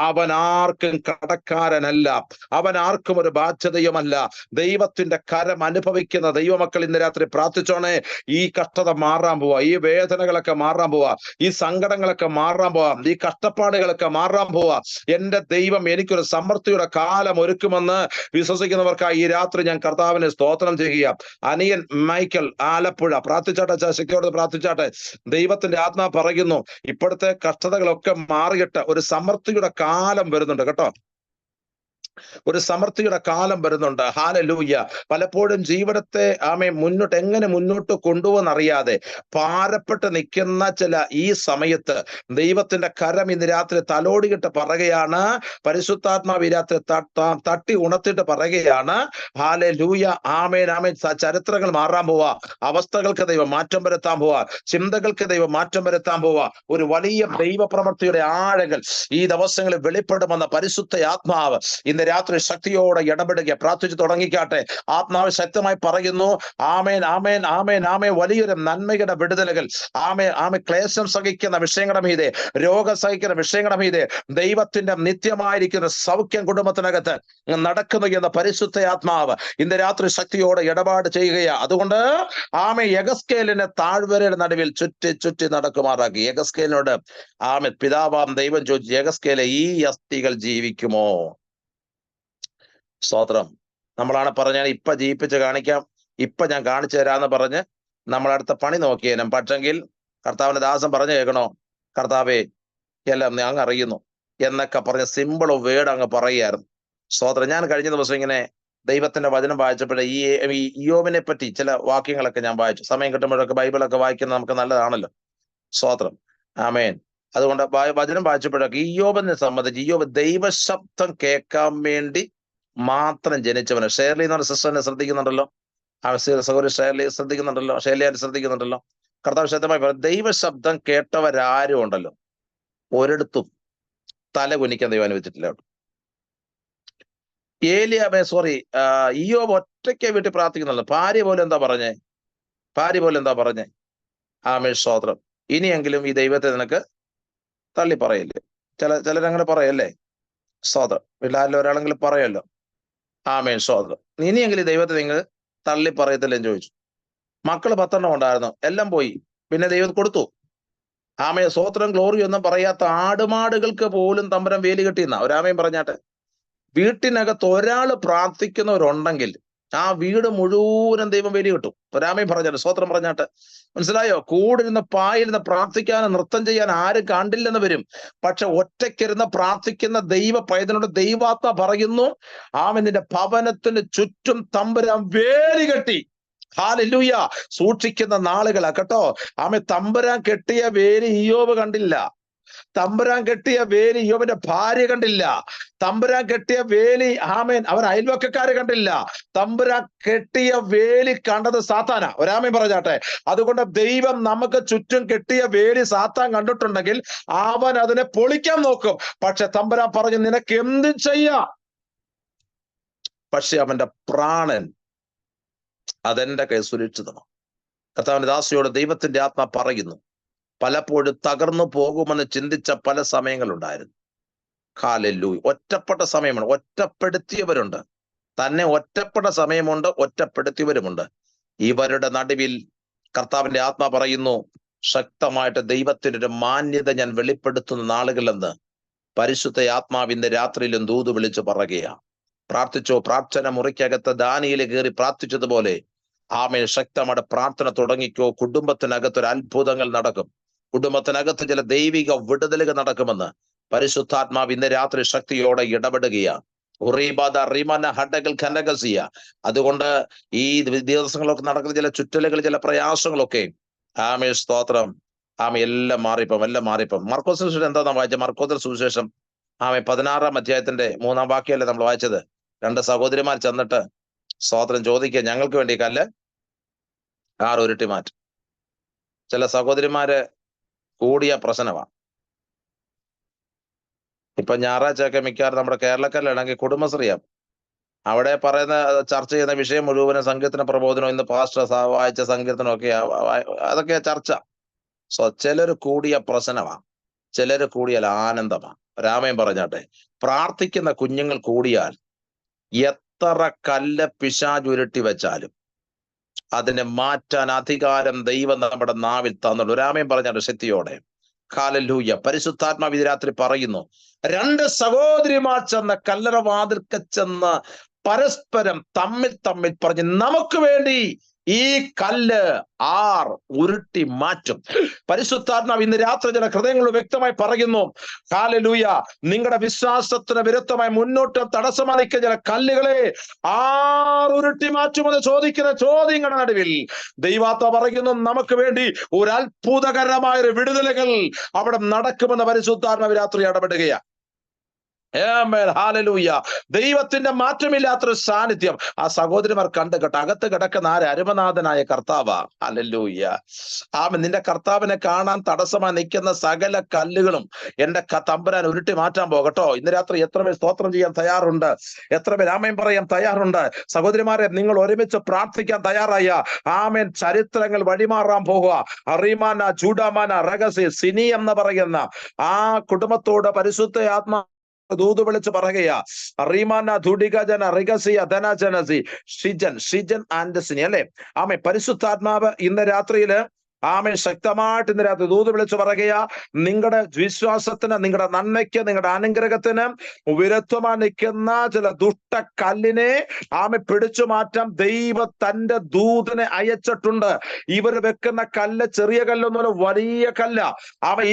അവൻ ആർക്കും കടക്കാരനല്ല, അവൻ ആർക്കും ഒരു ബാധ്യതയുമല്ല. ദൈവത്തിന്റെ കരം അനുഭവിക്കുന്ന ദൈവമക്കൾ ഇന്ന് രാത്രി പ്രാർത്ഥിച്ചോണേ. ഈ കഷ്ടത മാറാൻ പോവാ, ഈ വേദനകളൊക്കെ മാറാൻ പോവാ, ഈ സങ്കടങ്ങളൊക്കെ മാറാൻ പോവാ, ഈ കഷ്ടപ്പാടുകളൊക്കെ മാറാൻ പോവാ. എന്റെ ദൈവം എനിക്കൊരു സമൃദ്ധിയുടെ കാലം ഒരുക്കുമെന്ന് വിശ്വസിക്കുന്നവർക്കായി ഈ രാത്രി ഞാൻ കർത്താവിനെ സ്തോത്രം ചെയ്യുക. അനിയൻ മൈക്കൽ ആലപ്പുഴ പ്രാർത്ഥിച്ചാട്ടെ, ശക്തിയോട് പ്രാർത്ഥിച്ചാട്ടെ. ദൈവത്തിന്റെ ആത്മാ പറയുന്നു, ഇപ്പോഴത്തെ കഷ്ടതകളൊക്കെ മാറിയിട്ട് ഒരു സമൃദ്ധിയുടെ കാലം വരുന്നുണ്ട് കേട്ടോ. ഒരു സമൃദ്ധിയുടെ കാലം വരുന്നുണ്ട്. ഹല്ലേലൂയ. പലപ്പോഴും ജീവിതത്തെ എങ്ങനെ മുന്നോട്ട് കൊണ്ടുപോകുന്നറിയാതെ ഭാരപ്പെട്ട് നിൽക്കുന്ന ചില ഈ സമയത്ത് ദൈവത്തിന്റെ കരം ഇന്ന് രാത്രി തലോടിയിട്ട് പറയുകയാണ്. പരിശുദ്ധാത്മാവ് ഈ രാത്രി തട്ടി ഉണർത്തിട്ട് പറയുകയാണ്, ഹല്ലേലൂയ, ആമേൻ ആമേൻ. ചരിത്രങ്ങൾ മാറാൻ പോവാ, അവസ്ഥകൾക്ക് ദൈവം മാറ്റം വരുത്താൻ പോവാ, ചിന്തകൾക്ക് ദൈവം മാറ്റം വരുത്താൻ പോവാ. ഒരു വലിയ ദൈവപ്രവൃത്തിയുടെ ആഴങ്ങൾ ഈ ദിവസങ്ങളിൽ വെളിപ്പെടുമെന്ന പരിശുദ്ധ ആത്മാവ് ഇന്ന് രാത്രി ശക്തിയോടെ ഇടപെടുക. പ്രാർത്ഥിച്ചു തുടങ്ങിക്കാട്ടെ. ആത്മാവ് ശക്തമായി പറയുന്നു, ആമേൻ, ആമേൻ, ആമേൻ, ആമേ. വലിയൊരു നന്മയുടെ വിടുതലുകൾ, ആമേ, ആമേ. ക്ലേശം സഹിക്കുന്ന വിഷയങ്ങളുടെ മീതെ, രോഗം സഹിക്കുന്ന വിഷയങ്ങളുടെ മീതെ ദൈവത്തിന്റെ നിത്യമായിരിക്കുന്ന സൗഖ്യം കുടുംബത്തിനകത്ത് നടക്കുന്നു എന്ന പരിശുദ്ധ ആത്മാവ് ഇന്ന് രാത്രി ശക്തിയോടെ ഇടപാട് ചെയ്യുകയാ. അതുകൊണ്ട് ആമേ, യഗസ്കേലിനെ താഴ്വരയുടെ നടുവിൽ ചുറ്റി ചുറ്റി നടക്കുമാറാക്കി. യഗസ്കേലിനോട് ആമേ പിതാവാം ദൈവം ചോദിച്ചു, യഗസ്കേലെ, ഈ അസ്ഥികൾ ജീവിക്കുമോ? സ്തോത്രം. നമ്മളാണ് പറഞ്ഞാൽ ഇപ്പൊ ജീവിപ്പിച്ച് കാണിക്കാം, ഇപ്പൊ ഞാൻ കാണിച്ചു തരാന്ന് പറഞ്ഞ് നമ്മളടുത്ത പണി നോക്കിയേനും. പക്ഷെങ്കിൽ കർത്താവിന്റെ ദാസൻ പറഞ്ഞു കേൾക്കണോ, കർത്താവേ എല്ലാം അങ്ങ് അറിയുന്നു എന്നൊക്കെ പറഞ്ഞ് സിമ്പിൾ വേർഡ് അങ്ങ് പറയുകയായിരുന്നു. സ്തോത്രം. ഞാൻ കഴിഞ്ഞ ദിവസം ഇങ്ങനെ ദൈവത്തിന്റെ വചനം വായിച്ചപ്പോഴേ ഈ ഇയ്യോബിനെ പറ്റി ചില വാക്യങ്ങളൊക്കെ ഞാൻ വായിച്ചു. സമയം കിട്ടുമ്പോഴൊക്കെ ബൈബിളൊക്കെ വായിക്കുന്നത് നമുക്ക് നല്ലതാണല്ലോ. സ്തോത്രം. ആമേൻ. അതുകൊണ്ട് വചനം വായിച്ചപ്പോഴൊക്കെ ഇയ്യോബിനെ സംബന്ധിച്ച്, ഇയ്യോബ് ദൈവശബ്ദം കേൾക്കാൻ വേണ്ടി മാത്രം ജനിച്ചവന്. ഷേർലി എന്ന് പറഞ്ഞ സിസ്റ്ററിനെ ശ്രദ്ധിക്കുന്നുണ്ടല്ലോ, സഹോദരി ഷേർലി ശ്രദ്ധിക്കുന്നുണ്ടല്ലോ, ഷേർലിയാൻ ശ്രദ്ധിക്കുന്നുണ്ടല്ലോ. കർത്താവ് ശക്തമായി പറയും, ദൈവശബ്ദം കേട്ടവരാരും ഉണ്ടല്ലോ ഒരിടത്തും തല കുനിക്കാൻ ദൈവം അനുവദിച്ചിട്ടില്ല. ഇയ്യോബ് ഒറ്റയ്ക്ക് വീട്ടിൽ പ്രാർത്ഥിക്കുന്നുള്ളൂ. ഭാര്യ പോലും എന്താ പറഞ്ഞേ? ആമേ, സ്തോത്രം. ഇനിയെങ്കിലും ഈ ദൈവത്തെ നിനക്ക് തള്ളി പറയല്ലേ. ചിലരങ്ങനെ പറയല്ലേ. സ്തോത്രം. വീട്ടിലാരിലും ഒരാളെങ്കിലും പറയല്ലോ. ആമേ, സ്തോത്രം. ഇനിയെങ്കിലും ഈ ദൈവത്തെ നിങ്ങൾ തള്ളി പറയത്തില്ലെന്ന് ചോദിച്ചു. മക്കള് 10 ഉണ്ടായിരുന്നു, എല്ലാം പോയി. പിന്നെ ദൈവം കൊടുത്തു. ആമേ, സ്തോത്രം. ഗ്ലോറി ഒന്നും പറയാത്ത ആടുമാടുകൾക്ക് പോലും തമ്പുരാൻ വേലി കെട്ടിയെന്ന ഒരാമയും പറഞ്ഞാട്ടെ. വീട്ടിനകത്ത് ഒരാൾ പ്രാർത്ഥിക്കുന്നവരുണ്ടെങ്കിൽ ആ വീട് മുഴുവനും ദൈവം വേലി കിട്ടും. ഒരാമയും പറഞ്ഞാട്ടെ. സ്തോത്രം പറഞ്ഞാട്ടെ. മനസ്സിലായോ? കൂടിരുന്ന് പായിരുന്ന് പ്രാർത്ഥിക്കാനും നൃത്തം ചെയ്യാൻ ആരും കണ്ടില്ലെന്ന് വരും. പക്ഷെ ഒറ്റയ്ക്കിരുന്ന് പ്രാർത്ഥിക്കുന്ന ദൈവ പൈതനോട് ദൈവാത്മ പറയുന്നു, ആമേൻ, നിന്റെ ഭവനത്തിന് ചുറ്റും തമ്പുരാൻ വേലി കെട്ടി. ഹല്ലേലൂയ. സൂക്ഷിക്കുന്ന നാളുകളാ കേട്ടോ. ആമേൻ. തമ്പുരാൻ കെട്ടിയ വേലി ഇയ്യോബ് കണ്ടില്ല. തമ്പുരാൻ കെട്ടിയ വേലി ഇയ്യോബിന്റെ ഭാര്യ കണ്ടില്ല. തമ്പുരാൻ കെട്ടിയ വേലി ആമേൻ അവർ അയൽവക്കക്കാര് കണ്ടില്ല. തമ്പുരാൻ കെട്ടിയ വേലി കണ്ടത് സാത്താനാ. ഒരാമേൻ പറഞ്ഞാട്ടെ. അതുകൊണ്ട് ദൈവം നമുക്ക് ചുറ്റും കെട്ടിയ വേലി സാത്താൻ കണ്ടിട്ടുണ്ടെങ്കിൽ അവൻ അതിനെ പൊളിക്കാൻ നോക്കും. പക്ഷെ തമ്പുരാൻ പറഞ്ഞു, നിനക്ക് എന്ത് ചെയ്യാം, പക്ഷെ അവന്റെ പ്രാണൻ അതെന്റെ കൈ സുരക്ഷിതമാണ്. കർത്താവിന്റെ ദാസിയോട് ദൈവത്തിന്റെ ആത്മാ പറയുന്നു, പലപ്പോഴും തകർന്നു പോകുമെന്ന് ചിന്തിച്ച പല സമയങ്ങളുണ്ടായിരുന്നു. ഹല്ലേലൂയ. ഒറ്റപ്പെട്ട സമയമാണ്. ഒറ്റപ്പെടുത്തിയവരുണ്ട്. തന്നെ ഒറ്റപ്പെട്ട സമയമുണ്ട്, ഒറ്റപ്പെടുത്തിയവരുമുണ്ട്. ഇവരുടെ നടുവിൽ കർത്താവിന്റെ ആത്മാ പറയുന്നു, ശക്തമായിട്ട് ദൈവത്തിന്റെ ഒരു മാന്യത ഞാൻ വെളിപ്പെടുത്തുന്ന നാളുകളെന്ന് പരിശുദ്ധ ആത്മാവിന്റെ രാത്രിയിലും ദൂത് വിളിച്ചു പറയുകയാണ്. പ്രാർത്ഥിച്ചോ. പ്രാർത്ഥന മുറിക്കകത്ത് ദാനിയേൽ കയറി പ്രാർത്ഥിച്ചതുപോലെ ആമേൻ, ശക്തമായിട്ട് പ്രാർത്ഥന തുടങ്ങിക്കോ. കുടുംബത്തിനകത്ത് ഒരു അത്ഭുതങ്ങൾ നടക്കും. കുടുംബത്തിനകത്ത് ചില ദൈവിക വിടുതലുകൾ നടക്കുമെന്ന് പരിശുദ്ധാത്മാവ് ഇന്ന് രാത്രി ശക്തിയോടെ ഇടപെടുകയാണ്. അതുകൊണ്ട് ഈ ദിവസങ്ങളൊക്കെ നടക്കുന്ന ചില ചുറ്റലുകൾ, ചില പ്രയാസങ്ങളൊക്കെ ആമേ, സ്തോത്രം, ആമേ, എല്ലാം മാറിപ്പം. മർക്കോസ് സുവിശേഷം എന്താ നാം വായിച്ചത്? മർക്കോസ് സുവിശേഷം ആമേ 16-ാം അധ്യായത്തിന്റെ 3-ാം വാക്യമല്ലേ നമ്മൾ വായിച്ചത്? 2 സഹോദരിമാർ ചെന്നിട്ട് സ്തോത്രം ചോദിക്കുക, ഞങ്ങൾക്ക് വേണ്ടി കല്ല് 6 ഉരുട്ടി മാറ്റും. ചില സഹോദരിമാര് കൂടിയ പ്രശ്നമാണ്. ഇപ്പൊ ഞായറാഴ്ചയൊക്കെ മിക്കവാറും നമ്മുടെ കേരളക്കല്ലാണെങ്കിൽ കുടുംബശ്രീയാ. അവിടെ പറയുന്ന ചർച്ച ചെയ്യുന്ന വിഷയം മുഴുവനും സങ്കീർത്തന പ്രബോധനം, ഇന്ന് പാസ്റ്റർ വായിച്ച സങ്കീർത്തനമൊക്കെ അതൊക്കെ ചർച്ച. ചിലര് കൂടിയ പ്രശ്നമാണ്, ചിലര് കൂടിയാൽ ആനന്ദമാണ്. രാമയും പറഞ്ഞാട്ടെ. പ്രാർത്ഥിക്കുന്ന കുഞ്ഞുങ്ങൾ കൂടിയാൽ എത്ര കല്ല് പിശാചുരുട്ടി വെച്ചാലും അതിനെ മാറ്റാൻ അധികാരം ദൈവം നമ്മുടെ നാവിൽ തന്നുള്ളൂ. രാമയും പറഞ്ഞാട്ടെ ശക്തിയോടെ. ഹല്ലേലൂയ. പരിശുദ്ധാത്മാവ് ഇത് രാത്രി പറയുന്നു, 2 സഹോദരിമാർ ചെന്ന കല്ലറ വാതിൽക്ക് ചെന്ന് പരസ്പരം തമ്മിൽ പറഞ്ഞ്, നമുക്ക് വേണ്ടി ഈ കല്ല് 6 ഉരുട്ടി മാറ്റും. പരിശുദ്ധാത്മാവ് ഇന്ന് രാത്രി ചില ഹൃദയങ്ങൾ വ്യക്തമായി പറയുന്നു, ഹല്ലേലൂയ, നിങ്ങളുടെ വിശ്വാസത്തിന് വിരുദ്ധമായി മുന്നോട്ട് തടസ്സമായി നിൽക്കുന്ന ചില കല്ലുകളെ 6 ഉരുട്ടി മാറ്റുമെന്ന് ചോദിക്കുന്ന ചോദ്യങ്ങളുടെ നടുവിൽ ദൈവാത്മാവ് പറയുന്നു, നമുക്ക് വേണ്ടി ഒരു അത്ഭുതകരമായ ഒരു വിടുതലുകൾ അവിടെ നടക്കുമെന്ന് പരിശുദ്ധാത്മാവ് രാത്രി ഇടപെടുകയാണ്. ഹല്ലേലൂയ. ദൈവത്തിന്റെ മാറ്റമില്ലാത്തൊരു സാന്നിധ്യം ആ സഹോദരിമാർ കണ്ടു കേട്ടോ. അകത്ത് കിടക്കുന്ന അരുമനാഥനായ കർത്താവാ. ഹല്ലേലൂയ. നിന്റെ കർത്താവിനെ കാണാൻ തടസ്സമായി നിൽക്കുന്ന സകല കല്ലുകളും എന്റെ തമ്പുരാൻ ഉരുട്ടി മാറ്റാൻ പോകട്ടോ. ഇന്ന് രാത്രി എത്ര പേർ സ്തോത്രം ചെയ്യാൻ തയ്യാറുണ്ട്? എത്ര പേർ ആമേൻ പറയാൻ തയ്യാറുണ്ട്? സഹോദരിമാരെ, നിങ്ങൾ ഒരുമിച്ച് പ്രാർത്ഥിക്കാൻ തയ്യാറായ ആമേൻ ചരിത്രങ്ങൾ വഴിമാറാൻ പോകുക. അറിമാന ചൂഡാമാന റഹസ്യ സിനി എന്ന് പറയുന്ന ആ കുടുംബത്തോട് പരിശുദ്ധ ആത്മാ ദൂത് വിളിച്ച് പറയുകയാ. റീമാന ധുഡികജന റിഗസിയ ധനജനസി ഷിജൻ ആൻഡ് സിനി അല്ലെ. ആമേ പരിശുദ്ധാത്മാവ് ഇന്ന് രാത്രിയില് ആമേ ശക്തമായിട്ട് ഇന്ന് രാത്രി ദൂത് വിളിച്ച് പറയുകയാ. നിങ്ങളുടെ വിശ്വാസത്തിന്, നിങ്ങളുടെ നന്മയ്ക്ക്, നിങ്ങളുടെ അനുഗ്രഹത്തിന് വിരുദ്ധമായി നിൽക്കുന്ന ചില ദുഷ്ട കല്ലിനെ ആമെ പിടിച്ചു മാറ്റാൻ ദൈവം തന്റെ ദൂതനെ അയച്ചിട്ടുണ്ട്. ഇവർ വെക്കുന്ന കല്ല് ചെറിയ കല്ലൊന്നുമല്ല, വലിയ കല്ല.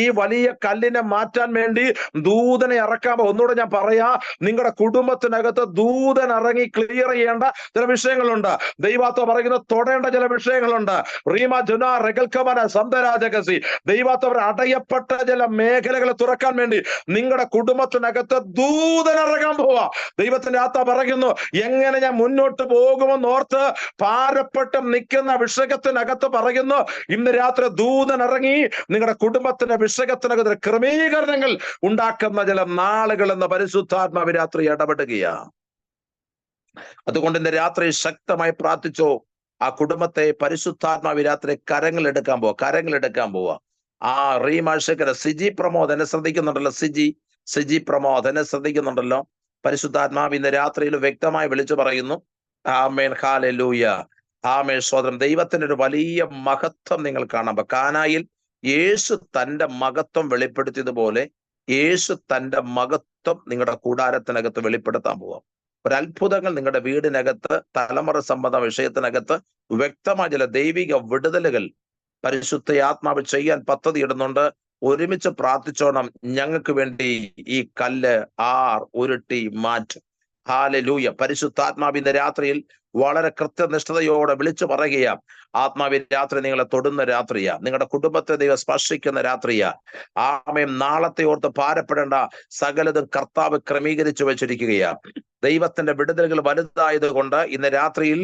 ഈ വലിയ കല്ലിനെ മാറ്റാൻ വേണ്ടി ദൂതനെ ഇറക്കാമോ? ഒന്നുകൂടെ ഞാൻ പറയാ, നിങ്ങളുടെ കുടുംബത്തിനകത്ത് ദൂതൻ ഇറങ്ങി ക്ലിയർ ചെയ്യേണ്ട ചില വിഷയങ്ങളുണ്ട്. ദൈവാത്വ പറയുന്ന തൊടേണ്ട ചില വിഷയങ്ങളുണ്ട്. റീമ ജുന റെഗൽ സന്തരാജകസി ദൈവാത്തവർ അടയപ്പെട്ട ചില മേഖലകളെ തുറക്കാൻ വേണ്ടി നിങ്ങളുടെ കുടുംബത്തിനകത്ത് ദൂതനിറങ്ങാൻ പോവാ. ദൈവത്തിന്റെ ആത്മാവ് പറയുന്നു, എങ്ങനെ ഞാൻ മുന്നോട്ട് പോകുമെന്ന് ഓർത്ത് ഭാരപ്പെട്ട് നിൽക്കുന്ന വിഷയത്തിനകത്ത് പറയുന്നു, ഇന്ന് രാത്രി ദൂതനിറങ്ങി നിങ്ങളുടെ കുടുംബത്തിന്റെ വിഷയത്തിനകത്ത് ക്രമീകരണങ്ങൾ ഉണ്ടാക്കുന്ന ചില നാളുകൾ എന്ന പരിശുദ്ധാത്മാവ് രാത്രി ഇടപെടുകയാ. അതുകൊണ്ട് ഇന്ന് രാത്രി ശക്തമായി പ്രാർത്ഥിച്ചോ. ആ കുടുംബത്തെ പരിശുദ്ധാത്മാവ് രാത്രി കരങ്ങൾ എടുക്കാൻ പോവാ. ആ റീമാഷക്കര സിജി പ്രമോദ് എന്നെ ശ്രദ്ധിക്കുന്നുണ്ടല്ലോ. സിജി പ്രമോദ് എന്നെ ശ്രദ്ധിക്കുന്നുണ്ടല്ലോ. പരിശുദ്ധാത്മാവ് ഇന്ന് രാത്രിയിൽ വ്യക്തമായി വിളിച്ചു പറയുന്നു, ആമേൻ ഹല്ലേലൂയ. ആമേൻ സ്തോത്രം. ദൈവത്തിന്റെ ഒരു വലിയ മഹത്വം നിങ്ങൾ കാണാം. കാനായിൽ യേശു തന്റെ മഹത്വം വെളിപ്പെടുത്തിയതുപോലെ യേശു തന്റെ മഹത്വം നിങ്ങളുടെ കൂടാരത്തിനകത്ത് വെളിപ്പെടുത്താൻ പോവാം. ഒരത്ഭുതങ്ങൾ നിങ്ങളുടെ വീടിനകത്ത്, തലമുറ സംബന്ധ വിഷയത്തിനകത്ത് വ്യക്തമായ ചില ദൈവിക വിടുതലുകൾ പരിശുദ്ധ ആത്മാവ് ചെയ്യാൻ പദ്ധതി ഇടുന്നുണ്ട്. ഒരുമിച്ച് പ്രാർത്ഥിച്ചോണം. ഞങ്ങൾക്ക് വേണ്ടി ഈ കല്ല് ഉരുട്ടി മാറ്റും. ഹല്ലേലൂയ. പരിശുദ്ധാത്മാവിന്റെ രാത്രിയിൽ വളരെ കൃത്യനിഷ്ഠതയോടെ വിളിച്ചു പറയുകയാ. ആത്മാവിൻ രാത്രി നിങ്ങളെ തൊടുന്ന രാത്രിയാ. നിങ്ങളുടെ കുടുംബത്തെ ദൈവം സ്പർശിക്കുന്ന രാത്രിയാ. ആമേൻ. നാളത്തെ ഓർത്ത് ഭാരപ്പെടേണ്ട സകലതും കർത്താവ് ക്രമീകരിച്ചു വെച്ചിരിക്കുകയാ. ദൈവത്തിന്റെ വിടുതലുകൾ വലുതായത് കൊണ്ട് ഇന്ന് രാത്രിയിൽ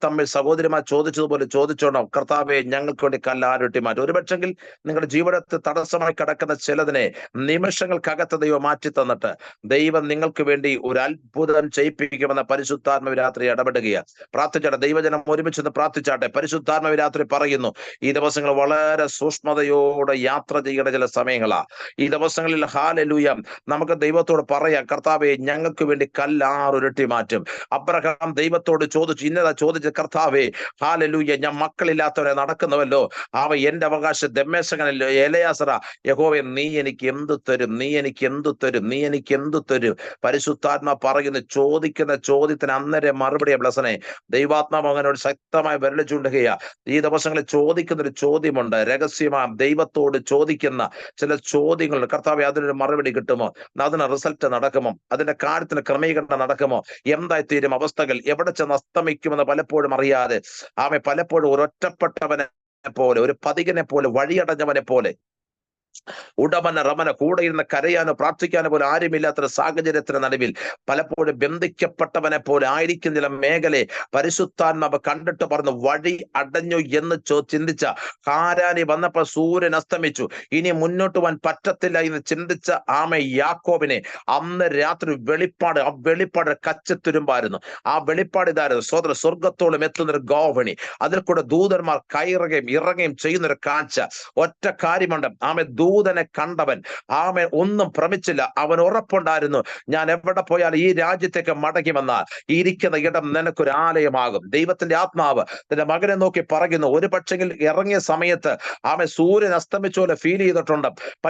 തമ്മിൽ സഹോദരിമാർ ചോദിച്ചതുപോലെ ചോദിച്ചോണം, കർത്താവെ ഞങ്ങൾക്ക് വേണ്ടി കല്ലാരുട്ടി മാറ്റും. ഒരുപക്ഷെങ്കിൽ നിങ്ങളുടെ ജീവിതത്തിൽ തടസ്സമായി കിടക്കുന്ന ചിലതിനെ നിമിഷങ്ങൾക്കകത്ത് ദൈവം മാറ്റി തന്നിട്ട് ദൈവം നിങ്ങൾക്ക് വേണ്ടി ഒരു അത്ഭുതം ചെയ്യിപ്പിക്കുമെന്ന പരിശുദ്ധാത്മാവ് രാത്രി ഇടപെടുക. പ്രാർത്ഥിച്ചാട്ടെ. ദൈവജനം ഒരുമിച്ച് പ്രാർത്ഥിച്ചാട്ടെ. പരിശുദ്ധാത്മാവ് രാത്രി പറയുന്നു, ഈ ദിവസങ്ങൾ വളരെ സൂക്ഷ്മതയോടെ യാത്ര ചെയ്യേണ്ട ചില സമയങ്ങളാ. ഈ ദിവസങ്ങളിൽ ഹല്ലേലൂയ നമുക്ക് ദൈവത്തോട് പറയാം, കർത്താവെ ഞങ്ങൾക്ക് വേണ്ടി കല്ലാറുരുട്ടി മാറ്റും. അബ്രഹാം ദൈവത്തോട് ചോദിച്ചു, ഇന്നതാ ചോദിച്ച, കർത്താവെ ഹല്ലേലൂയ ഞാൻ മക്കളില്ലാത്തവരെ നടക്കുന്നുവല്ലോ, എന്റെ അവകാശം ദമ്മേശകനല്ലോ എലയാസറ, യഹോവേ നീ എനിക്ക് എന്തു തരും? നീ എനിക്ക് എന്തു തരും? പരിശുദ്ധാത്മാ പറയുന്നു, ചോദിക്കുന്ന ചോദ്യത്തിന് അന്നേരം മറുപടിയെ ബ്ലസനെ. ദൈവാത്മാവ് അങ്ങനോട് ശക്തമായി വിരൽ ചൂണ്ടുകയാ. ഈ ദിവസങ്ങളിൽ ചോദിക്കുന്നൊരു ചോദ്യമുണ്ട്, രഹസ്യമാ ദൈവത്തോട് ചോദിക്കുന്ന ചില ചോദ്യങ്ങളുണ്ട്. കർത്താവെ അതിനൊരു മറുപടി കിട്ടുമോ? അതിന് റിസൾട്ട് നടക്കുമോ? അതിന്റെ കാര്യത്തിന് ക്രമീകരണം നടക്കുമോ? എന്തായി തീരും അവസ്ഥകൾ? എവിടെ ചെന്ന് അസ്തമിക്കുമെന്ന് പലപ്പോഴും അറിയാതെ പലപ്പോഴും ഒരൊറ്റപ്പെട്ടവനെ പോലെ, ഒരു പതികനെ പോലെ, വഴിയടഞ്ഞവനെ പോലെ, ഉടമന റമന കൂടെ ഇരുന്ന് കരയാനോ പ്രാർത്ഥിക്കാനോ പോലും ആരുമില്ലാത്തൊരു സാഹചര്യത്തിന് നടുവിൽ പലപ്പോഴും ബന്ധിക്കപ്പെട്ടവനെ പോലെ ആയിരിക്കുന്ന ചില മേഖലയെ പരിശുദ്ധാത്മാവ് കണ്ടിട്ട് പറഞ്ഞു, വഴി അടഞ്ഞു എന്ന് ചിന്തിച്ച ഹാരാനി വന്നപ്പോൾ സൂര്യൻ അസ്തമിച്ചു, ഇനി മുന്നോട്ട് പോകാൻ പറ്റത്തില്ല എന്ന് ചിന്തിച്ച യാക്കോബിനെ അന്ന് രാത്രി വെളിപ്പാട്, ആ വെളിപ്പാട് കച്ചത്തുരുമ്പായിരുന്നു. ആ വെളിപ്പാട് ഇതായിരുന്നു, സ്വർഗത്തോളം എത്തുന്നൊരു ഗോവണി, അതിൽ കൂടെ ദൂതന്മാർ കയറുകയും ഇറങ്ങുകയും ചെയ്യുന്നൊരു കാഴ്ച. ഒറ്റ കാര്യമുണ്ട്, ദൂതനെ കണ്ടവൻ ഒന്നും ഭ്രമിച്ചില്ല. അവൻ ഉറപ്പുണ്ടായിരുന്നു, ഞാൻ എവിടെ പോയാലും ഈ രാജ്യത്തേക്ക് മടങ്ങി വന്നാൽ ഇരിക്കുന്ന ഇടം നിനക്കൊരു ആലയമാകും. ദൈവത്തിന്റെ ആത്മാവ് തന്റെ മകനെ നോക്കി പറയുന്നു, ഒരു പക്ഷെങ്കിൽ ഇറങ്ങിയ സമയത്ത് സൂര്യൻ അസ്തമിച്ച പോലെ ഫീൽ ചെയ്തിട്ടുണ്ട്.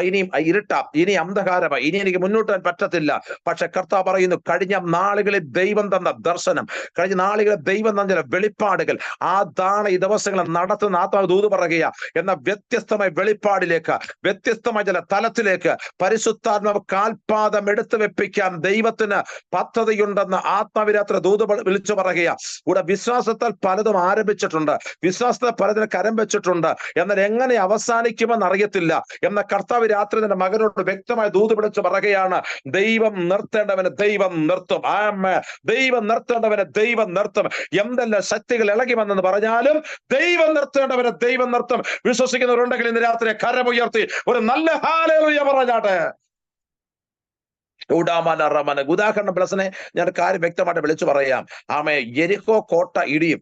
ഇനിയും ഇരുട്ടാ, ഇനി അന്ധകാരമായി, ഇനി എനിക്ക് മുന്നോട്ട് പോകാൻ പറ്റത്തില്ല. പക്ഷെ കർത്താവ് പറയുന്നു, കഴിഞ്ഞ നാളുകളിൽ ദൈവം തന്ന ദർശനം, കഴിഞ്ഞ നാളുകളിൽ ദൈവം തന്ന വെളിപ്പാടുകൾ, അതാണ് ഈ ദിവസങ്ങൾ നടത്തുന്ന ആത്മാവ് ദൂത് പറയുക എന്ന വ്യത്യസ്തമായ വെളിപ്പാടിലേക്ക്, വ്യത്യസ്ത വ്യത്യസ്തമായ ചില തലത്തിലേക്ക് പരിശുദ്ധാത്മാവ് കാൽപാദം എടുത്തു വെപ്പിക്കാൻ ദൈവത്തിന് പദ്ധതിയുണ്ടെന്ന് ആത്മാവിരാത്ര ദൂത് വിളിച്ചു പറയുക. ഇവിടെ വിശ്വാസത്താൽ പലതും ആരംഭിച്ചിട്ടുണ്ട്, വിശ്വാസത്തെ പലതിന് കരം വെച്ചിട്ടുണ്ട്, എന്നാൽ എങ്ങനെ അവസാനിക്കുമെന്ന് അറിയത്തില്ല എന്ന കർത്താവ് രാത്രി തന്റെ മകനോട് വ്യക്തമായ ദൂത് വിളിച്ചു പറയുകയാണ്. ദൈവം നിർത്തേണ്ടവന് ദൈവം നിർത്തും. ദൈവം നിർത്തേണ്ടവന് ദൈവം നിർത്തും. എന്തെല്ലാം ശക്തികൾ ഇളകി വന്നെന്ന് പറഞ്ഞാലും ദൈവം നിർത്തേണ്ടവന് ദൈവം നിർത്തും. വിശ്വസിക്കുന്നവരുണ്ടെങ്കിൽ ഇന്ന് രാത്രി കരമുയർത്തി ഒരു നല്ല ഹല്ലേലൂയ പറഞ്ഞാട്ടെ. ഉദാഹരണം പ്ലസിനെ ഞാൻ കാര്യം വ്യക്തമായിട്ട് വിളിച്ചു പറയാം. യെരിഹോ കോട്ട ഇടിയും,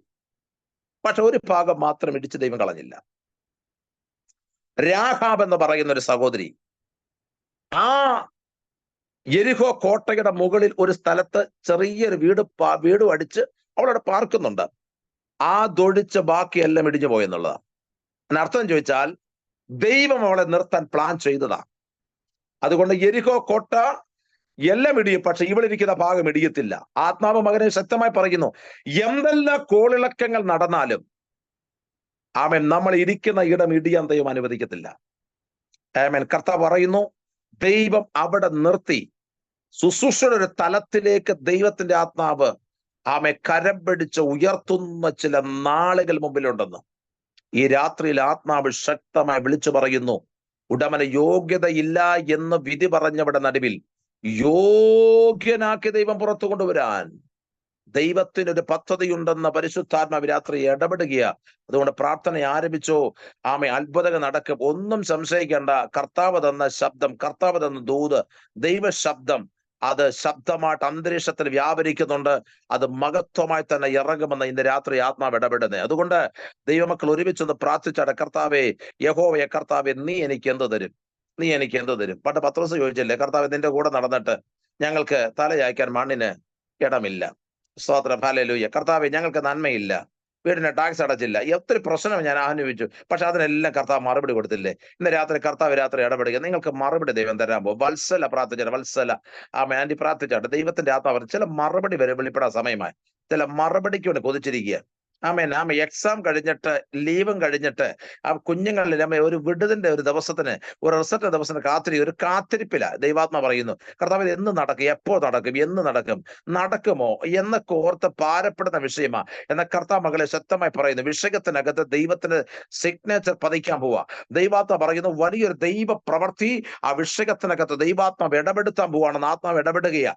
പക്ഷെ ഒരു ഭാഗം മാത്രം ഇടിച്ച് ദൈവം കളഞ്ഞില്ല. രാഹാബ് എന്ന് പറയുന്ന ഒരു സഹോദരി ആ യെരിഹോ കോട്ടയുടെ മുകളിൽ ഒരു സ്ഥലത്ത് ചെറിയൊരു വീടും അടിച്ച് അവളവിടെ പാർക്കുന്നുണ്ട്. അതൊഴിച്ച് ബാക്കിയെല്ലാം ഇടിഞ്ഞു പോയെന്നുള്ളതാണ്. അതിനർത്ഥം ചോദിച്ചാൽ ദൈവം അവളെ നിർത്താൻ പ്ലാൻ ചെയ്തതാ. അതുകൊണ്ട് യെരിഹോ കോട്ട എല്ലാം ഇടിയും, പക്ഷെ ഇവളിരിക്കുന്ന ഭാഗം ഇടിയത്തില്ല. ആത്മാവ് മകനെ ശക്തമായി പറയുന്നു, എന്തെല്ലാം കോളിളക്കങ്ങൾ നടന്നാലും നമ്മൾ ഇരിക്കുന്ന ഇടം ഇടിയാൻ ദൈവം അനുവദിക്കത്തില്ല. കർത്താവ് പറയുന്നു, ദൈവം അവിടെ നിർത്തി ശുശ്രൂഷയുടെ ഒരു തലത്തിലേക്ക് ദൈവത്തിന്റെ ആത്മാവ് കരം പിടിച്ച് ഉയർത്തുന്ന ചില നാളുകൾ മുമ്പിലുണ്ടെന്ന് ഈ രാത്രിയിൽ ആത്മാവ് ശക്തമായി വിളിച്ചു പറയുന്നു. ഉടമന് യോഗ്യതയില്ല എന്ന് വിധി പറഞ്ഞവിടെ നടുവിൽ യോഗ്യനാക്കി ദൈവം പുറത്തു കൊണ്ടുവരാൻ ദൈവത്തിനൊരു പദ്ധതിയുണ്ടെന്ന പരിശുദ്ധാത്മാവ് രാത്രി ഇടപെടുക. അതുകൊണ്ട് പ്രാർത്ഥന ആരംഭിച്ചോ. അത്ഭുതങ്ങൾ നടക്കും, ഒന്നും സംശയിക്കേണ്ട. കർത്താവ് തന്ന ശബ്ദം, കർത്താവ് തന്ന ദൂത്, ദൈവ ശബ്ദം, അത് ശബ്ദമായിട്ട് അന്തരീക്ഷത്തിൽ വ്യാപരിക്കുന്നുണ്ട്. അത് മഹത്വമായി തന്നെ ഇറങ്ങുമെന്ന് ഇന്ന് രാത്രി ആത്മാവ് ഇടപെടുന്നത്. അതുകൊണ്ട് ദൈവമക്കൾ ഒരുമിച്ചൊന്ന് പ്രാർത്ഥിച്ചാണ്, കർത്താവേ, യഹോവയെ കർത്താവെ, നീ എനിക്ക് എന്ത് തരും, നീ എനിക്ക് എന്ത് തരും. പണ്ട് പത്രോസ് ചോദിച്ചില്ലേ, കർത്താവ് നിന്റെ കൂടെ നടന്നിട്ട് ഞങ്ങൾക്ക് തലയായ്ക്കാൻ മണ്ണിന് ഇടമില്ല. സ്തോത്രം, ഹല്ലേലൂയ. കർത്താവെ, ഞങ്ങൾക്ക് നന്മയില്ല, വീടിന് ടാക്സ് അടച്ചില്ല, ഒത്തിരി പ്രശ്നം ഞാൻ അനുഭവിച്ചു, പക്ഷെ അതിനെല്ലാം കർത്താവ് മറുപടി കൊടുത്തില്ലേ. ഇന്ന് രാത്രി കർത്താവ് രാത്രി ഇടപെടുക, നിങ്ങൾക്ക് മറുപടി ദൈവം തരാൻ പോകും. വത്സല പ്രാർത്ഥിച്ചാണ്, വത്സല ആന്റി പ്രാർത്ഥിച്ചാട്ടെ. ദൈവത്തിന്റെ ആത്മാവ് ചില മറുപടി വരെ വെളിപ്പെടാൻ സമയമായി, ചില മറുപടിക്ക് വേണ്ടി കൊതിച്ചിരിക്കുക. എക്സാം കഴിഞ്ഞിട്ട്, ലീവും കഴിഞ്ഞിട്ട് കുഞ്ഞുങ്ങളിൽ ഒരു വിടുതിന്റെ ഒരു ദിവസത്തിന്, ഒരു റിസൾട്ട് ദിവസത്തിന് ഒരു കാത്തിരിപ്പില്ല. ദൈവാത്മ പറയുന്നു, കർത്താവ് എന്ന് നടക്കും, എപ്പോ നടക്കും, എന്ന് നടക്കും, നടക്കുമോ എന്നൊക്കെ ഓർത്ത് ഭാരപ്പെടുന്ന വിഷയമാ. എന്ന കർത്താവ് മകളെ ശക്തമായി പറയുന്നു, വിഷയത്തിനകത്ത് ദൈവത്തിന് സിഗ്നേച്ചർ പതിക്കാൻ പോവാ. ദൈവാത്മ പറയുന്നു, വലിയൊരു ദൈവ പ്രവൃത്തി ആ വിഷയത്തിനകത്ത് ദൈവാത്മാവ് ഇടപെടുത്താൻ പോവാണെന്ന് ആത്മാവ് ഇടപെടുകയാ.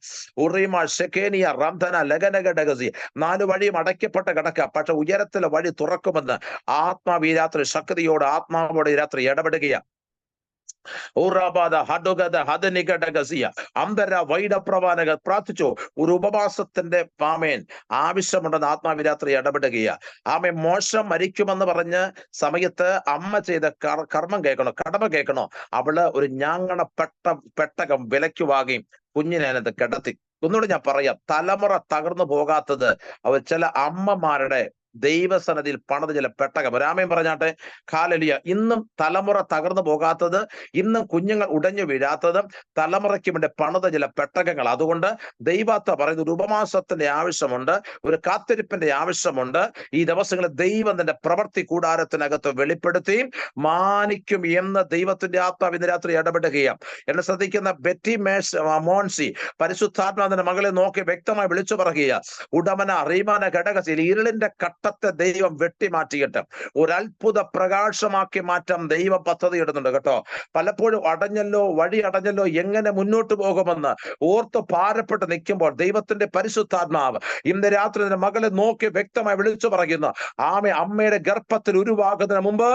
ഉറീമ ഷെക്കേനിയ റംധന ലഗനഗഡഗസി, 4 വഴിയും അടയ്ക്കപ്പെട്ട കിടക്ക, പക്ഷെ ഉയരത്തിലെ വഴി തുറക്കുമെന്ന് ആത്മാവ് ഈ രാത്രി ശക്തിയോട്, ആത്മാവോട് ഈ രാത്രി ഇടപെടുകയാണ്. പ്രാർത്ഥിച്ചോ. ഒരു ഉപവാസത്തിന്റെ ആവശ്യമുണ്ടെന്ന് ആത്മാവ് രാത്രി ഇടപെടുകയാണ്. മോശം മരിക്കുമെന്ന് പറഞ്ഞ സമയത്ത് അമ്മ ചെയ്ത കർമ്മം കേൾക്കണോ, കടമ കേൾക്കണോ? അവള് ഒരു ഞാങ്ങണ പെട്ടകം വിലയ്ക്ക് വാങ്ങി കുഞ്ഞിനെ അതിനകത്ത് കിടത്തി. ഒന്നുകൂടി ഞാൻ പറയാം, തലമുറ തകർന്നു പോകാത്തത് അവർ ചില അമ്മമാരുടെ ദൈവസന്നിധിയിൽ പണിത് ചില പെട്ടകം. രാമൻ പറഞ്ഞാട്ടെ, ഹല്ലേലൂയ. ഇന്നും തലമുറ തകർന്നു പോകാത്തത്, ഇന്നും കുഞ്ഞുങ്ങൾ ഉടഞ്ഞു വീഴാത്തതും തലമുറയ്ക്ക് വേണ്ടി പണിത ചില പെട്ടകങ്ങൾ. അതുകൊണ്ട് ദൈവത്തെ പറയുന്ന ഒരു ഉപവാസത്തിന്റെ ആവശ്യമുണ്ട്, ഒരു കാത്തിരിപ്പിന്റെ ആവശ്യമുണ്ട്. ഈ ദിവസങ്ങളിൽ ദൈവം തന്റെ പ്രവൃത്തി കൂടാരത്തിനകത്ത് വെളിപ്പെടുത്തിയും മാനിക്കും എന്ന് ദൈവത്തിന്റെ ആത്മാവ് ഇന്ന് രാത്രി ഇടപെടുകയാണ്. എന്നെ ശ്രദ്ധിക്കുന്ന ബെറ്റി മോൻസി പരിശുദ്ധാത്മാവിന്റെ മകളെ നോക്കി വ്യക്തമായി വിളിച്ചു പറയുക, ഉടമന റീമാന ഘടകശീൽ, ഇരുളിന്റെ കട്ടത്തെ ദൈവം വെട്ടിമാറ്റിയിട്ട് ഒരു അത്ഭുത പ്രകാശമാക്കി മാറ്റാൻ ദൈവം പദ്ധതി ഇടുന്നുണ്ട് കേട്ടോ. പലപ്പോഴും വഴി അടഞ്ഞല്ലോ, എങ്ങനെ മുന്നോട്ട് പോകുമെന്ന് ഓർത്ത് ഭാരപ്പെട്ട് നിൽക്കുമ്പോൾ ദൈവത്തിന്റെ പരിശുദ്ധാത്മാവ് ഇന്ന് രാത്രി നിന്റെ മകളെ നോക്കി വ്യക്തമായി വിളിച്ചു പറയുന്നു, അമ്മയുടെ ഗർഭത്തിൽ ഉരുവാകുന്നതിന് മുമ്പ്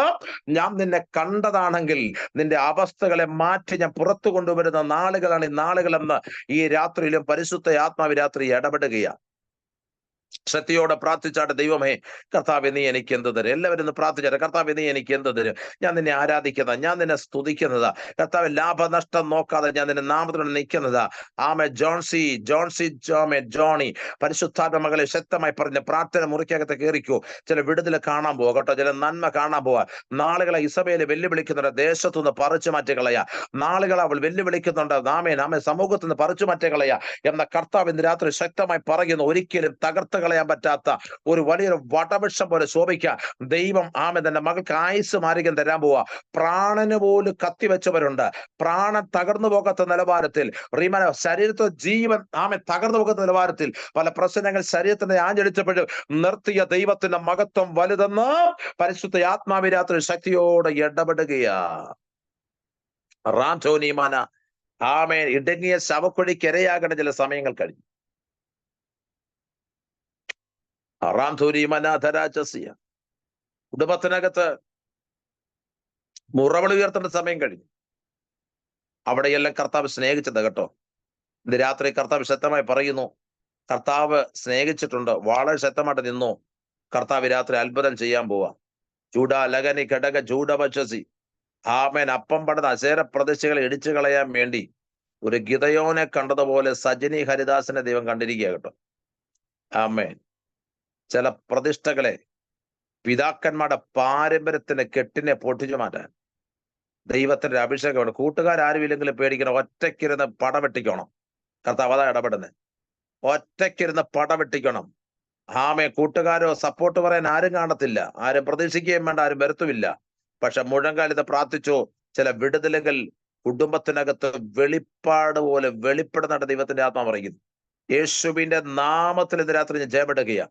ഞാൻ നിന്നെ കണ്ടതാണെങ്കിൽ നിന്റെ അവസ്ഥകളെ മാറ്റി ഞാൻ പുറത്തു കൊണ്ടുവരുന്ന നാളുകളാണ് ഈ നാളുകളെന്ന് ഈ രാത്രിയിലും പരിശുദ്ധ ആത്മാവ് രാത്രി ഇടപെടുകയാണ്. ശക്തിയോടെ പ്രാർത്ഥിച്ചാട്ടെ, ദൈവമേ കർത്താവേ, നീ എനിക്ക് എന്ത് തരും? എല്ലാവരും ഒന്ന് പ്രാർത്ഥിച്ചാട്ടെ, കർത്താവേ, നീ എനിക്ക് എന്ത് തരും? ഞാൻ നിന്നെ ആരാധിക്കുന്നതാ, ഞാൻ നിന്നെ സ്തുതിക്കുന്നതാ. കർത്താവ്, ലാഭനഷ്ടം നോക്കാതെ ഞാൻ നിന്റെ നാമത്തിലൂടെ നിൽക്കുന്നതാ. ജോണി പരിശുദ്ധാത്മ മകളെ ശക്തമായി പറഞ്ഞ പ്രാർത്ഥന മുറിക്കകത്ത് കയറിക്കോ. ചില വിടുതൽ കാണാൻ പോവാ കേട്ടോ, ചില നന്മ കാണാൻ പോവാ. നാളുകളെ ഇസബേല് വെല്ലുവിളിക്കുന്നുണ്ട്, ദേശത്തുനിന്ന് പറിച്ചു മാറ്റിക്കളയാ. നാളുകളെ അവൾ വെല്ലുവിളിക്കുന്നുണ്ട്, സമൂഹത്തിൽ നിന്ന് പറിച്ചു മാറ്റിക്കളയാ എന്ന കർത്താവ് ഇന്ന് രാത്രി ശക്തമായി പറയുന്നു. ഒരിക്കലും തകർത്ത് കളയാൻ പറ്റാത്ത ഒരു വലിയൊരു വടവൃക്ഷം പോലെ ശോഭിക്കുക ദൈവം ആമേൻ തന്റെ മകൾക്ക് ആയുസ് മാർഗ്ഗം തരാൻ പോവാ. പ്രാണന് പോലും കത്തിവെച്ചവരുണ്ട്. പ്രാണൻ തകർന്നു പോകാത്ത നിലവാരത്തിൽ റീമന ശരീരത്തിൽ ജീവൻ ആമേൻ തകർന്നു പോകാത്ത നിലവാരത്തിൽ പല പ്രശ്നങ്ങൾ ശരീരത്തിന്റെ ആഞ്ഞടിച്ചപ്പോഴും നിർത്തിയ ദൈവത്തിന്റെ മഹത്വം വലുതെന്ന് പരിശുദ്ധ ആത്മാവിരാത്രി ശക്തിയോടെ ഇടപെടുകയാ. റാംധോനിമാന ആമേൻ ഇടുങ്ങിയ ശവക്കുഴിക്ക് ഇരയാകേണ്ട ചില സമയങ്ങൾ കഴിഞ്ഞു. റാംധോനിമനാധരാജസ്യ കുടുംബത്തിനകത്ത് മുറവിളി ഉയർത്തേണ്ട സമയം കഴിഞ്ഞു. അവിടെയെല്ലാം കർത്താവ് സ്നേഹിച്ചത് കേട്ടോ. ഇന്ന് രാത്രി കർത്താവ് ശക്തമായി പറയുന്നു, കർത്താവ് സ്നേഹിച്ചിട്ടുണ്ട്. വളരെ ശക്തമായിട്ട് നിന്നു. കർത്താവ് രാത്രി അത്ഭുതം ചെയ്യാൻ പോവാ. ചൂട ലഗനി ഘടക ചൂടവശസി ആമേൻ അപ്പം പടന്ന അശേര പ്രദേശികളെ ഇടിച്ചു കളയാൻ വേണ്ടി ഒരു ഗിദയോനെ കണ്ടതുപോലെ സജനി ഹരിദാസിനെ ദൈവം കണ്ടിരിക്കുക കേട്ടോ. ആമേൻ. ചില പ്രതിഷ്ഠകളെ പിതാക്കന്മാരുടെ പാരമ്പര്യത്തിന്റെ കെട്ടിനെ പൊട്ടിച്ചു മാറ്റാൻ ദൈവത്തിന്റെ അഭിഷേകമാണ്. കൂട്ടുകാരും പേടിക്കണം. ഒറ്റയ്ക്കിരുന്ന് പടവെട്ടിക്കണം. കർത്താവ് അതാ ഇടപെടുന്നത്. ഒറ്റയ്ക്കിരുന്ന് പടവെട്ടിക്കണം. ആമേ കൂട്ടുകാരോ സപ്പോർട്ട് പറയാൻ ആരും കാണത്തില്ല. ആരും പ്രതീക്ഷിക്കുകയും വേണ്ട. ആരും വരുത്തുമില്ല. പക്ഷെ മുഴങ്കാലിത് പ്രാർത്ഥിച്ചു. ചില വിടുതലുകൾ കുടുംബത്തിനകത്ത് വെളിപ്പാട് പോലെ വെളിപ്പെടുന്ന ദൈവത്തിന്റെ ആത്മാ പറയുന്നു. യേശുവിന്റെ നാമത്തിൽ ഇന്ന് രാത്രി ഞാൻ ജയപ്പെടുകയാ.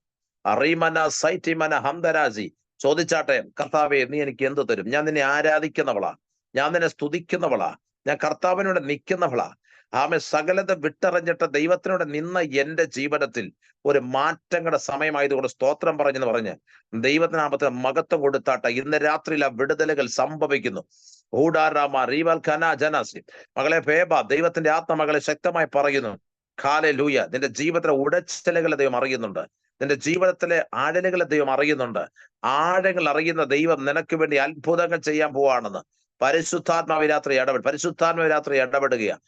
അറിമന സൈറ്റിമന ഹംദരാജി ചോദിച്ചാട്ടെ, കർത്താവേ നീ എനിക്ക് എന്ത് തരും? ഞാൻ നിന്നെ ആരാധിക്കുന്നവളാ, ഞാൻ നിന്നെ സ്തുതിക്കുന്നവളാ, ഞാൻ കർത്താവിനോട് നിൽക്കുന്നവളാ. ആമെ സകലത വിട്ടറിഞ്ഞിട്ട് ദൈവത്തിനോട് നിന്ന എന്റെ ജീവിതത്തിൽ ഒരു മാറ്റങ്ങളുടെ സമയമായതുകൊണ്ട് സ്തോത്രം പറഞ്ഞെന്ന് പറഞ്ഞ് ദൈവത്തിനാമത്തിന് മഹത്വം കൊടുത്താട്ടെ. ഇന്ന് രാത്രിയിൽ ആ വിടുതലുകൾ സംഭവിക്കുന്നു. ഊടാറാമ റീവൽ ഖന ജനാസി മകളെ ഫേബ ദൈവത്തിന്റെ ആത്മമകളെ ശക്തമായി പറയുന്നു. ഹാലലൂയ. നിന്റെ ജീവിതത്തിലെ ഉടച്ചലുകളെ ദൈവം അറിയുന്നുണ്ട്. നിന്റെ ജീവിതത്തിലെ ആഴലുകളെ ദൈവം അറിയുന്നുണ്ട്. ആഴങ്ങൾ അറിയുന്ന ദൈവം നിനക്ക് വേണ്ടി അത്ഭുതങ്ങൾ ചെയ്യാൻ പോവാണെന്ന് പരിശുദ്ധാത്മാവിരാത്രി ഇടപെടും. പരിശുദ്ധാത്മാവിരാത്രി ഇടപെടുകയാ.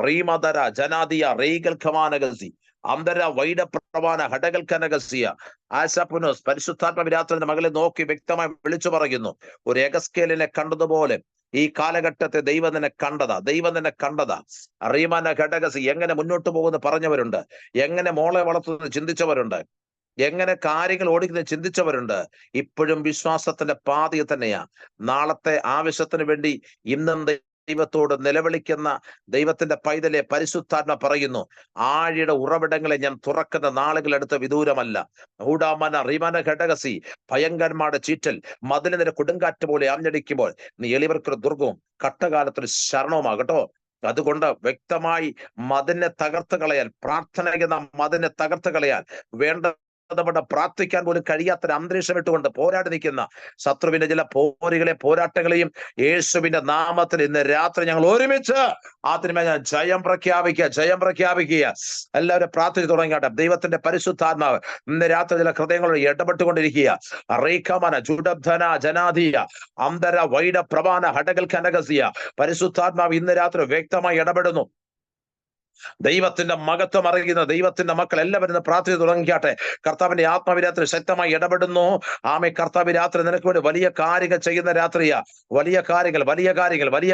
റീമദര ജനാദിയ റീഗൽ ഖമാനഗസി അന്തര വൈഡപ്രവാന ഹടകൽ കനഗസിയ ആശാപുനോസ് പരിശുദ്ധാത്മാവിരാത്രിന്റെ മകളെ നോക്കി വ്യക്തമായി വിളിച്ചു പറയുന്നു. ഒരു എഗസ്കേലിനെ കണ്ടതുപോലെ ഈ കാലഘട്ടത്തെ ദൈവം നിന്നെ കണ്ടതാ. ദൈവം നിന്നെ കണ്ടതാ. റീമാന ഘടകസി എങ്ങനെ മുന്നോട്ട് പോകുന്നു പറഞ്ഞവരുണ്ട്. എങ്ങനെ മോളെ വളർത്തുന്നത് ചിന്തിച്ചവരുണ്ട്. എങ്ങനെ കാര്യങ്ങൾ ഓടിക്കുന്നത് ചിന്തിച്ചവരുണ്ട്. ഇപ്പോഴും വിശ്വാസത്തിന്റെ പാതയിൽ തന്നെയാ. നാളത്തെ ആവശ്യത്തിന് വേണ്ടി ഇന്നും ദൈവത്തോട് നിലവിളിക്കുന്ന ദൈവത്തിന്റെ പൈതലെ പരിശുദ്ധാത്മ പറയുന്നു, ആഴിയുടെ ഉറവിടങ്ങളെ ഞാൻ തുറക്കുന്ന നാളുകൾ അടുത്ത വിദൂരമല്ല. ഊടാമന റിമന ഘടകസി ഭയങ്കരമാരുടെ ചീറ്റൽ മതിലിന്റെ കൊടുങ്കാറ്റ് പോലെ ആഞ്ഞടിക്കുമ്പോൾ നീ എളിവർക്കൊരു ദുർഗവും കട്ടകാലത്തൊരു ശരണവുമാകട്ടോ. അതുകൊണ്ട് വ്യക്തമായി മതിനെ തകർത്ത് കളയാൻ, പ്രാർത്ഥന എന്ന മതിനെ തകർത്ത് കളയാൻ വേണ്ട പ്രാർത്ഥിക്കാൻ പോലും കഴിയാത്തൊരു അന്തരീക്ഷം ഇട്ടുകൊണ്ട് പോരാടി നിൽക്കുന്ന ശത്രുവിന്റെ ചില പോരാട്ടങ്ങളെയും യേശുവിന്റെ നാമത്തിൽ ഇന്ന് രാത്രി ഞങ്ങൾ ഒരുമിച്ച് അതിന്മേൽ ഞാൻ ജയം പ്രഖ്യാപിക്കുക. എല്ലാവരും പ്രാർത്ഥിച്ചു തുടങ്ങിയാട്ടെ. ദൈവത്തിന്റെ പരിശുദ്ധാത്മാവ് ഇന്ന് രാത്രി ചില ഹൃദയങ്ങളോട് ഇടപെട്ടുകൊണ്ടിരിക്കുക. റീഖമന ജുഡബ്ധന ജനാധിയ അന്തര വൈഡ പ്രവാന ഹടകൽ കനഗസിയ പരിശുദ്ധാത്മാവ് ഇന്ന് രാത്രി വ്യക്തമായി ഇടപെടുന്നു. ദൈവത്തിന്റെ മഹത്വം അറിയുന്ന ദൈവത്തിന്റെ മക്കൾ എല്ലാവരും പ്രാർത്ഥിച്ചു തുടങ്ങിയാട്ടെ. കർത്താവിന്റെ ആത്മാവിരാത്രി ശക്തമായി ഇടപെടുന്നു. ആമേ കർത്താവിരാത്രി നിനക്ക് വേണ്ടി വലിയ കാര്യങ്ങൾ ചെയ്യുന്ന രാത്രിയാ. വലിയ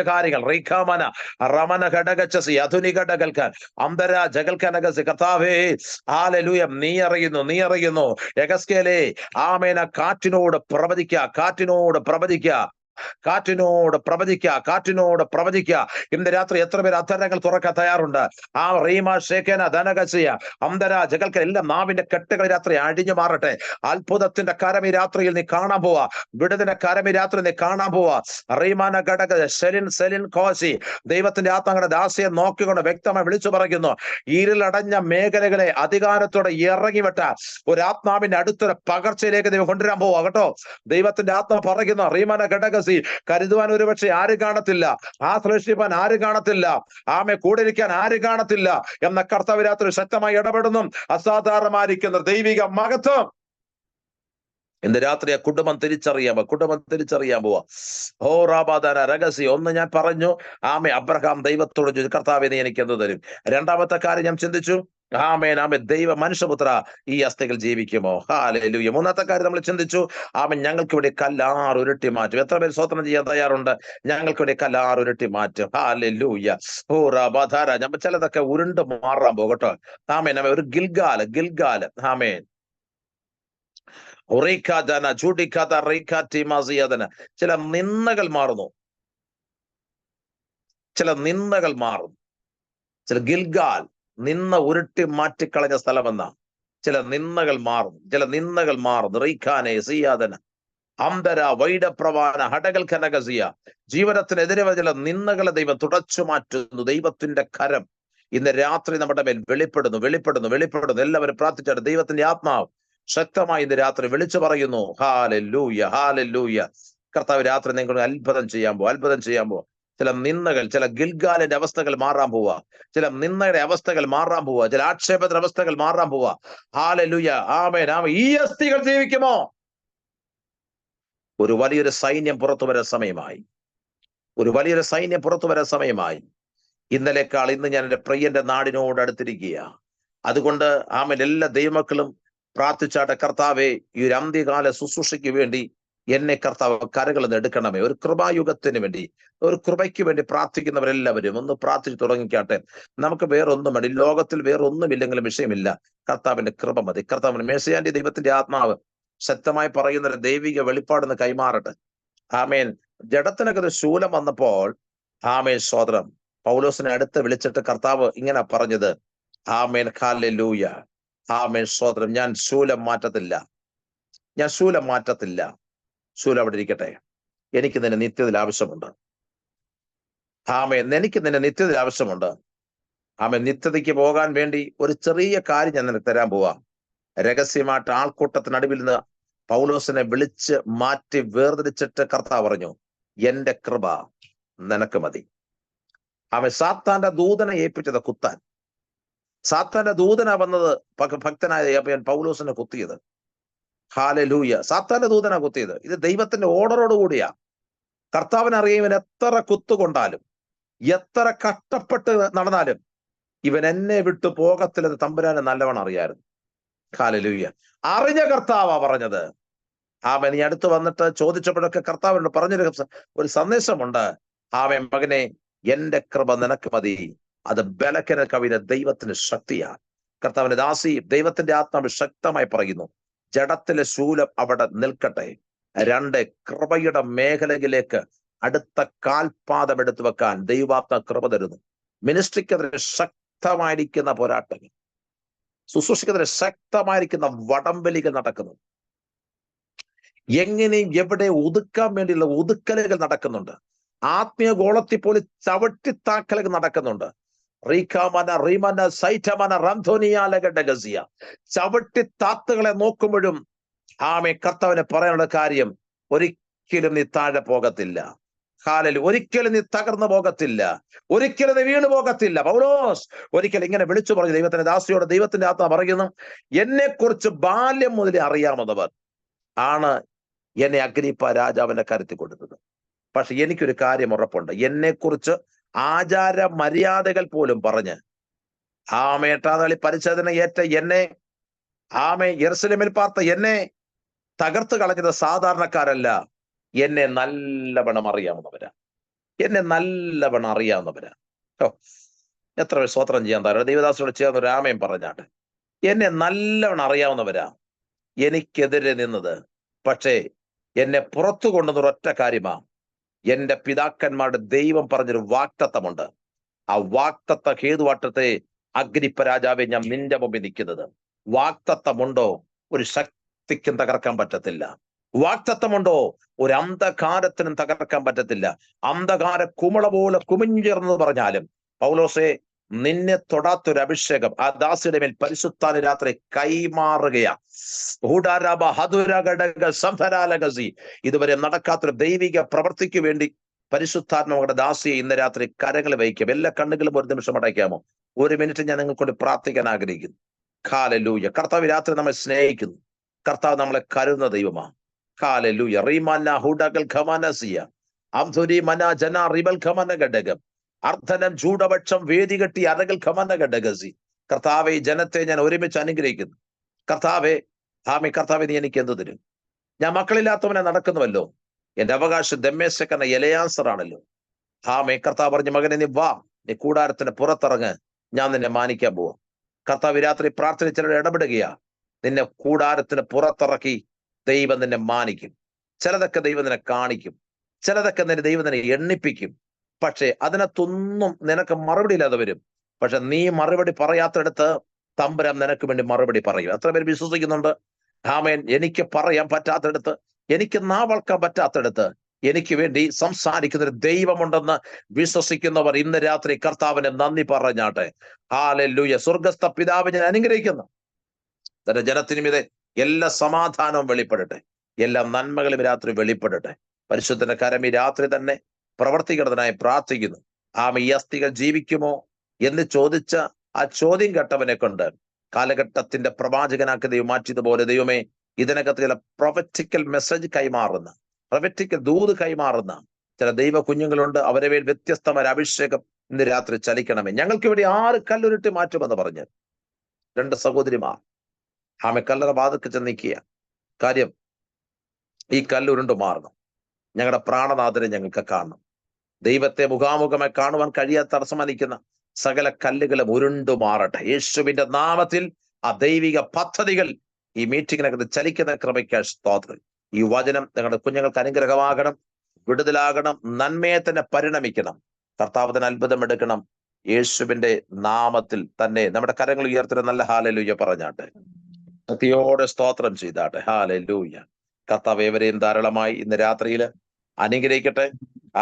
കാര്യങ്ങൾ റീഖാമന റമന ഘടകച്ചസി അധുനിക ഘടകൽക്കാൻ അന്തര ജഗൽക്കനഗസി കർത്താവേ ഹല്ലേലൂയ. നീ അറിയുന്നു യഗസ്കേലേ ആമേന കാറ്റിനോട് പ്രവചിക്കുക. ഇന്ന് രാത്രി എത്ര പേർ അധരങ്ങൾ തുറക്കാൻ തയ്യാറുണ്ട്? ആ റീമ ഷേഖന ധനകസിയ അന്തര ജഗൽക്ക എല്ലാം നാവിന്റെ കെട്ടുകൾ രാത്രി അഴിഞ്ഞു മാറട്ടെ. അത്ഭുതത്തിന്റെ കരം ഈ രാത്രിയിൽ നീ കാണാൻ പോവാ. വിടുതലിന്റെ കരം ഈ രാത്രി നീ കാണാൻ പോവാ. റീമാന ഘടക സെലിൻ കോസി ദൈവത്തിന്റെ ആത്മാക്കളുടെ ദാസിയെ നോക്കിക്കൊണ്ട് വ്യക്തമായി വിളിച്ചു പറയുന്നു. ഇരുളടഞ്ഞ മേഖലകളെ അധികാരത്തോടെ ഇറങ്ങിവിട്ട ഒരു ആത്മാവിന്റെ അടുത്തൊരു പകർച്ചയിലേക്ക് ദൈവം കൊണ്ടുവരാൻ പോവാ കേട്ടോ. ദൈവത്തിന്റെ ആത്മ പറയുന്നു. റീമാന ഘടക കരുതുവാൻ ഒരുപക്ഷെ ആരും കാണത്തില്ല, ആശ്ലേഷിപ്പാൻ ആരും കാണത്തില്ല, ആമെ കൂടിരിക്കാൻ ആരും കാണത്തില്ല എന്ന കർത്താവ് രാത്രി ശക്തമായി ഇടപെടുന്നു. അസാധാരണമായിരിക്കുന്ന ദൈവിക മഹത്വം ഇന്ന് രാത്രി ആ കുടുംബം തിരിച്ചറിയാൻ പോവാ. ഓ റാബാദാന രഹസ്യം ഒന്ന് ഞാൻ പറഞ്ഞു. ആമെ അബ്രഹാം ദൈവത്തോട് ചോദിച്ചു, കർത്താവേ നീ എനിക്ക് എന്ത് തരും? രണ്ടാമത്തെ കാര്യം ഞാൻ ചിന്തിച്ചു, ദൈവ മനുഷ്യപുത്ര ഈ അസ്ഥികൾ ജീവിക്കുമോ? ഹല്ലേലൂയ. മൂന്നാമത്തെ കാര്യം നമ്മൾ ചിന്തിച്ചു, ഞങ്ങൾക്ക് ഇവിടെ കല്ലാർ ഉരുട്ടി മാറ്റും. എത്ര പേര് സ്വതന്ത്രം ചെയ്യാൻ തയ്യാറുണ്ട്? ഞങ്ങൾക്ക് ഇവിടെ കല്ലാർ ഉരുട്ടി മാറ്റും. ഹല്ലേലൂയ. ഓ റാബാധാര. ചിലതൊക്കെ ഉരുണ്ട് മാറാൻ പോകട്ടോ. ഒരു ഗിൽഗാല്. ആമേൻ. ചില നിന്ദകൾ മാറുന്നു, ചില നിന്ദകൾ മാറുന്നു. ചില ഗിൽഗാൽ നിന്ന ഉരുട്ടി മാറ്റിക്കളഞ്ഞ സ്ഥലമെന്ന ചില നിന്ദകൾ മാറുന്നു, ചില നിന്ദകൾ മാറുന്നു. റീഖാനെ സിയാദന അംബര വൈഡപ്രവാന ഹടകൽ ഖനഗസിയ. ജീവനത്തിനെതിരെ ചില നിന്ദകളെ ദൈവം തുടച്ചു മാറ്റുന്നു. ദൈവത്തിന്റെ കരം ഇന്ന് രാത്രി നമ്മുടെ മേൽ വെളിപ്പെടുന്നു, വെളിപ്പെടുന്നു, വെളിപ്പെടുന്നു. എല്ലാവരും പ്രാർത്ഥിച്ചാണ്. ദൈവത്തിന്റെ ആത്മാവ് ശക്തമായി ഇന്ന് രാത്രി വിളിച്ചു പറയുന്നു. Hallelujah, hallelujah. കർത്താവ് രാത്രി നിങ്ങൾ അത്ഭുതം ചെയ്യാൻ പോവാ, അത്ഭുതം ചെയ്യാൻ പോവാ. ചില നിന്ദകൾ, ചില ഗിൽഗാലിന്റെ അവസ്ഥകൾ മാറാൻ പോവാ, ചില നിന്ദയുടെ അവസ്ഥകൾ മാറാൻ പോവാ, ചില ആക്ഷേപത്തിന്റെ അവസ്ഥകൾ മാറാൻ പോവാ. ഹല്ലേലൂയ, ആമേൻ, ആമേൻ. ഈ അസ്ഥികൾ ജീവിക്കുമോ? ഒരു വലിയൊരു സൈന്യം പുറത്തു വരാൻ സമയമായി, ഒരു വലിയൊരു സൈന്യം പുറത്തു വരാൻ സമയമായി. ഇന്നലെക്കാൾ ഇന്ന് ഞാൻ എൻ്റെ പ്രിയന്റെ നാടിനോട് അടുത്തിരിക്കുക. അതുകൊണ്ട് ആമേൻ, എല്ലാ ദൈവമക്കളും പ്രാർത്ഥിച്ചാട്ടെ. കർത്താവെ, ഈ ഒരു അന്ത്യകാല ശുശ്രൂഷയ്ക്ക് വേണ്ടി എന്നെ കർത്താവ് കരകളിൽ നിന്ന് എടുക്കണമേ. ഒരു കൃപായുഗത്തിന് വേണ്ടി, ഒരു കൃപയ്ക്ക് വേണ്ടി പ്രാർത്ഥിക്കുന്നവരെല്ലാവരും ഒന്ന് പ്രാർത്ഥിച്ചു തുടങ്ങിക്കാട്ടെ. നമുക്ക് വേറൊന്നും വേണ്ടി, ലോകത്തിൽ വേറൊന്നുമില്ലെങ്കിലും വിഷയമില്ല. കർത്താവിന്റെ കൃപ മതി. കർത്താവിന് മേശയാന്റെ ദൈവത്തിന്റെ ആത്മാവ് ശക്തമായി പറയുന്ന ഒരു ദൈവിക വെളിപ്പാടെന്ന് കൈമാറട്ടെ. ആമേൻ. ജഡത്തിനകത്ത് ശൂലം വന്നപ്പോൾ ആമേൻ സ്തോത്രം, പൗലോസിനെ അടുത്ത് വിളിച്ചിട്ട് കർത്താവ് ഇങ്ങനെ പറഞ്ഞത്, ആമേൻ, ഹല്ലേലൂയ, ആമേൻ സ്തോത്രം, ഞാൻ ശൂലം മാറ്റത്തില്ല, ഞാൻ ശൂലം മാറ്റത്തില്ല. ശൂലം അവിടെ ഇരിക്കട്ടെ, എനിക്ക് നിന്നെ നിത്യതയിൽ ആവശ്യമുണ്ട്. ആമേൻ, എനിക്ക് നിന്നെ നിത്യതയിൽ ആവശ്യമുണ്ട്. ആമേൻ. നിത്യതയ്ക്ക് പോകാൻ വേണ്ടി ഒരു ചെറിയ കാര്യം ഞാൻ നിനക്ക് തരാൻ പോവാം. രഹസ്യമായിട്ട് ആൾക്കൂട്ടത്തിനടുവിൽ നിന്ന് പൗലോസിനെ വിളിച്ച് മാറ്റി വേർതിരിച്ചിട്ട് കർത്താവ് പറഞ്ഞു, എന്റെ കൃപ നിനക്ക് മതി. അവൻ സാത്താന്റെ ദൂതനെ ഏൽപ്പിച്ചത് കുത്താൻ. സാത്താന്റെ ദൂതനാ വന്നത് ഭക്തനായ പൗലോസിനെ കുത്തിയത്. ഹല്ലേലൂയ. സാത്താന്റെ ദൂതനാ കുത്തിയത്. ഇത് ദൈവത്തിന്റെ ഓർഡറോട് കൂടിയാ. കർത്താവിനറിയാം ഇവൻ എത്ര കുത്തുകൊണ്ടാലും, എത്ര കഷ്ടപ്പെട്ട് നടന്നാലും ഇവൻ എന്നെ വിട്ടു പോകത്തില്ലെന്ന് തമ്പുരാന് നല്ലവണ്ണം അറിയായിരുന്നു. ഹല്ലേലൂയ. അറിഞ്ഞ കർത്താവാ പറഞ്ഞത്. ആമേൻ. നീ അടുത്ത് വന്നിട്ട് ചോദിച്ചപ്പോഴൊക്കെ കർത്താവിനോട് പറഞ്ഞൊരു ഒരു സന്ദേശമുണ്ട്. ആമേൻ, മകനെ, എന്റെ കൃപ നിനക്ക് മതി. അത് ബലക്കന കവിത ദൈവത്തിന് ശക്തിയാണ്. കർത്താവിന്റെ ദാസി, ദൈവത്തിന്റെ ആത്മാവ് ശക്തമായി പറയുന്നു, ജഡത്തിലെ ശൂലം അവിടെ നിൽക്കട്ടെ. 2, കൃപയുടെ മേഖലയിലേക്ക് അടുത്ത കാൽപാദം എടുത്തു വെക്കാൻ ദൈവാത്മ കൃപ തരുന്നു. മിനിസ്ട്രിക്കെതിരെ ശക്തമായിരിക്കുന്ന പോരാട്ടങ്ങൾ, ശുശ്രൂഷക്കെതിരെ ശക്തമായിരിക്കുന്ന വടംവലികൾ നടക്കുന്നു. എങ്ങനെയും എവിടെ ഒതുക്കാൻ വേണ്ടിയുള്ള ഒതുക്കലുകൾ നടക്കുന്നുണ്ട്. ആത്മീയ ഗോളത്തിൽ പോലും ചവിട്ടിത്താക്കലുകൾ നടക്കുന്നുണ്ട്. ചവിട്ടിത്താത്തുകളെ നോക്കുമ്പോഴും ആമേ കർത്താവിനെ പറയാനുള്ള കാര്യം, ഒരിക്കലും നീ താഴെ പോകത്തില്ല. ഹല്ലേലൂയ. ഒരിക്കലും നീ തകർന്നു പോകത്തില്ല, ഒരിക്കലും നീ വീണു പോകത്തില്ല. പൗലോസ് ഒരിക്കൽ ഇങ്ങനെ വിളിച്ചു പറഞ്ഞു ദൈവത്തിന്റെ ദാസിയോട്. ദൈവത്തിന്റെ ആത്മാ പറയുന്നു, എന്നെ കുറിച്ച് ബാല്യം മുതലേ അറിയാവുന്നവർ ആണ് എന്നെ അഗ്രിപ്പ രാജാവിന്റെ കരുത്തിൽ കൊടുത്തത്. പക്ഷെ എനിക്കൊരു കാര്യം ഉറപ്പുണ്ട്, എന്നെ കുറിച്ച് ആചാര മര്യാദകൾ പോലും പറഞ്ഞ് ആമേ എട്ടാനാളി പരിച്ഛേദന ഏറ്റ എന്നെ, ആമേ യെരുശലേമിൽ പാർത്ത എന്നെ തകർത്ത് കളഞ്ഞത് സാധാരണക്കാരല്ല, എന്നെ നല്ലവണ്ണം അറിയാവുന്നവരാ. എന്നെ നല്ലവണ്ണം അറിയാവുന്നവരാ. എത്ര സ്തോത്രം ചെയ്യാൻ തരാം. ദൈവദാസോട് ചേർന്ന് ഒരു ആമയും പറഞ്ഞാട്ടെ. എന്നെ നല്ലവണ്ണം അറിയാവുന്നവരാ എനിക്കെതിരെ നിന്നത്. പക്ഷേ എന്നെ പുറത്തു കൊണ്ടുവന്ന ഒറ്റ കാര്യമാ, എന്റെ പിതാക്കന്മാരുടെ ദൈവം പറഞ്ഞൊരു വാക്തത്വമുണ്ട്. ആ വാക്തത്വ ഹേതുവാട്ടത്തെ അഗ്രിപ്പ രാജാവെ ഞാൻ നിന്റെ മുമ്പിൽ നിൽക്കുന്നത്. വാക്തത്വമുണ്ടോ ഒരു ശക്തിക്കും തകർക്കാൻ പറ്റത്തില്ല. വാക്തത്വമുണ്ടോ ഒരു അന്ധകാരത്തിനും തകർക്കാൻ പറ്റത്തില്ല. അന്ധകാര കുമിള പോലെ കുമിഞ്ചേർന്ന് പറഞ്ഞാലും പൗലോസെ, നിന്നെ തൊടാത്തൊരു അഭിഷേകം ആ ദാസിയുടെ മേൽ പരിശുദ്ധാന രാത്രി കൈമാറുകയാ. ഇതുവരെ നടക്കാത്തൊരു ദൈവിക പ്രവൃത്തിക്ക് വേണ്ടി പരിശുദ്ധാത്മാവുടെ ദാസിയെ ഇന്ന് രാത്രി കരങ്ങൾ വഹിക്കും. എല്ലാ കണ്ണുകളും ഒരു നിമിഷം അടയ്ക്കാമോ? 1 മിനിറ്റ് ഞാൻ നിങ്ങൾക്കൊണ്ട് പ്രാർത്ഥിക്കാൻ ആഗ്രഹിക്കുന്നു. ഹല്ലേലൂയ. കർത്താവ് രാത്രി നമ്മെ സ്നേഹിക്കുന്നു. കർത്താവ് നമ്മളെ കരുതുന്ന ദൈവമാണ്. ഹല്ലേലൂയ. റീമാന ഹുഡകൽ ഖമാനസിയ അംധുരി മന ജന റിബൽ ഖമന ഘടകം അർദ്ധനം ചൂടപക്ഷം വേദികെട്ടി അരകൽ ഖമന ഘടകസി. കർത്താവെ, ജനത്തെ ഞാൻ ഒരുമിച്ച് അനുഗ്രഹിക്കുന്നു. കർത്താവെ, ആമേ കർത്താവെ, നീ എനിക്ക് എന്ത് തരും? ഞാൻ മക്കളില്ലാത്തവനെ നടക്കുന്നുവല്ലോ. എന്റെ അവകാശം ദമ്മേശക്കന്ന എലയാസർ ആണല്ലോ. ആമേ കർത്താവ് പറഞ്ഞു, മകനെ നീ വാ, നീ കൂടാരത്തിന് പുറത്തിറങ്ങ്, ഞാൻ നിന്നെ മാനിക്കാൻ പോവാം. കർത്താവ് രാത്രി പ്രാർത്ഥന ചിലർ ഇടപെടുകയാ. നിന്നെ കൂടാരത്തിന് പുറത്തിറക്കി ദൈവം നിന്നെ മാനിക്കും. ചിലതൊക്കെ ദൈവം നിന്നെ കാണിക്കും. ചിലതൊക്കെ ദൈവം നിന്നെ എണ്ണിപ്പിക്കും. പക്ഷെ അതിനകത്തൊന്നും നിനക്ക് മറുപടി ഇല്ലാതെ വരും. പക്ഷെ നീ മറുപടി പറയാത്തടുത്ത് തമ്പുരാൻ നിനക്ക് വേണ്ടി മറുപടി പറയും. എത്ര പേര് വിശ്വസിക്കുന്നുണ്ട്? ആമേൻ. എനിക്ക് പറയാൻ പറ്റാത്തടുത്ത്, എനിക്ക് നാവൾക്കാൻ പറ്റാത്തടുത്ത് എനിക്ക് വേണ്ടി സംസാരിക്കുന്ന ഒരു ദൈവമുണ്ടെന്ന് വിശ്വസിക്കുന്നവർ ഇന്ന് രാത്രി കർത്താവിനെ നന്ദി പറഞ്ഞാട്ടെ. ഹല്ലേലൂയ. സ്വർഗസ്ഥ പിതാവിനെ അനുഗ്രഹിക്കുന്നു. തന്റെ ജനത്തിനുമീതെ എല്ലാ സമാധാനവും വെളിപ്പെടട്ടെ, എല്ലാ നന്മകളും രാത്രി വെളിപ്പെടട്ടെ. പരിശുദ്ധന്റെ കരം ഈ രാത്രി തന്നെ പ്രവർത്തിക്കുന്നതിനായി പ്രാർത്ഥിക്കുന്നു. ഈ അസ്ഥികൾ ജീവിക്കുമോ എന്ന് ചോദിച്ച ആ ചോദ്യം കേട്ടവനെ കൊണ്ട് കാലഘട്ടത്തിന്റെ പ്രവാചകനാക്കി ദൈവം മാറ്റിയതുപോലെ ദൈവമേ, ഇതിനകത്ത് ചില പ്രൊഫറ്റിക്കൽ മെസ്സേജ് കൈമാറുന്ന, പ്രൊഫറ്റിക്കൽ ദൂത് കൈമാറുന്ന ചില ദൈവ കുഞ്ഞുങ്ങളുണ്ട്. അവരെ മേൽ വ്യത്യസ്തമായ അഭിഷേകം ഇന്ന് രാത്രി ചലിക്കണമേ. ഞങ്ങൾക്ക് ഇവിടെ 6 കല്ലുരുട്ടി മാറ്റുമെന്ന് പറഞ്ഞ് 2 സഹോദരിമാർ കല്ലറ വാതിൽക്ക് ചെന്ന് നിൽക്കുക. കാര്യം, ഈ കല്ലുരുണ്ടു മാറണം. ഞങ്ങളുടെ പ്രാണനാഥനെ ഞങ്ങൾക്ക് കാണണം. ദൈവത്തെ മുഖാമുഖമായി കാണുവാൻ കഴിയാത്ത തടസ്സമാനിക്കുന്ന സകല കല്ലുകളും ഉരുണ്ടു മാറട്ടെ. യേശുവിന്റെ നാമത്തിൽ ആ ദൈവിക പദ്ധതികൾ ഈ മീറ്റിങ്ങിനകത്ത് ചലിക്കുന്ന കൃപയ്ക്കായി സ്തോത്രം. ഈ വചനം നിങ്ങളുടെ കുഞ്ഞുങ്ങൾക്ക് അനുഗ്രഹമാകണം, വിടുതലാകണം, നന്മയെ തന്നെ പരിണമിക്കണം. കർത്താവിന് അത്ഭുതം എടുക്കണം. യേശുവിന്റെ നാമത്തിൽ തന്നെ നമ്മുടെ കരങ്ങൾ ഉയർത്തുന്ന നല്ല ഹല്ലേലൂയ പറഞ്ഞാട്ടെ. ഭക്തിയോടെ സ്തോത്രം ചെയ്താട്ടെ. ഹല്ലേലൂയ. കർത്താവ് ഏവരെയും ധാരാളമായി ഇന്ന് രാത്രിയിൽ അനുഗ്രഹിക്കട്ടെ.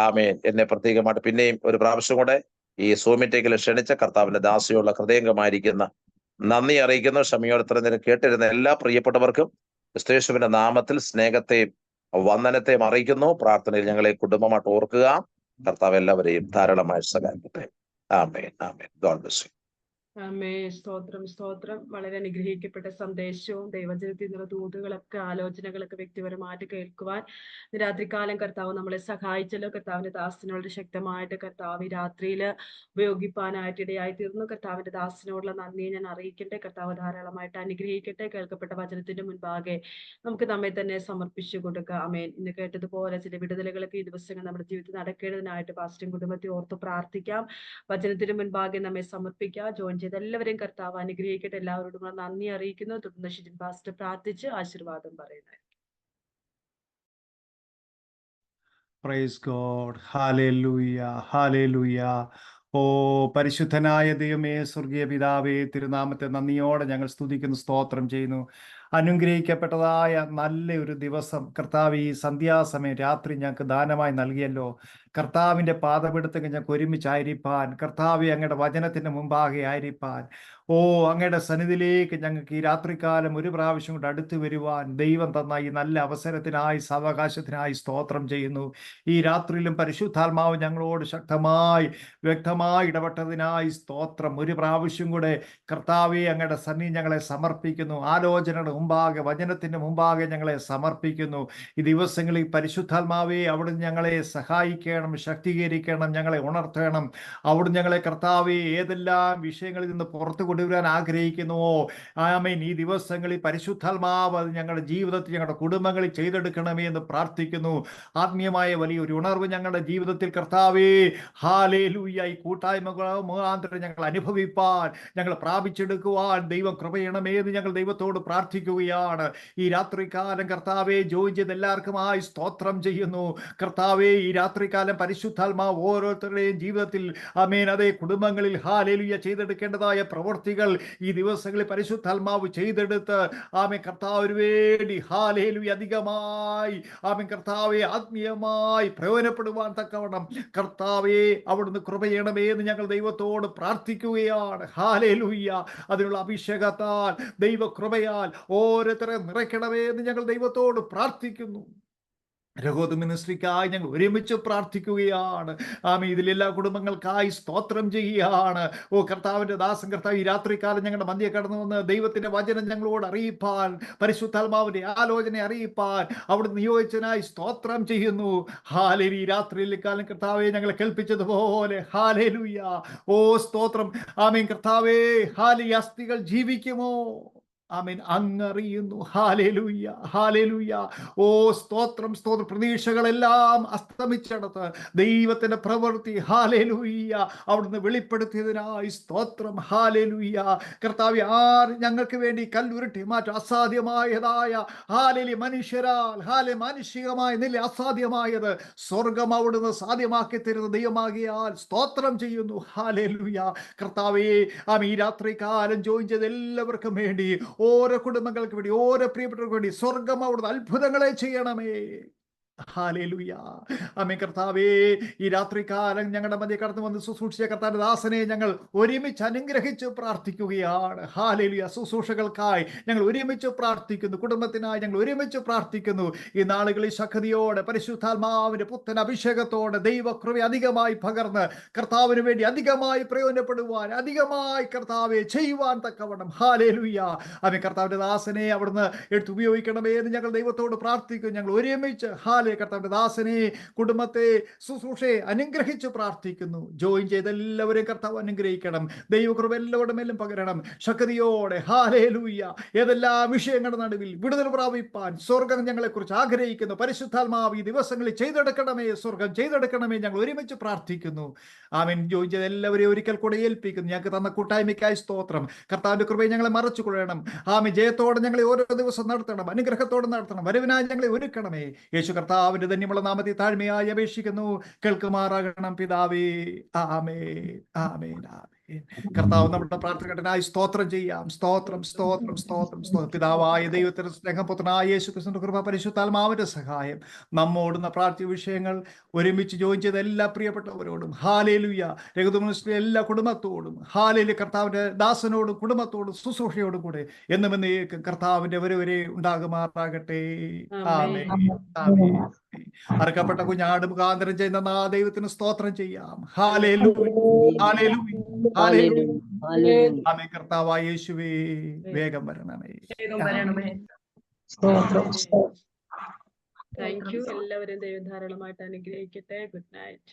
ആമേൻ. എന്നെ പ്രത്യേകമായിട്ട് പിന്നെയും ഒരു പ്രാവശ്യം കൂടെ ഈ സൂമിറ്റേക്കിൽ ക്ഷണിച്ച കർത്താവിന്റെ ദാസിയുള്ള ഹൃദയംഗമായിരിക്കുന്ന നന്ദി അറിയിക്കുന്നു. ക്ഷമയോടെ ഇത്ര നേരം കേട്ടിരുന്ന എല്ലാ പ്രിയപ്പെട്ടവർക്കും ക്രിസ്തുയേശുവിന്റെ നാമത്തിൽ സ്നേഹത്തെയും വന്ദനത്തെയും അറിയിക്കുന്നു. പ്രാർത്ഥനയിൽ ഞങ്ങളെ കുടുംബമായിട്ട് ഓർക്കുക. കർത്താവ് എല്ലാവരെയും ധാരാളമായി സഹായിക്കട്ടെ. ആമേൻ. ആമേൻ. God bless you. ആമേ. സ്തോത്രം, സ്തോത്രം. വളരെ അനുഗ്രഹിക്കപ്പെട്ട സന്ദേശവും ദൈവജനത്തിൽ നിന്നുള്ള ദൂതുകളൊക്കെ, ആലോചനകളൊക്കെ വ്യക്തിപരമായിട്ട് കേൾക്കുവാൻ രാത്രികാലം കർത്താവ് നമ്മളെ സഹായിച്ചല്ലോ. കർത്താവിന്റെ ദാസനോട് ശക്തമായിട്ട് കർത്താവ് ഈ രാത്രിയിൽ ഉപയോഗിപ്പാനായിട്ട് ഇടയായി തീർന്നു. കർത്താവിന്റെ ദാസനോടുള്ള നന്ദിയെ ഞാൻ അറിയിക്കട്ടെ. കർത്താവ് ധാരാളമായിട്ട് അനുഗ്രഹിക്കട്ടെ. കേൾക്കപ്പെട്ട വചനത്തിന്റെ മുൻപാകെ നമുക്ക് നമ്മെ തന്നെ സമർപ്പിച്ചു കൊടുക്കുക. ആമേൻ. ഇന്ന് കേട്ടതുപോലെ ചില വിടുതലുകളൊക്കെ ഈ ദിവസങ്ങൾ നമ്മുടെ ജീവിതത്തിൽ നടക്കേണ്ടതിനായിട്ട് പാസ്റ്ററും കുടുംബത്തെ ഓർത്ത് പ്രാർത്ഥിക്കാം. വചനത്തിന് മുൻപാകെ നമ്മെ സമർപ്പിക്കാം. ജോയിൻ ചെയ്ത് എല്ലാവരെയും കർത്താവ് അനുഗ്രഹിക്കട്ടെ. എല്ലാവരോടും നന്ദി അറിയിക്കുന്നു. തുടർന്ന് ഷിജിൻ പാസ്റ്റർ പ്രാർത്ഥിച്ച് ആശീർവാദം പറയുന്നത്. Praise God. ഹല്ലേലൂയ, ഹല്ലേലൂയ. ഓ പരിശുദ്ധനായ ദൈവമേ, സ്വർഗീയ പിതാവേ, തിരുനാമത്തെ നന്ദിയോടെ ഞങ്ങൾ സ്തുതിക്കുന്നു, സ്തോത്രം ചെയ്യുന്നു. അനുഗ്രഹിക്കപ്പെട്ടതായ നല്ലൊരു ദിവസം കർത്താവ് ഈ സന്ധ്യാസമയം രാത്രി ഞങ്ങൾക്ക് ദാനമായി നൽകിയല്ലോ. കർത്താവിൻ്റെ പാദപീഠത്തിൽ ഞങ്ങൾക്ക് ഒരുമിച്ചായിരിക്കാൻ, കർത്താവ് അങ്ങയുടെ വചനത്തിൻ്റെ മുമ്പാകെ ആയിരിക്കാൻ, ഓ അങ്ങയുടെ സന്നിധിയിലേക്ക് ഞങ്ങൾക്ക് ഈ രാത്രികാലം ഒരു പ്രാവശ്യം കൊണ്ട് അടുത്തു വരുവാൻ ദൈവം തന്ന ഈ നല്ല അവസരത്തിനായി, സാവകാശത്തിനായി സ്തോത്രം ചെയ്യുന്നു. ഈ രാത്രിയിലും പരിശുദ്ധാത്മാവ് ഞങ്ങളോട് ശക്തമായി വ്യക്തമായി ഇടപെട്ടതിനായി സ്തോത്രം. ഒരു പ്രാവശ്യം കൂടെ കർത്താവെ അങ്ങയുടെ സന്നിധി ഞങ്ങളെ സമർപ്പിക്കുന്നു. ആലോചനയുടെ മുമ്പാകെ, വചനത്തിൻ്റെ മുമ്പാകെ ഞങ്ങളെ സമർപ്പിക്കുന്നു. ഈ ദിവസങ്ങളിൽ പരിശുദ്ധാത്മാവെ അവിടുന്ന് ഞങ്ങളെ സഹായിക്കണം, ശക്തീകരിക്കണം, ഞങ്ങളെ ഉണർത്തണം. അവിടുന്ന് ഞങ്ങളെ കർത്താവെ ഏതെല്ലാം വിഷയങ്ങളിൽ നിന്ന് പുറത്തു കൊണ്ടുവരാൻ ആഗ്രഹിക്കുന്നുവോ ആമേൻ, ഈ ദിവസങ്ങളിൽ പരിശുദ്ധാത്മാവ് അത് ഞങ്ങളുടെ ജീവിതത്തിൽ, ഞങ്ങളുടെ കുടുംബങ്ങളിൽ ചെയ്തെടുക്കണമേ എന്ന് പ്രാർത്ഥിക്കുന്നു. ആത്മീയമായ വലിയൊരു ഉണർവ് ഞങ്ങളുടെ ജീവിതത്തിൽ കർത്താവേ ഹല്ലേലൂയ ഈ കൂട്ടായ്മകൾ മുഖാന്തരം ഞങ്ങൾ അനുഭവിപ്പാൻ, ഞങ്ങൾ പ്രാപിച്ചെടുക്കുവാൻ ദൈവം കൃപയണമേ എന്ന് ഞങ്ങൾ ദൈവത്തോട് പ്രാർത്ഥിക്കുകയാണ്. ഈ രാത്രികാലം കർത്താവെ ജോയിൻ ചെയ്ത് എല്ലാവർക്കുമായി സ്തോത്രം ചെയ്യുന്നു. കർത്താവെ ഈ രാത്രികാലം പരിശുദ്ധാത്മാവ് ഓരോരുത്തരുടെയും ജീവിതത്തിൽ ആമേൻ അതേ കുടുംബങ്ങളിൽ ഹല്ലേലൂയ ചെയ്തെടുക്കേണ്ടതായ പ്രവൃത്തികൾ ഈ ദിവസങ്ങളിൽ പരിശുദ്ധാത്മാവ് ചെയ്തെടുത്ത് ആമേൻ കർത്താവിന് വേണ്ടി ഹല്ലേലൂയ അധികമായി ആമേൻ കർത്താവെ ആത്മീയമായി പ്രയോജനപ്പെടുവാൻ തക്കവണ്ണം കർത്താവെ അവിടുന്ന് കൃപയണമേ എന്ന് ഞങ്ങൾ ദൈവത്തോട് പ്രാർത്ഥിക്കുകയാണ്. ഹല്ലേലൂയ അതിനുള്ള അഭിഷേകത്താൽ, ദൈവകൃപയാൽ ഓരോരുത്തരെ നിറയ്ക്കണമേ എന്ന് ഞങ്ങൾ ദൈവത്തോട് പ്രാർത്ഥിക്കുന്നു. രഹോദ് മിനിസ്ട്രിക്കായി ഞങ്ങൾ ഒരുമിച്ച് പ്രാർത്ഥിക്കുകയാണ്. ആമേൻ. ഇതിലെല്ലാ കുടുംബങ്ങൾക്കായി സ്തോത്രം ചെയ്യുകയാണ്. ഓ കർത്താവിൻ്റെ ദാസൻ കർത്താവ് ഈ രാത്രികാലം ഞങ്ങളുടെ മധ്യേ കടന്നു വന്ന് ദൈവത്തിൻ്റെ വചനം ഞങ്ങളോട് അറിയിപ്പാൻ, പരിശുദ്ധാത്മാവിൻ്റെ ആലോചന അറിയിപ്പാൻ അവിടുന്ന് നിയോഗിച്ചതിനായി സ്തോത്രം ചെയ്യുന്നു. ഹല്ലേലൂയ. ഈ രാത്രിയിൽ കാലം കർത്താവെ ഞങ്ങളെ കേൾപ്പിച്ചതുപോലെ ഹല്ലേലൂയ. ഓ സ്തോത്രം. ആമേൻ കർത്താവേ ഹല്ലേലൂയ. അസ്ഥികൾ ജീവിക്കുമോ? ആമേൻ, അങ്ങറിയുന്നു. ഹല്ലേലൂയ, ഹല്ലേലൂയ. ഓ സ്തോത്രം, സ്തോത്രം. പ്രതീക്ഷകളെല്ലാം അസ്തമിച്ചെടുത്ത് ദൈവത്തിന്റെ പ്രവൃത്തി ഹല്ലേലൂയ അവിടുന്ന് വെളിപ്പെടുത്തിയതിനായി സ്തോത്രം. ഹല്ലേലൂയ. കർത്താവേ, ഞങ്ങൾക്ക് വേണ്ടി കല്ലുരുട്ടി മാറ്റം അസാധ്യമായതായ മാനുഷികമായ നില അസാധ്യമായത് സ്വർഗം അവിടുന്ന് സാധ്യമാക്കി തരുന്ന ദൈവമാകിയാൽ സ്തോത്രം ചെയ്യുന്നു. ഹല്ലേലൂയ. കർത്താവേ, ഈ രാത്രികാലം ജോയിൻ ചെയ്ത എല്ലാവർക്കും വേണ്ടി, ഓരോ കുടുംബങ്ങൾക്ക് വേണ്ടി, ഓരോ പ്രിയപ്പെട്ടവർക്ക് വേണ്ടി സ്വർഗം അവിടുന്ന് അത്ഭുതങ്ങളെ ചെയ്യണമേ. ഹല്ലേലൂയ. ആമേൻ. കർത്താവേ, ഈ രാത്രികാലം ഞങ്ങളുടെ മധ്യ കടന്നു വന്ന് ശുശ്രൂഷിച്ച കർത്താവിന്റെ ദാസനെ ഞങ്ങൾ ഒരുമിച്ച് അനുഗ്രഹിച്ച് പ്രാർത്ഥിക്കുകയാണ്. ഹല്ലേലൂയ. ശുശ്രൂഷകൾക്കായി ഞങ്ങൾ ഒരുമിച്ച് പ്രാർത്ഥിക്കുന്നു, കുടുംബത്തിനായി ഞങ്ങൾ ഒരുമിച്ച് പ്രാർത്ഥിക്കുന്നു. ഈ നാളുകളിൽ ശക്തിയോടെ പരിശുദ്ധാത്മാവിന്റെ പുത്തൻ അഭിഷേകത്തോടെ ദൈവകൃപ അധികമായി പകർന്ന് കർത്താവിന് വേണ്ടി അധികമായി പ്രയോജനപ്പെടുവാൻ, അധികമായി കർത്താവെ ചെയ്യുവാൻ തക്കവണ്ണം ഹല്ലേലൂയ. ആമേൻ. കർത്താവിന്റെ ദാസനെ അവിടുന്ന് എടുത്ത് ഉപയോഗിക്കണമേ എന്ന് ഞങ്ങൾ ദൈവത്തോട് പ്രാർത്ഥിക്കുന്നു. ഞങ്ങൾ ഒരുമിച്ച് കർത്താവിന്റെ ദാസനെ, കുടുംബത്തെ, ശുശ്രൂഷയെ അനുഗ്രഹിച്ച് പ്രാർത്ഥിക്കുന്നു. ജോയിൻ ചെയ്ത എല്ലാവരെയും കർത്താവ് അനുഗ്രഹിക്കണം. ദൈവകൃപ എല്ലാവരുടെ മേലും പകരണം ശക്തിയോടെ. ഹല്ലേലൂയ. ഏതെല്ലാം വിഷയങ്ങളുടെ നടുവിൽ വിടുതൽ പ്രാപിപ്പാൻ സ്വർഗം ഞങ്ങളെക്കുറിച്ച് ആഗ്രഹിക്കുന്നു. പരിശുദ്ധാത്മാവ് ഈ ദിവസങ്ങളിൽ ചെയ്തെടുക്കണമേ, സ്വർഗം ചെയ്തെടുക്കണമേ. ഞങ്ങൾ ഒരുമിച്ച് പ്രാർത്ഥിക്കുന്നു. ആമേൻ. ജോയിൻ ചെയ്ത എല്ലാവരെയും ഒരിക്കൽ കൂടെ ഏൽപ്പിക്കുന്നു. ഞങ്ങൾക്ക് തന്ന കൂട്ടായ്മയ്ക്കായി സ്തോത്രം. കർത്താവിന്റെ കൃപയെ ഞങ്ങളെ മറച്ചു കൊള്ളണം. ആമേൻ. ജയത്തോടെ ഞങ്ങളെ ഓരോ ദിവസം നടത്തണം, അനുഗ്രഹത്തോടെ നടത്തണം. വരവിനായി ഞങ്ങളെ ഒരുക്കണമേ. യേശു കർത്താവിന്റെ ധന്യമുള്ള നാമത്തിൽ താഴ്മയായി അപേക്ഷിക്കുന്നു. കേൾക്കുമാറാകണം പിതാവേ. ആമേൻ, ആമേൻ, ആമേൻ. കർത്താവ് നമ്മുടെ പ്രാർത്ഥനകനായി സ്തോത്രം ചെയ്യാം. സ്തോത്രം, സ്തോത്രം, സ്തോത്രം, സ്തോത്രം. പിതാവായ ദൈവത്തിന്റെ സ്നേഹം, പുത്രനായ യേശുക്രിസ്തുവിന്റെ കൃപ, പരിശുദ്ധാത്മാവിന്റെ സഹായം നമ്മോടുന്ന പ്രാർത്ഥന വിഷയങ്ങൾ ഒരുമിച്ച് ജോയിൻ ചെയ്ത എല്ലാ പ്രിയപ്പെട്ടവരോടും ഹല്ലേലൂയ. രഘുദമിനിസ്ട്രി എല്ലാ കുടുംബത്തോടും ഹല്ലേലൂയ. കർത്താവിന്റെ ദാസനോടും കുടുംബത്തോടും ശുശ്രൂഷയോടും കൂടെ എന്നും എന്നേക്കും കർത്താവിന്റെ വരെ ഉണ്ടാകുമാറാകട്ടെ. ആമേൻ, ആമേൻ. അറുക്കപ്പെട്ട കുഞ്ഞാട് മുഖാന്തരം ചെയ്യുന്ന ദൈവത്തിന് സ്തോത്രം ചെയ്യാം. ഹല്ലേലൂയ, ഹല്ലേലൂയ, ഹല്ലേലൂയ. ആമേൻ. കർത്താവായ യേശുവേ, വേഗം വരണമേ. Thank you. എല്ലാവരും ദൈവം ധാരാളമായിട്ട് അനുഗ്രഹിക്കട്ടെ. Good night.